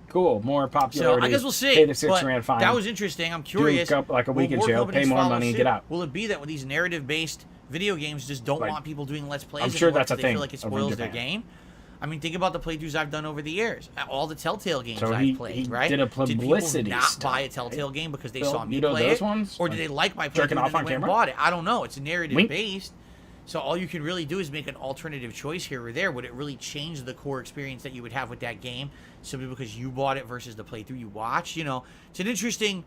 Cool, more So popularity. I guess we'll see. Pay the $6 But grand fine. that was interesting. I'm curious. Do like a week will in more jail, pay companies more follow money, and suit? get out. Will it be that with these narrative-based video games just don't Like, want people doing Let's Plays I'm sure anymore that's a because they thing feel like it over in spoils their Japan. game? I mean, think about the playthroughs I've done over the years. All the Telltale games So I've played, he right? did a people publicity not stunt, buy a Telltale game because they Bill, saw me you know play those it? ones? Or did they like my Jerking playthrough off and then on went and camera? bought it? I don't know. It's Wink. narrative-based. So all you can really do is make an alternative choice here or there. Would it really change the core experience that you would have with that game simply because you bought it versus the playthrough you watched? You know, it's an interesting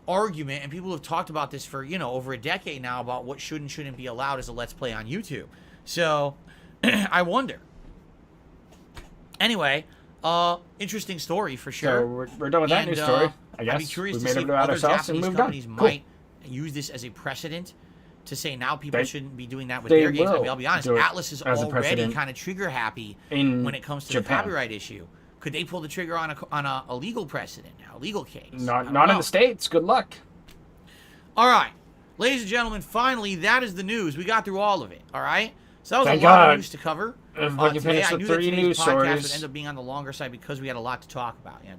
argument, and people have talked about this for, you know, over a decade now about what should and shouldn't be allowed as a Let's Play on YouTube. So I wonder. Anyway, interesting story for sure. So we're done with that news story. I guess I'd be curious we to made see it if about other ourselves and Japanese moved on. companies Cool. might use this as a precedent to say now people They- shouldn't be doing that with they their games. I mean, will I'll be honest, do it Atlas is as a already precedent kind of trigger happy in when it comes to Japan. the copyright issue. Could they pull the trigger on a legal precedent now, a legal case? I Not don't in know. the States. Good luck. All right, ladies and gentlemen, finally, that is the news. We got through all of it, all right? So that was Thank a lot God. of news to cover. If I can Today, finish I the knew that 3 today's news podcast stories. would end up being on the longer side because we had a lot to talk about. You know,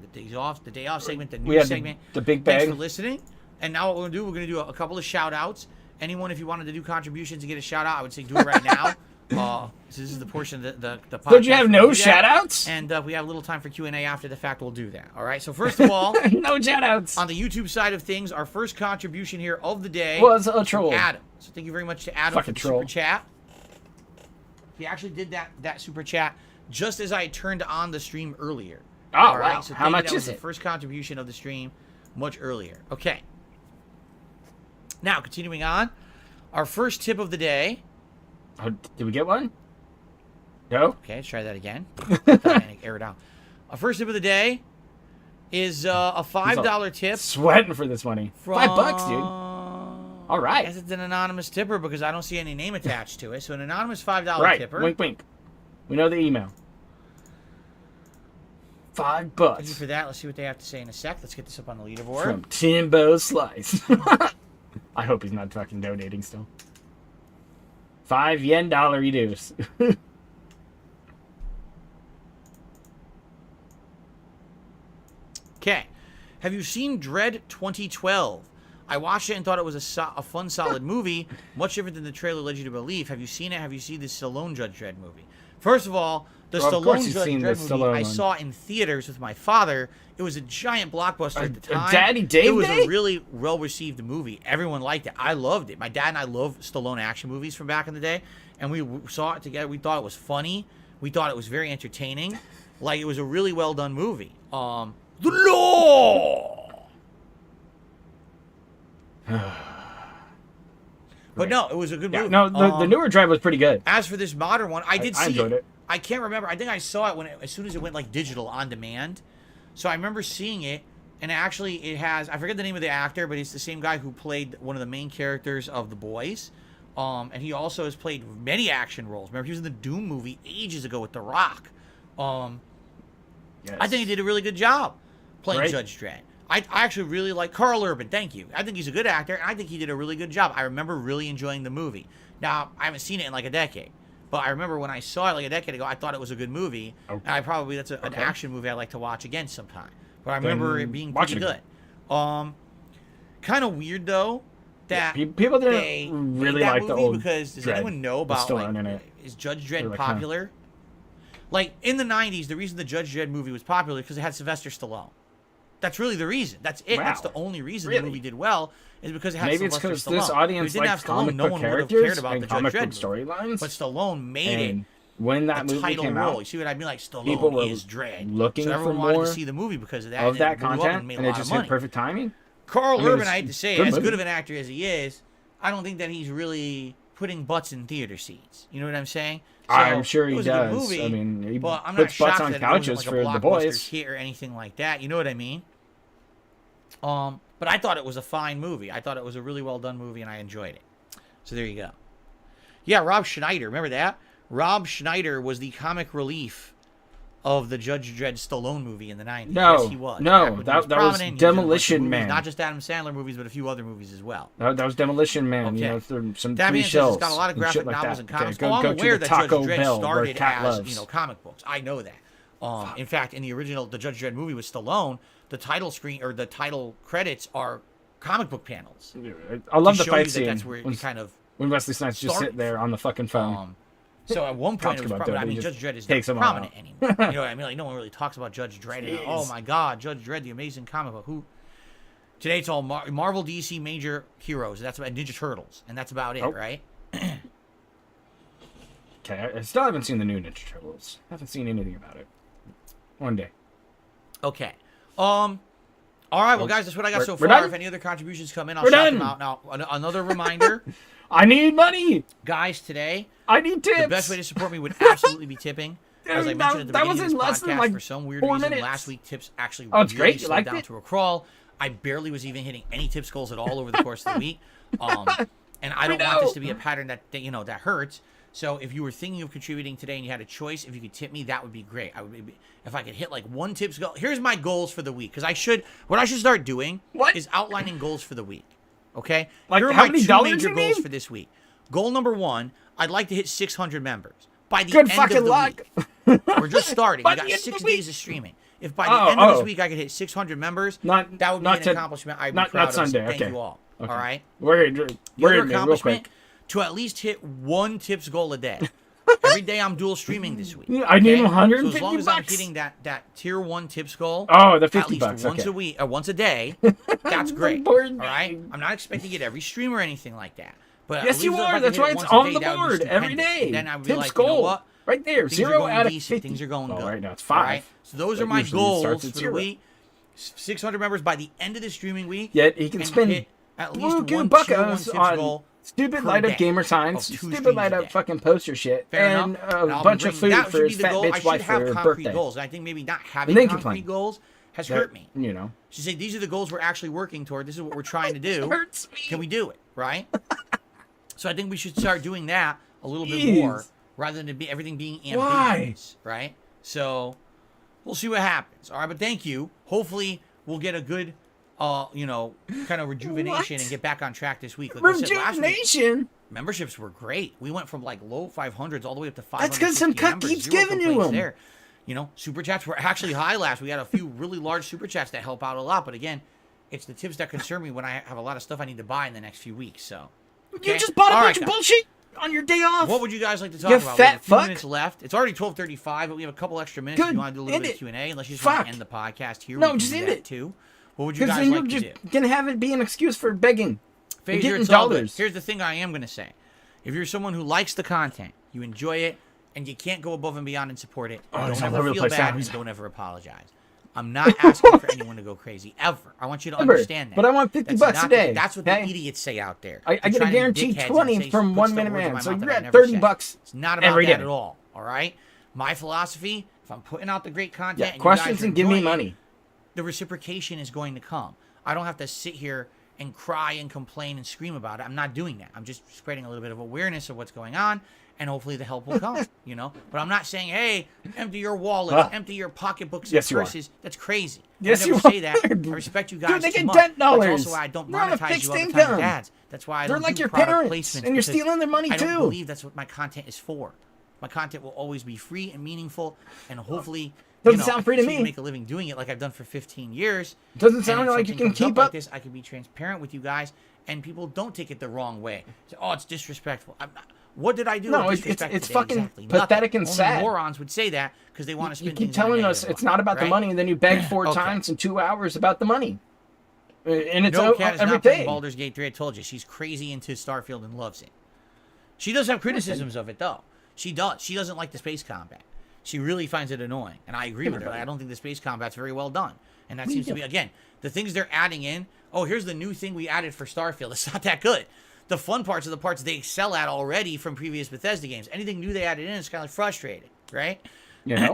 the day off segment, the We news had segment. the big Thanks bag. for listening. And now what we're going to do a couple of shout-outs. Anyone, if you wanted to do contributions and get a shout-out, I would say do it right now. So this is the portion of the podcast. Don't you have where no we do that. shout-outs? And we have a little time for Q&A after the fact. We'll do that. All right? So first of all, No shout-outs. on the YouTube side of things, our first contribution here of the day Was a troll. from Adam. So thank you very much to Adam Fucking for the troll. super chat. He actually did that super chat just as I turned on the stream earlier. Oh, All wow. right, so How thank you. much That was is the it? first contribution of the stream much earlier. Okay. Now, continuing on, our first tip of the day. Oh, did we get one? No? Okay, let's try that again. Air it out. Our first tip of the day is a $5 tip. Sweating for this money. From, $5, dude. All I right. guess it's an anonymous tipper because I don't see any name attached to it. So an anonymous $5 Right. tipper. Wink, wink. We know the email. Thank you $5 for that. Let's see what they have to say in a sec. Let's get this up on the leaderboard. from Timbo Slice. I hope he's not fucking donating still. $5 dollar reduce. Okay. Have you seen Dread 2012? I watched it and thought it was a fun, solid movie, much different than the trailer led you to believe. Have you seen it? Have you seen the Stallone Judge Dredd movie? First of all, the Well, of course Stallone you've Judge seen the Dredd movie Stallone I one. saw in theaters with my father. It was a giant blockbuster at the A time. Daddy Dave It was Day? a really well-received movie. Everyone liked it. I loved it. My dad and I love Stallone action movies from back in the day, and we saw it together. We thought it was funny. We thought it was very entertaining. Like, it was a really well-done movie. The law! But no, it was a good Yeah, movie. no, the newer Dread was pretty good. As for this modern one, I did I see enjoyed it. I can't remember. I think I saw it as soon as it went like digital on demand. So I remember seeing it, and actually it has, I forget the name of the actor, but it's the same guy who played one of the main characters of The Boys. And he also has played many action roles. Remember, he was in the Doom movie ages ago with The Rock. Yes. I think he did a really good job playing Right. Judge Dredd. I actually really like Carl Urban. Thank you. I think he's a good actor, and I think he did a really good job. I remember really enjoying the movie. Now, I haven't seen it in like a decade, but I remember when I saw it like a decade ago, I thought it was a good movie, Okay. and that's an Okay. action movie I'd like to watch again sometime. But I Then remember it being watch pretty it good. Kind of weird though that People they didn't really made that like the movie old because does Dredd anyone know with about Stallone like in it. is Judge They're Dredd like, popular? Like in the 90s, the reason the Judge Dredd movie was popular because it had Sylvester Stallone. That's really the reason. That's it. Wow. That's the only reason Really? the movie did well is because it had Maybe it's Sylvester because Stallone. this audience if it didn't likes have Stallone, comic no book one would have characters cared about and the comic Judge book Dredd movie. storylines. But Stallone made it And when that a movie title came role. out, You see what I mean? Like people were Stallone is Dredd. looking so for everyone wanted more to see the movie because of that. of and that it blew up content, made and a it lot just of money. hit perfect timing. Carl I mean, Urban, it's I hate to say good it, as movie. good of an actor as he is, I don't think that he's really putting butts in theater seats. You know what I'm saying? I'm sure it he was a good does. movie, I mean, he but I'm not puts butts shocked on that it wasn't couches like for a the blockbuster boys. hit or anything like that. You know what I mean? But I thought it was a fine movie. I thought it was a really well done movie, and I enjoyed it. So there you go. Yeah, Rob Schneider. Remember that? Rob Schneider was the comic relief of the Judge Dredd Stallone movie in the 90s. No, yes, he was. no, Back when he that was prominent, he was in a bunch of Demolition movies, Man. Not just Adam Sandler movies, but a few other movies as well. That was Demolition Man. Okay. You know, through some That three being said, shells. it's got a lot of and graphic shit like novels that. and comics. Okay, I'm go aware to the that Judge Taco Dredd Bell where started Cat as loves. comic books. I know that. In fact, in the original, the Judge Dredd movie with Stallone, the title screen or the title credits are comic book panels. I love to the show fight you scene. That's where it kind of when Wesley Snipes just sit there on the fucking phone. So at one point it was prominent. I mean, Judge Dredd is not prominent anymore. You know what I mean? Like no one really talks about Judge Dredd. And, oh my God, Judge Dredd, the amazing comic book. Who? Today it's all Marvel, DC major heroes. That's about Ninja Turtles, and that's about it, right? Okay, I still haven't seen the new Ninja Turtles. Haven't seen anything about it. One day. Okay. All right, well, guys, that's what I got so far. If any other contributions come in, I'll shout them out. Now, another reminder. I need money! Guys, today, I need tips! The best way to support me would absolutely be tipping. As I mentioned at the beginning of this podcast, like for some weird reason, minutes. Last week tips actually it's really great. slowed down to a crawl. I barely was even hitting any tips goals at all over the course of the week. And I don't want this to be a pattern that hurts. So if you were thinking of contributing today and you had a choice, if you could tip me, that would be great. If I could hit like one tips goal. Here's my goals for the week, because what I should start doing is outlining goals for the week. Okay? Like here are how my many two dollars major you goals need? for this week. Goal number 1, I'd like to hit 600 members by the Good end of the fucking luck. week. We're just starting. We got the end of 6 the week. days of streaming. If by the end of this week I could hit 600 members, that would be an accomplishment I'd be proud of. Sunday. Thank you all. Okay. All right? We're Your in real accomplishment quick. to at least hit one tips goal a day. Every day I'm dual streaming this week. I need okay? 150 So as long as bucks. I'm hitting that tier 1 tips goal, the 50 at least bucks, once okay. a week or once a day, that's great. All right? I'm not expecting to get every stream or anything like that. But Yes, you are. That's why it's on the board every day. And then I would be tips like, goal. you know what? Right there. Things 0 are out going of decent. 50. Things are going good. Right now it's 5. All right? So those are my usually it goals starts for at the 0. week. 600 members by the end of the streaming week. Yet he can and spend hit at least one tier 1 buckos tips on goal stupid per light up day gamer of signs, 2 stupid streams light a up day. fucking poster shit, Fair and enough. And a I'll bunch be of bringing- food that for should his be the fat goal. bitch I should wife for have her concrete birthday. goals. And I think maybe not And having then concrete complain. goals has That, hurt me. You know. She said, these are the goals we're actually working toward. This is what we're trying to do. Hurts me. Can we do it? Right? So I think we should start doing that a little bit Jeez. more rather than everything being Why? ambiguous. Right? So we'll see what happens. All right, but thank you. Hopefully we'll get a good, kind of rejuvenation and get back on track this week. Like we said last week, Rejuvenation? memberships were great. We went from like low 500s all the way up to 500. That's because some cunt keeps giving you them. There. Super chats were actually high last. We had a few really large super chats that help out a lot. But again, it's the tips that concern me when I have a lot of stuff I need to buy in the next few weeks. So okay? You just bought a All bunch right, of guys. bullshit on your day off. What would you guys like to talk You about? fat We have a few fuck. minutes left. It's already 12:35, but we have a couple extra minutes if Good. you want to do a little End bit of it. Q&A. Unless you just want Fuck. to end the podcast here. No, we can just do end that it. too. What would you Because guys then like you're to just do? gonna have it be an excuse for begging. Phaser, getting it's all good. dollars. Here's the thing I am going to say. If you're someone who likes the content, you enjoy it, and you can't go above and beyond and support it, he's don't all over ever the feel place bad now. and don't ever apologize. I'm not asking for anyone to go crazy, ever. I want you to understand that. But I want 50 bucks a day. That's what okay? the idiots say out there. I They're get a trying to be guaranteed dickheads 20 and say, from put 1 stuff Minute words in Man. my So mouth that you're I at never 30 said. bucks It's not about every that day. at all, all right? My philosophy, if I'm putting out the great content Yeah, and you questions guys are and give me enjoying it, money. the reciprocation is going to come. I don't have to sit here and cry and complain and scream about it. I'm not doing that. I'm just spreading a little bit of awareness of what's going on, and hopefully the help will come, But I'm not saying, hey, empty your wallets, empty your pocketbooks Yes, and you are. purses. That's crazy. Yes, I never you say are. that. I respect you guys Dude, they too get much. $10. That's also why I don't They're on a monetize fixed you all the income. time with ads. That's why I They're don't like do your product parents, placements. and you're because stealing their money I don't too. believe that's what my content is for. My content will always be free and meaningful, and hopefully... Doesn't sound free to I continue me. Make a living doing it like I've done for 15 years. Doesn't And sound if like you something can comes up keep like up. this, I can be transparent with you guys, and people don't take it the wrong way. Say, oh, it's disrespectful. I'm not, what did I do? No, to it's disrespect it's today? fucking Exactly pathetic nothing. and Only sad. morons would say that because they want to spin You keep things in a telling us negative it's light, not about the right? money, and then you beg 4 Okay. times in 2 hours about the money. And it's No, Kat is every not playing day. Baldur's Gate 3. I told you, she's crazy into Starfield and loves it. She does have criticisms of it, though. She does. She doesn't like the space combat. She really finds it annoying, and I agree with her. I don't think the space combat's very well done. And that seems to be, again, the things they're adding in. Oh, here's the new thing we added for Starfield. It's not that good. The fun parts are the parts they excel at already from previous Bethesda games. Anything new they added in is kind of frustrating, right? You know?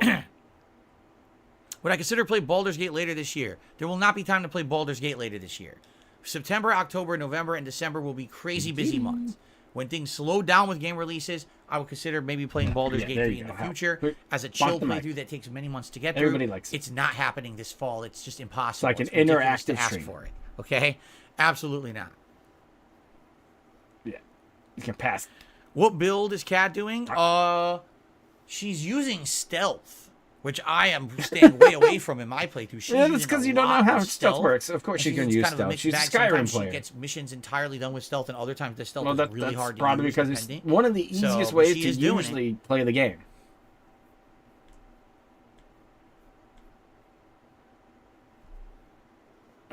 Would I consider play Baldur's Gate later this year? There will not be time to play Baldur's Gate later this year. September, October, November, and December will be crazy busy months. When things slow down with game releases, I would consider maybe playing Baldur's Gate 3 in the future as a chill playthrough that takes many months to get through. Everybody likes it. It's not happening this fall. It's just impossible. It's like an ridiculous to interactive ask stream. for it. Okay? Absolutely not. Yeah. You can pass. What build is Kat doing? She's using stealth. which I am staying way away from in my playthrough. Yeah, that's because you don't know how stealth works. Of course you can use stealth. She's a Skyrim player. She gets missions entirely done with stealth, and other times the stealth is really hard to use. Probably because it's one of the easiest ways to usually play the game.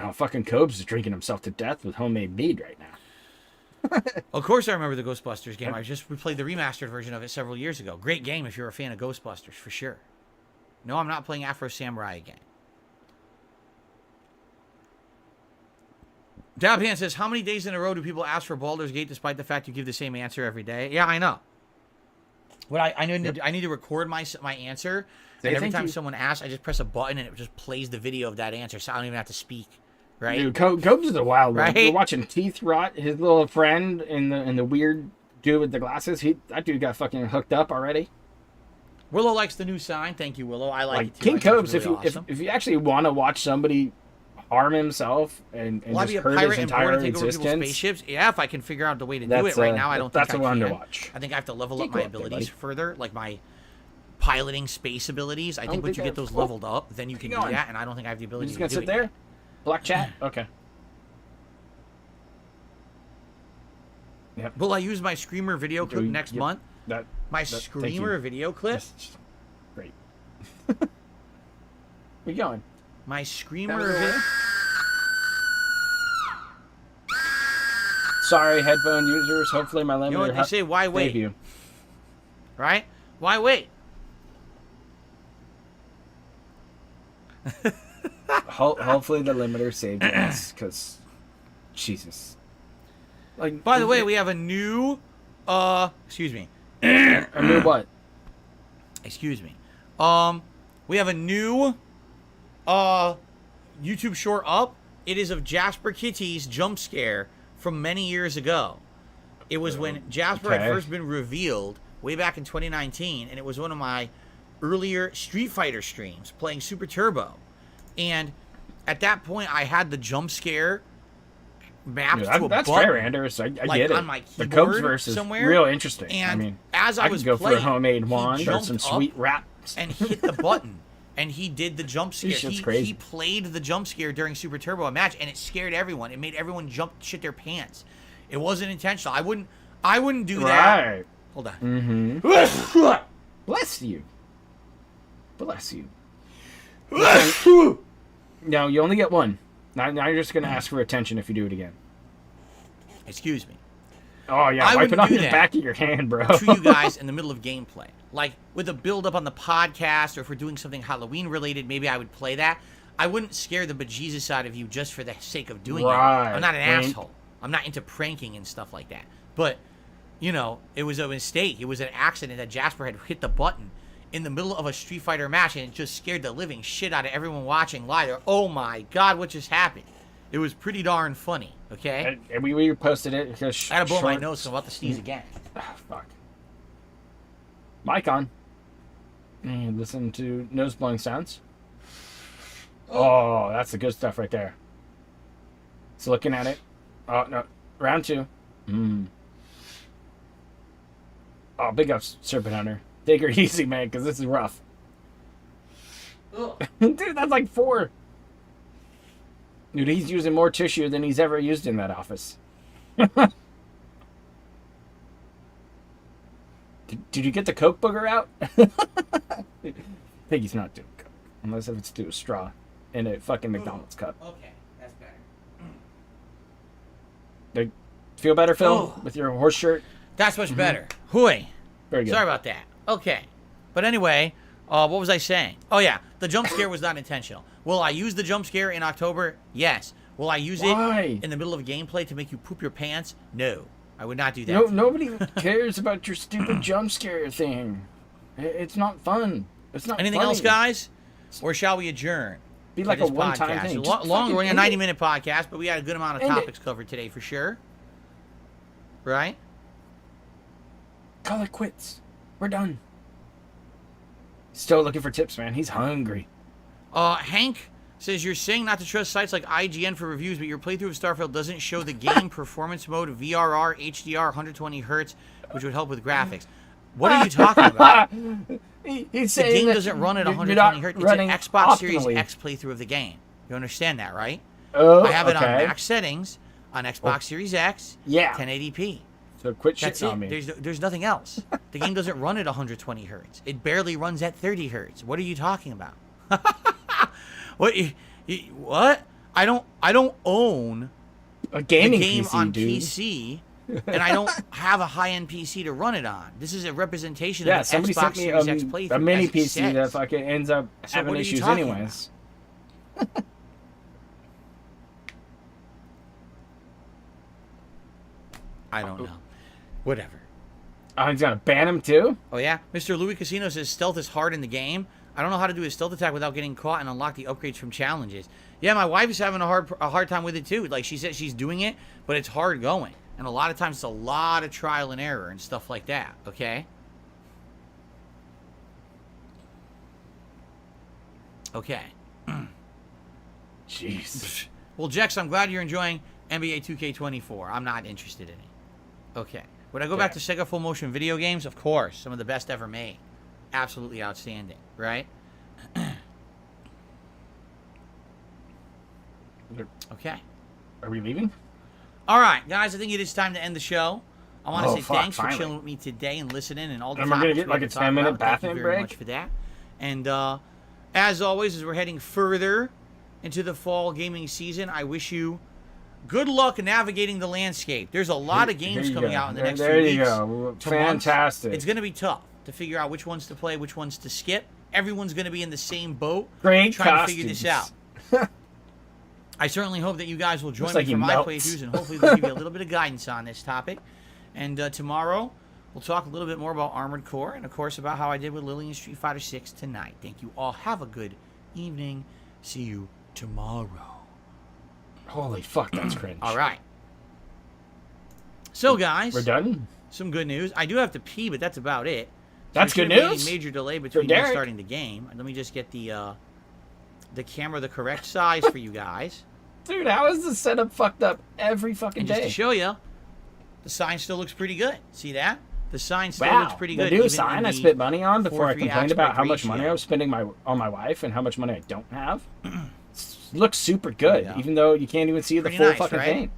Oh, fucking Cobes is drinking himself to death with homemade mead right now. Of course I remember the Ghostbusters game. I just replayed the remastered version of it several years ago. Great game if you're a fan of Ghostbusters, for sure. No, I'm not playing Afro Samurai again. Dabhan says, how many days in a row do people ask for Baldur's Gate despite the fact you give the same answer every day? Yeah, I know. But I need to record my answer. And every time someone asks, I just press a button and it just plays the video of that answer, so I don't even have to speak. Right? Dude, Cobes is a wild one. We're watching Teeth Rot, his little friend, and the weird dude with the glasses. That dude got fucking hooked up already. Willow likes the new sign. Thank you, Willow. I like it too. King Cobes, really if you actually want to watch somebody harm himself and just hurt his entire existence, spaceships. Yeah, if I can figure out the way to do it right now, I don't think I can. That's a one to watch. I think I have to level up my abilities further, like my piloting space abilities. I think once you get those leveled up, then you can do that, and I don't think I have the ability to do it. You just gonna sit there? Black chat? Okay. Yep. Will I use my Screamer video clip next month? My Screamer video clip? Great. Where you going? My Screamer video... Sorry, headphone users. Hopefully my limiter... You know what they say? Why wait? You. Right? Why wait? Hopefully the limiter saved us, because Jesus. Like, by the way, we have a new excuse me. A new what? Excuse me. We have a new YouTube short up. It is of Jasper Kitty's jump scare from many years ago. It was when Jasper had first been revealed way back in 2019, and it was one of my earlier Street Fighter streams playing Super Turbo. And at that point, I had the jump scare mapped to a that's button. fair, Anders. I get it. On my keyboard the Cobes verse is somewhere. Real interesting. And I mean, as I was could go playing, for a homemade wand or some sweet raps. And hit the button. And he did the jump scare. He played the jump scare during Super Turbo a match, and it scared everyone. It made everyone shit their pants. It wasn't intentional. I wouldn't do that. Hold on. Mm-hmm. Bless you. Bless you. No, you only get one. Now you're just going to ask for attention if you do it again. Excuse me. Oh, yeah. Wipe it on the back of your hand, bro. To you guys in the middle of gameplay. Like, with a build-up on the podcast, or if we're doing something Halloween-related, maybe I would play that. I wouldn't scare the bejesus out of you just for the sake of doing it. I'm not an asshole. I'm not into pranking and stuff like that. But, you know, it was a mistake. It was an accident that Jasper had hit the button in the middle of a Street Fighter match, and it just scared the living shit out of everyone watching live. Oh my God, what just happened? It was pretty darn funny, okay? And we posted it because I had to blow my nose, so I'm about to sneeze again. Oh, fuck. Mic on. And listen to nose blowing sounds. Oh, that's the good stuff right there. So looking at it. Oh, no. Round two. Oh, big ups, Serpent Hunter. Take her easy, man, because this is rough. Dude, that's like 4. Dude, he's using more tissue than he's ever used in that office. Did you get the Coke booger out? Piggy's not doing Coke. Unless if it's through a straw in a fucking McDonald's cup. Okay, that's better. Feel better, Phil, with your horse shirt? That's much better. Hooey. Very good. Sorry about that. Okay. But anyway, what was I saying? Oh, yeah. The jump scare was not intentional. Will I use the jump scare in October? Yes. Will I use it in the middle of gameplay to make you poop your pants? No. I would not do that. No, nobody cares about your stupid jump scare thing. It's not fun. It's not Anything funny. Else, guys? Or shall we adjourn? Be like a one-time thing. Longer, we're a 90-minute podcast, but we had a good amount of topics covered today for sure. Right? Call it quits. We're done. Still looking for tips, man. He's hungry. Hank says, you're saying not to trust sites like IGN for reviews, but your playthrough of Starfield doesn't show the game performance mode, VRR, HDR, 120 Hz, which would help with graphics. What are you talking about? He's the saying game that doesn't run at you're 120 hertz. It's an running Xbox Series optimally. X playthrough of the game. You understand that, right? Oh, I have it on okay. max settings on Xbox Series X. Yeah. 1080p. So quit That's shitting on it. me. There's nothing else. The game doesn't run at 120 hertz. It barely runs at 30 hertz. What are you talking about? What? I don't own A gaming the game PC, on dude. PC, and I don't have a high-end PC to run it on. This is a representation Yeah, of the somebody Xbox sent me Series X playthrough. a mini as it PC says. that fucking ends up So having what are you issues talking anyways. I don't know. Whatever. Oh, he's gonna ban him too? Oh yeah? Mr. Louis Casino says stealth is hard in the game. I don't know how to do a stealth attack without getting caught and unlock the upgrades from challenges. Yeah, my wife is having a hard time with it too. Like, she said she's doing it, but it's hard going. And a lot of times it's a lot of trial and error and stuff like that, okay? Okay. Jeez. Well, Jex, I'm glad you're enjoying NBA 2K24. I'm not interested in it. Okay. Would I go back to Sega Full Motion video games? Of course. Some of the best ever made. Absolutely outstanding, right? Okay. Are we leaving? All right, guys, I think it is time to end the show. I want to say thanks finally. for chilling with me today and listening and all the And we're gonna topics get like a we've been talking 10-minute about. Thank bathroom you very break? much for that. And as always, as we're heading further into the fall gaming season, I wish you good luck navigating the landscape. There's a lot of games coming out in the next few weeks. There you go. Fantastic. It's going to be tough to figure out which ones to play, which ones to skip. Everyone's going to be in the same boat Great trying to figure this out. I certainly hope that you guys will join me for my playthroughs, and hopefully they'll give you a little bit of guidance on this topic. And tomorrow, we'll talk a little bit more about Armored Core, and of course about how I did with Lily in Street Fighter 6 tonight. Thank you all. Have a good evening. See you tomorrow. Holy fuck, that's cringe. All right. So, guys, We're done? some good news. I do have to pee, but that's about it. So That's there good shouldn't be news? Any major delay between me starting the game. Let me just get the camera the correct size for you guys. Dude, how is this setup fucked up every fucking And day? just to show you, the sign still looks pretty good. See that? The sign still Wow, looks pretty the good. new even sign in I the spent money on before I 4:3 complained about how much aspect money I ratio. was spending on my wife and how much money I don't have. Looks super good, Yeah. even though you can't even see Pretty the full nice, fucking right? thing.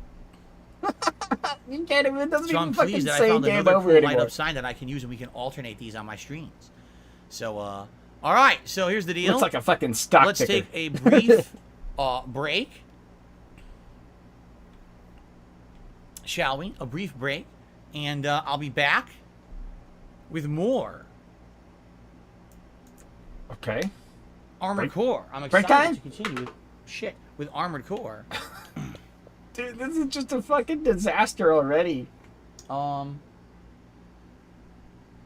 You can't even, it doesn't So I'm even fucking pleased that I say found game another over cool anymore. light-up sign that I can use, and we can alternate these on my streams. So, all right. So here's the deal. Looks like a fucking stock Let's ticker. take a brief break. Shall we? A brief break. And I'll be back with more Okay. Armored Core. I'm Break excited time? to continue with Armored Core. Dude, this is just a fucking disaster already.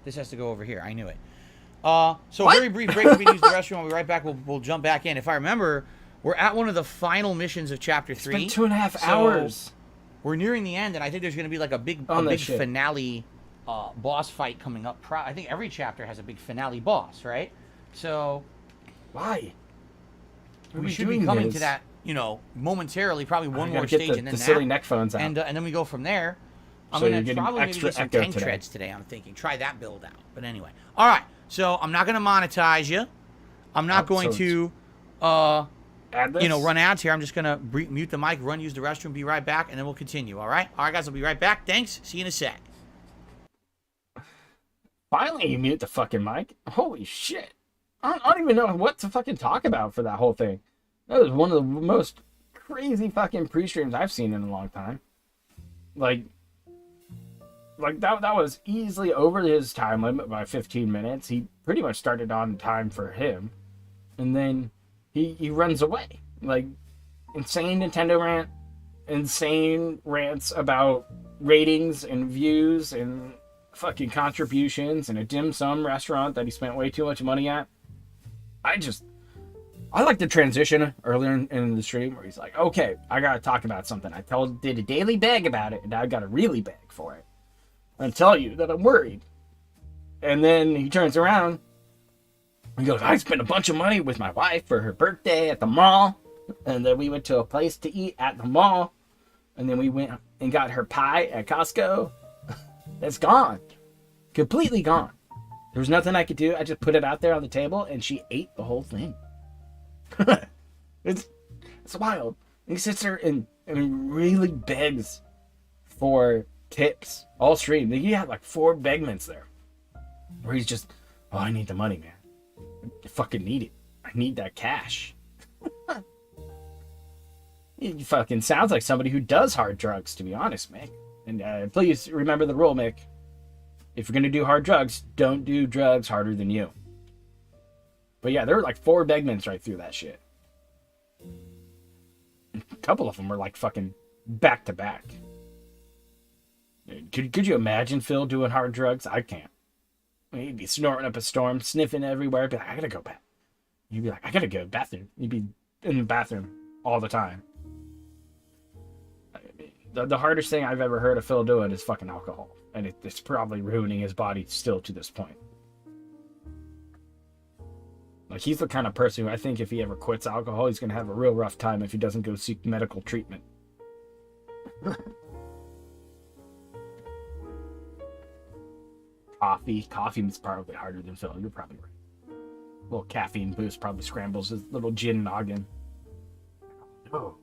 This has to go over here. I knew it. So very brief break. We use the restroom. We'll be right back. We'll jump back in. If I remember, we're at one of the final missions of Chapter 3. It's been 2.5 So, hours. We're nearing the end, and I think there's going to be like a big finale boss fight coming up. I think every chapter has a big finale boss, right? So Why? we should be coming to that, momentarily. Probably one more stage, and then the that. silly neck phones out. And then we go from there. I'm So going you're to getting probably maybe extra get some echo tank today. treads today, I'm thinking. Try that build out. But anyway. All right. So I'm not going to monetize you. I'm not going to, Add this? run ads here. I'm just going to mute the mic, use the restroom, be right back, and then we'll continue. All right? All right, guys. I'll be right back. Thanks. See you in a sec. Finally, you mute the fucking mic. Holy shit. I don't even know what to fucking talk about for that whole thing. That was one of the most crazy fucking pre-streams I've seen in a long time. Like that was easily over his time limit by 15 minutes. He pretty much started on time for him. And then he runs away. Like, insane Nintendo rant, insane rants about ratings and views and fucking contributions and a dim sum restaurant that he spent way too much money at. I like the transition earlier in the stream where he's like, okay, I gotta talk about something. Did a daily bag about it, and now I got a really bag for it. I tell you that I'm worried. And then he turns around and goes, I spent a bunch of money with my wife for her birthday at the mall. And then we went to a place to eat at the mall. And then we went and got her pie at Costco. It's gone. Completely gone. There was nothing I could do. I just put it out there on the table, and she ate the whole thing. it's wild. He sits there and really begs for tips all stream. He had like 4 begments there, where he's just, oh, I need the money, man. I fucking need it. I need that cash. He fucking sounds like somebody who does hard drugs, to be honest, Mick. And please remember the rule, Mick. If you're gonna do hard drugs, don't do drugs harder than you. But yeah, there were like 4 begments right through that shit. A couple of them were like fucking back to back. Could you imagine Phil doing hard drugs? I can't. He'd be snorting up a storm, sniffing everywhere. Be like, I gotta go back. You'd be like, I gotta go to the bathroom. You'd be in the bathroom all the time. The hardest thing I've ever heard of Phil doing is fucking alcohol. And it's probably ruining his body still to this point. Like, he's the kind of person who I think if he ever quits alcohol, he's going to have a real rough time if he doesn't go seek medical treatment. Coffee is probably harder than Phil. You're probably right. A little caffeine boost probably scrambles his little gin noggin. Oh.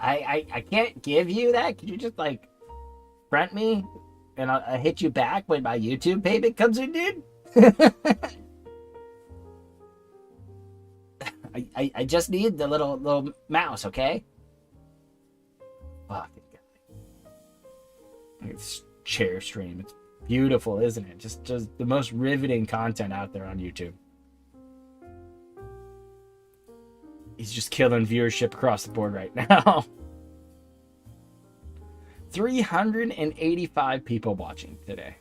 I can't give you that. Could you just like front me and I'll hit you back when my YouTube payment comes in, dude? I just need the little mouse, okay? Fucking guy. It's chair stream. It's beautiful, isn't it? Just the most riveting content out there on YouTube. He's just killing viewership across the board right now. 385 people watching today.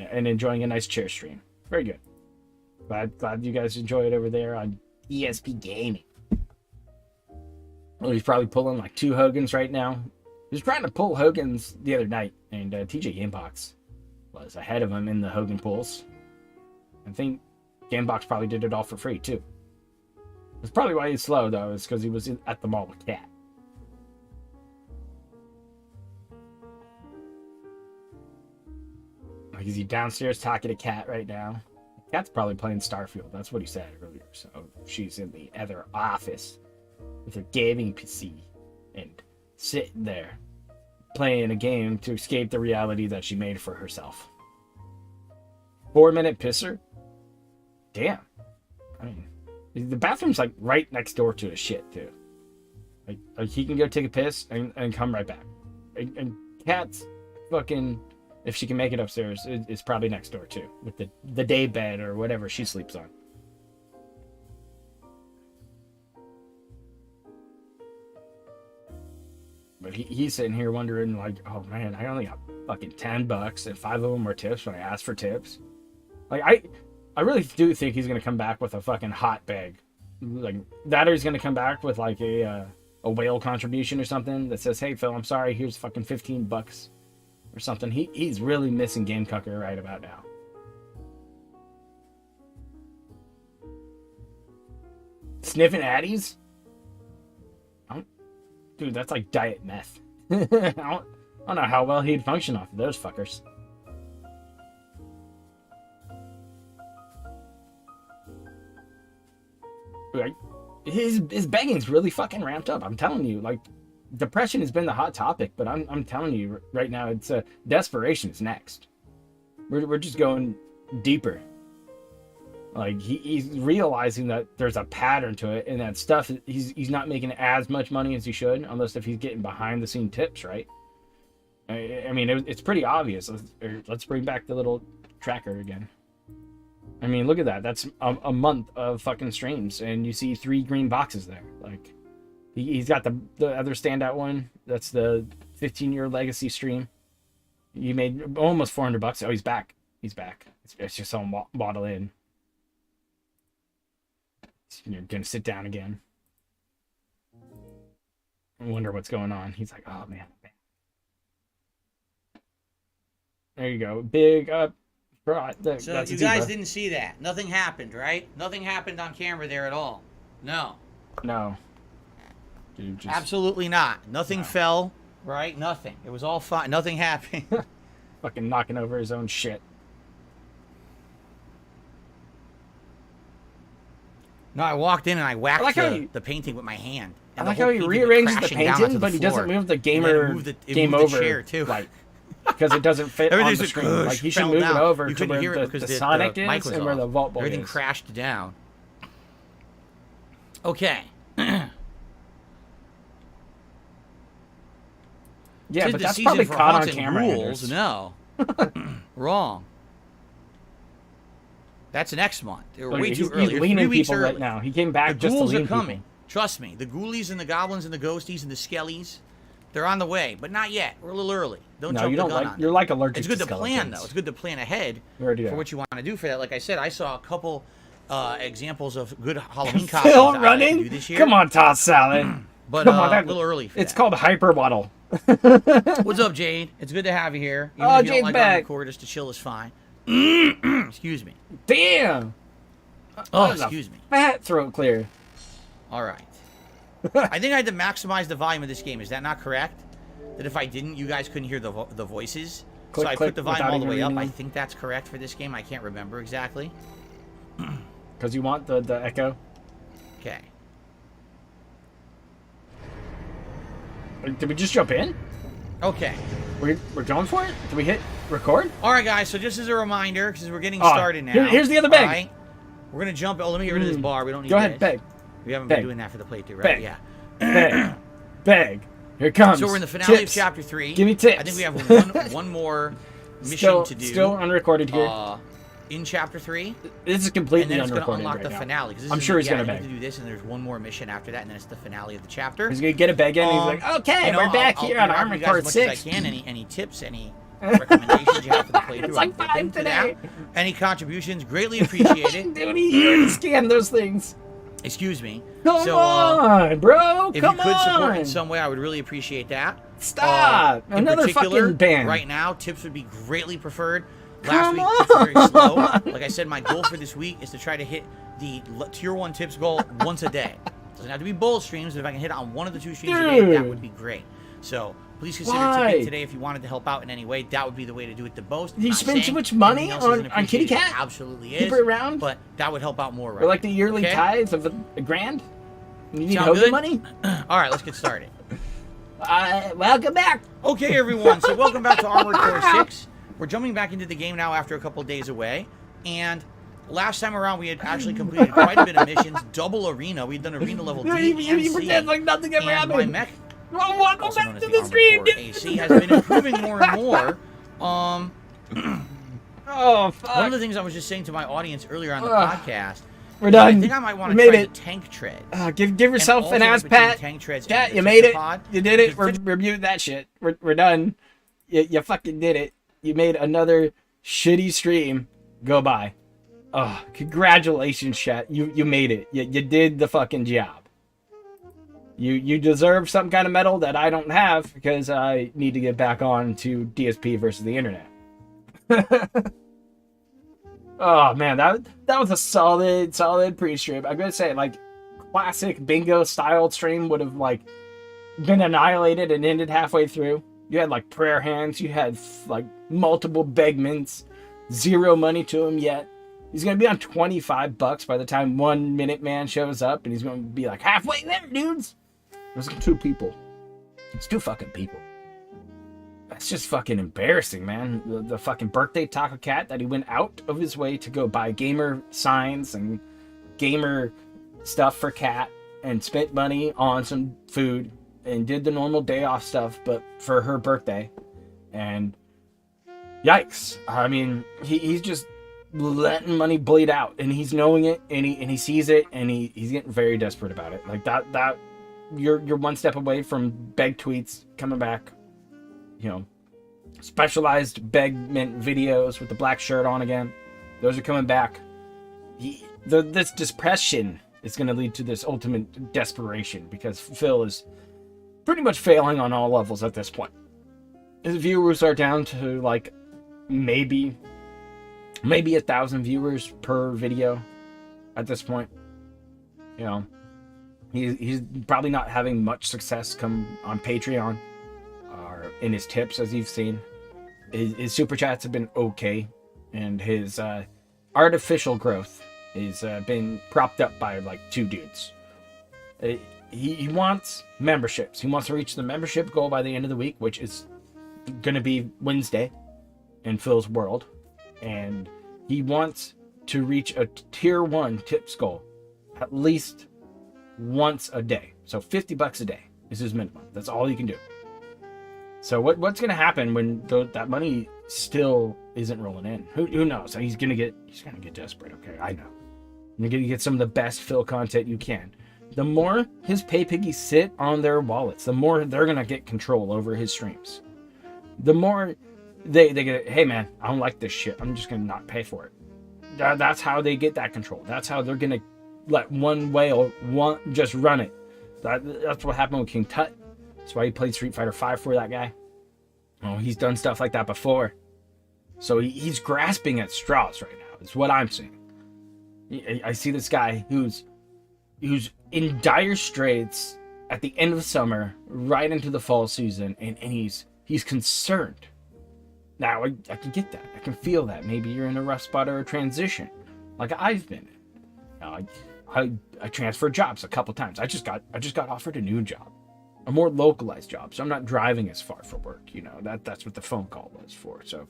And enjoying a nice chair stream. Very good. Glad you guys enjoy it over there on ESP Gaming. Well, he's probably pulling like 2 Hogans right now. He was trying to pull Hogans the other night, and TJ Gamebox was ahead of him in the Hogan pulls. I think Gamebox probably did it all for free, too. That's probably why he's slow, though, is because he was at the mall with Cat. Like, is he downstairs talking to Cat right now? Cat's probably playing Starfield. That's what he said earlier. So she's in the other office with her gaming PC and sitting there playing a game to escape the reality that she made for herself. 4-minute pisser? Damn. I mean, the bathroom's like right next door to his shit too. Like he can go take a piss and come right back. And Cat's fucking, if she can make it upstairs, is probably next door too, with the day bed or whatever she sleeps on. But he's sitting here wondering like, oh man, I only got fucking $10 and 5 of them were tips when I asked for tips. Like I really do think he's gonna come back with a fucking hot bag, like that, or he's gonna come back with like a whale contribution or something that says, "Hey Phil, I'm sorry, here's fucking $15 or something." He's really missing Game Cucker right about now. Sniffing Addies, dude, that's like diet meth. I don't know how well he'd function off of those fuckers. Like, his begging's really fucking ramped up. I'm telling you, like, depression has been the hot topic, but I'm telling you right now, it's desperation is next. We're just going deeper. Like he's realizing that there's a pattern to it, and that stuff he's not making as much money as he should, unless if he's getting behind the scene tips, right? I mean, it's pretty obvious. Let's bring back the little tracker again. I mean, look at that. That's a month of fucking streams, and you see 3 green boxes there. Like, he's got the other standout one. That's the 15-year legacy stream. You made almost $400. Oh, he's back. He's back. It's just someone waddle in. You're gonna sit down again. I wonder what's going on. He's like, oh man. There you go. Big up. So you guys didn't see that. Nothing happened, right? Nothing happened on camera there at all. No. No. Dude, absolutely not. Nothing fell. right? Nothing. It was all fine. Nothing happened. Fucking knocking over his own shit. No, I walked in and I whacked the painting with my hand. I like how he rearranges the painting, but he doesn't move the game over chair too. Like, because it doesn't fit on the screen. Like, he should move it over to where the Sonic is and where the Vault Boy is. Everything crashed down. Okay. Yeah, but that's probably caught on camera. Rules. No. Wrong. That's next month. They're way too early. He's leaning people right now. He came back just to lean people. The ghouls are coming. Trust me. The ghoulies and the goblins and the ghosties and the skellies, they're on the way, but not yet. We're a little early. Don't jump the gun on You're like allergic to skeletons. It's good to plan, though. It's good to plan ahead for what you want to do for that. Like I said, I saw a couple examples of good Halloween costumes Still that running? I can do this year. Come on, Toss Salad. But come on, a little early for It's that. called Hyper Waddle. What's up, Jade? It's good to have you here. Even Oh, if you Jade's don't like back. Record, just to chill is fine. Excuse me. Damn. Oh, excuse me. Fat throat clear. All right. I think I had to maximize the volume of this game. Is that not correct? That if I didn't, you guys couldn't hear the voices. So I put the volume all the way up. I think that's correct for this game. I can't remember exactly. Because you want the echo? Okay. Did we just jump in? Okay. We're going for it? Did we hit record? All right, guys. So just as a reminder, because we're getting started now. Here's the other bag. All right? We're going to jump. Oh, let me get rid of this bar. We don't need Go ahead, bag. We haven't been doing that for the playthrough, right? Bag. Yeah. Bag. Bag. Here it comes. So we're in the finale of Chapter 3. Give me tips. I think we have one more mission to do. Still unrecorded here. In Chapter 3. This is completely and then it's unrecorded going to unlock right the now. finale. I'm sure he's going to beg. to do this, and there's one more mission after that, and then it's the finale of the chapter. He's going to get a bag in, and he's like, okay, we're back here on Armored Core 6. As I can. Any tips, any recommendations you have for the playthrough? It's like 5 today. Any contributions, greatly appreciated. Dude, you already scanned those things. Excuse me. Come on, bro. If you could support in some way, I would really appreciate that. Stop. Another fucking band. Right now, tips would be greatly preferred. Last week, tips were very slow. Like I said, my goal for this week is to try to hit the tier 1 tips goal once a day. It doesn't have to be both streams, but if I can hit it on one of the 2 streams a day, that would be great. So please consider tipping today if you wanted to help out in any way. That would be the way to do it the most. You spend too much money on Kitty Cat? Absolutely is. Keep it around? But that would help out more, right? Or like the yearly tithes of a grand? You need Sound good? money? All right, let's get started. Welcome back. Okay, everyone. So welcome back to Armored Core 6. We're jumping back into the game now after a couple of days away. And last time around, we had actually completed quite a bit of missions. Double arena. We'd done arena level D and You C. pretend like nothing ever happened. My mech, Welcome also known back as to the the stream. Armored Core AC, has been improving more and more. Oh, fuck. One of the things I was just saying to my audience earlier on the podcast. We're done. I think I might want to try the tank treads. Give yourself an ass pat. Chat, you made it. You did it. We're mute that shit. We're done. You fucking did it. You made another shitty stream go by. Oh, congratulations, chat. You made it. You did the fucking job. You deserve some kind of medal that I don't have because I need to get back on to DSP versus the internet. Oh man, that was a solid pre-stream. I'm gonna say, like, classic bingo style stream would have like been annihilated and ended halfway through. You had like prayer hands, you had like multiple begments, 0 money to him yet. He's gonna be on $25 by the time 1 Minute Man shows up, and he's gonna be like halfway there, dudes. There's 2 people. It's 2 fucking people. That's just fucking embarrassing, man. The fucking birthday taco cat that he went out of his way to go buy gamer signs and gamer stuff for Cat and spent money on some food and did the normal day off stuff, but for her birthday. And yikes. I mean, he's just letting money bleed out, and he's knowing it, and he sees it, and he's getting very desperate about it. Like that you're 1 step away from beg tweets coming back. You know, specialized begment videos with the black shirt on again. Those are coming back. This depression is going to lead to this ultimate desperation because Phil is pretty much failing on all levels at this point. His viewers are down to like maybe 1,000 viewers per video at this point. You know, he's probably not having much success come on Patreon. are in his tips, as you've seen. His super chats have been okay, and his artificial growth has been propped up by like 2 dudes. He wants memberships. He wants to reach the membership goal by the end of the week, which is going to be Wednesday in Phil's world. And he wants to reach a tier 1 tips goal at least once a day. So $50 a day is his minimum. That's all you can do. So what's going to happen when that money still isn't rolling in? Who knows? He's going to get desperate. Okay, I know. You're going to get some of the best Phil content you can. The more his pay piggies sit on their wallets, the more they're going to get control over his streams. The more they get, hey man, I don't like this shit. I'm just going to not pay for it. That's how they get that control. That's how they're going to let one whale just run it. That's what happened with King Tut. That's why he played Street Fighter V for that guy. Oh, he's done stuff like that before. So he's grasping at straws right now. That's what I'm saying. I see this guy who's in dire straits at the end of summer, right into the fall season, and he's concerned. Now, I can get that. I can feel that. Maybe you're in a rough spot or a transition, like I've been in. I transferred jobs a couple times. I just got offered a new job, a more localized job, so I'm not driving as far for work. That's what the phone call was for. So,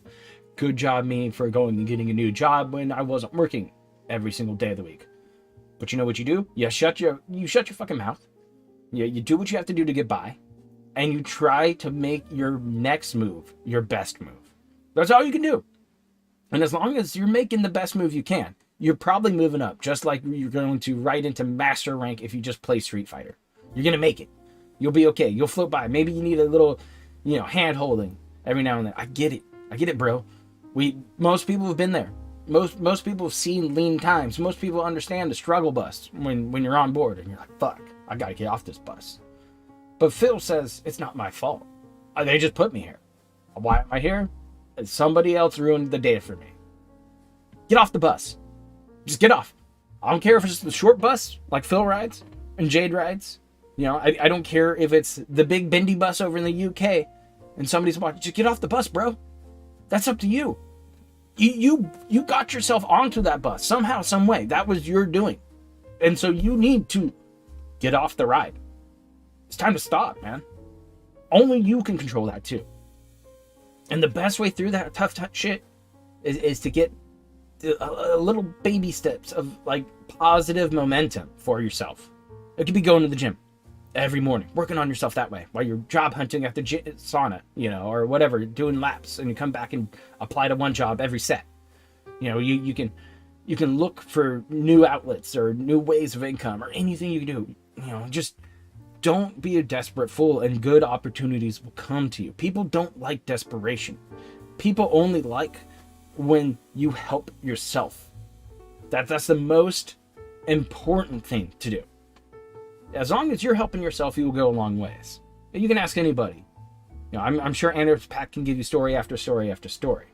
good job me for going and getting a new job when I wasn't working every single day of the week. But you know what you do? You shut your fucking mouth. You do what you have to do to get by, and you try to make your next move your best move. That's all you can do. And as long as you're making the best move you can, you're probably moving up, just like you're going to right into master rank if you just play Street Fighter. You're going to make it. You'll be okay. You'll float by. Maybe you need a little, hand holding every now and then. I get it, bro. Most people have been there. Most people have seen lean times. Most people understand the struggle bus when you're on board and you're like, fuck, I gotta get off this bus. But Phil says it's not my fault. They just put me here. Why am I here? Somebody else ruined the day for me. Get off the bus. Just get off. I don't care if it's the short bus like Phil rides and Jade rides. I don't care if it's the big bendy bus over in the UK and somebody's watching. Just get off the bus, bro. That's up to you. You got yourself onto that bus somehow, some way. That was your doing. And so you need to get off the ride. It's time to stop, man. Only you can control that too. And the best way through that tough shit is to get a little baby steps of like positive momentum for yourself. It could be going to the gym every morning, working on yourself that way while you're job hunting at the sauna, or whatever, doing laps, and you come back and apply to one job every set. You can look for new outlets or new ways of income or anything you can do. Just don't be a desperate fool, and good opportunities will come to you. People don't like desperation. People only like when you help yourself. That's the most important thing to do. As long as you're helping yourself, you will go a long ways. You can ask anybody. I'm sure Anders Pack can give you story after story after story.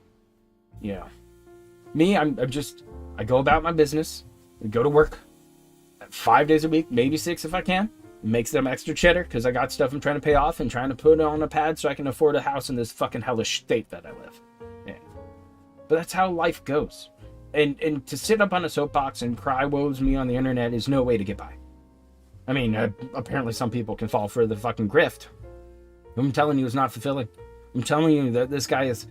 Me, I go about my business, I go to work 5 days a week, maybe 6 if I can. It makes them extra cheddar because I got stuff I'm trying to pay off and trying to put on a pad so I can afford a house in this fucking hellish state that I live. Yeah. But that's how life goes. And to sit up on a soapbox and cry woes me on the internet is no way to get by. I mean, apparently some people can fall for the fucking grift. I'm telling you, it's not fulfilling. I'm telling you that this guy is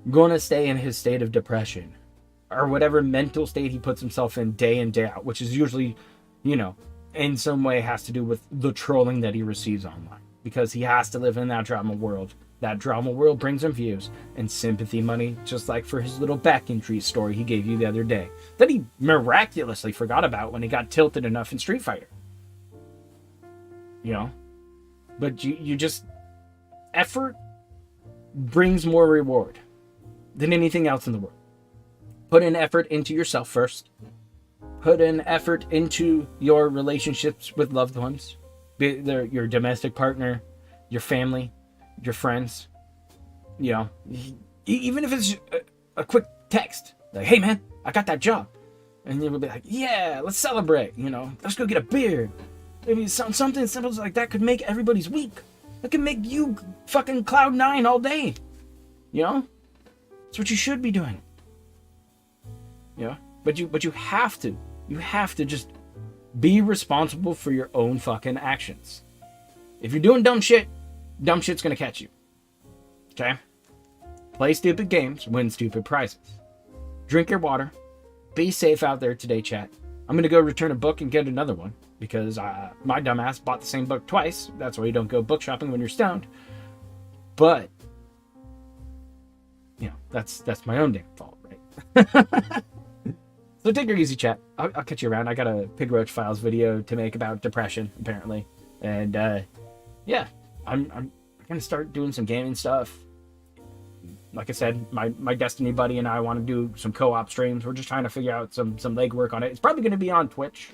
going to stay in his state of depression or whatever mental state he puts himself in day in, day out, which is usually, in some way has to do with the trolling that he receives online because he has to live in that drama world. That drama world brings him views and sympathy money, just like for his little back injury story he gave you the other day that he miraculously forgot about when he got tilted enough in Street Fighter. But you just, effort brings more reward than anything else in the world. Put in effort into yourself first. Put in effort into your relationships with loved ones, be it your domestic partner, your family, your friends. Even if it's a quick text, like, hey man, I got that job. And you'll be like, yeah, let's celebrate, let's go get a beer. Maybe something simple like that could make everybody's week. That can make you fucking cloud 9 all day. You know? That's what you should be doing. You know? But you have to. You have to just be responsible for your own fucking actions. If you're doing dumb shit's gonna catch you. Okay? Play stupid games, win stupid prizes. Drink your water. Be safe out there today, chat. I'm gonna go return a book and get another one because my dumbass bought the same book twice. That's why you don't go book shopping when you're stoned. But you know, that's my own damn fault, right? So take her easy, chat. I'll catch you around. I got a Pig Roach Files video to make about depression, apparently, and yeah, I'm gonna start doing some gaming stuff. Like I said, my Destiny buddy and I want to do some co-op streams. We're just trying to figure out some legwork on it. It's probably going to be on Twitch,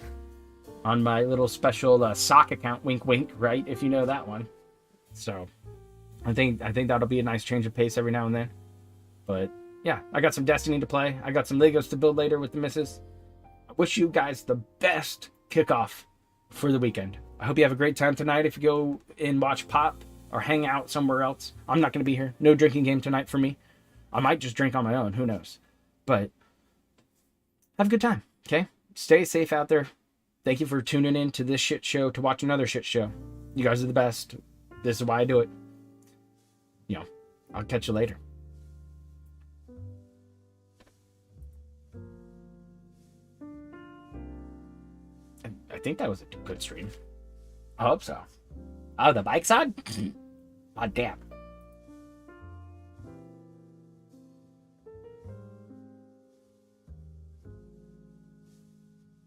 on my little special sock account, wink wink, right? If you know that one. So I think that'll be a nice change of pace every now and then. But yeah, I got some Destiny to play. I got some Legos to build later with the missus. I wish you guys the best kickoff for the weekend. I hope you have a great time tonight. If you go and watch Pop or hang out somewhere else, I'm not going to be here. No drinking game tonight for me. I might just drink on my own. Who knows? But have a good time. Okay? Stay safe out there. Thank you for tuning in to this shit show to watch another shit show. You guys are the best. This is why I do it. You know, I'll catch you later. I think that was a good stream. I hope so. Oh, the bike's on? Oh, damn.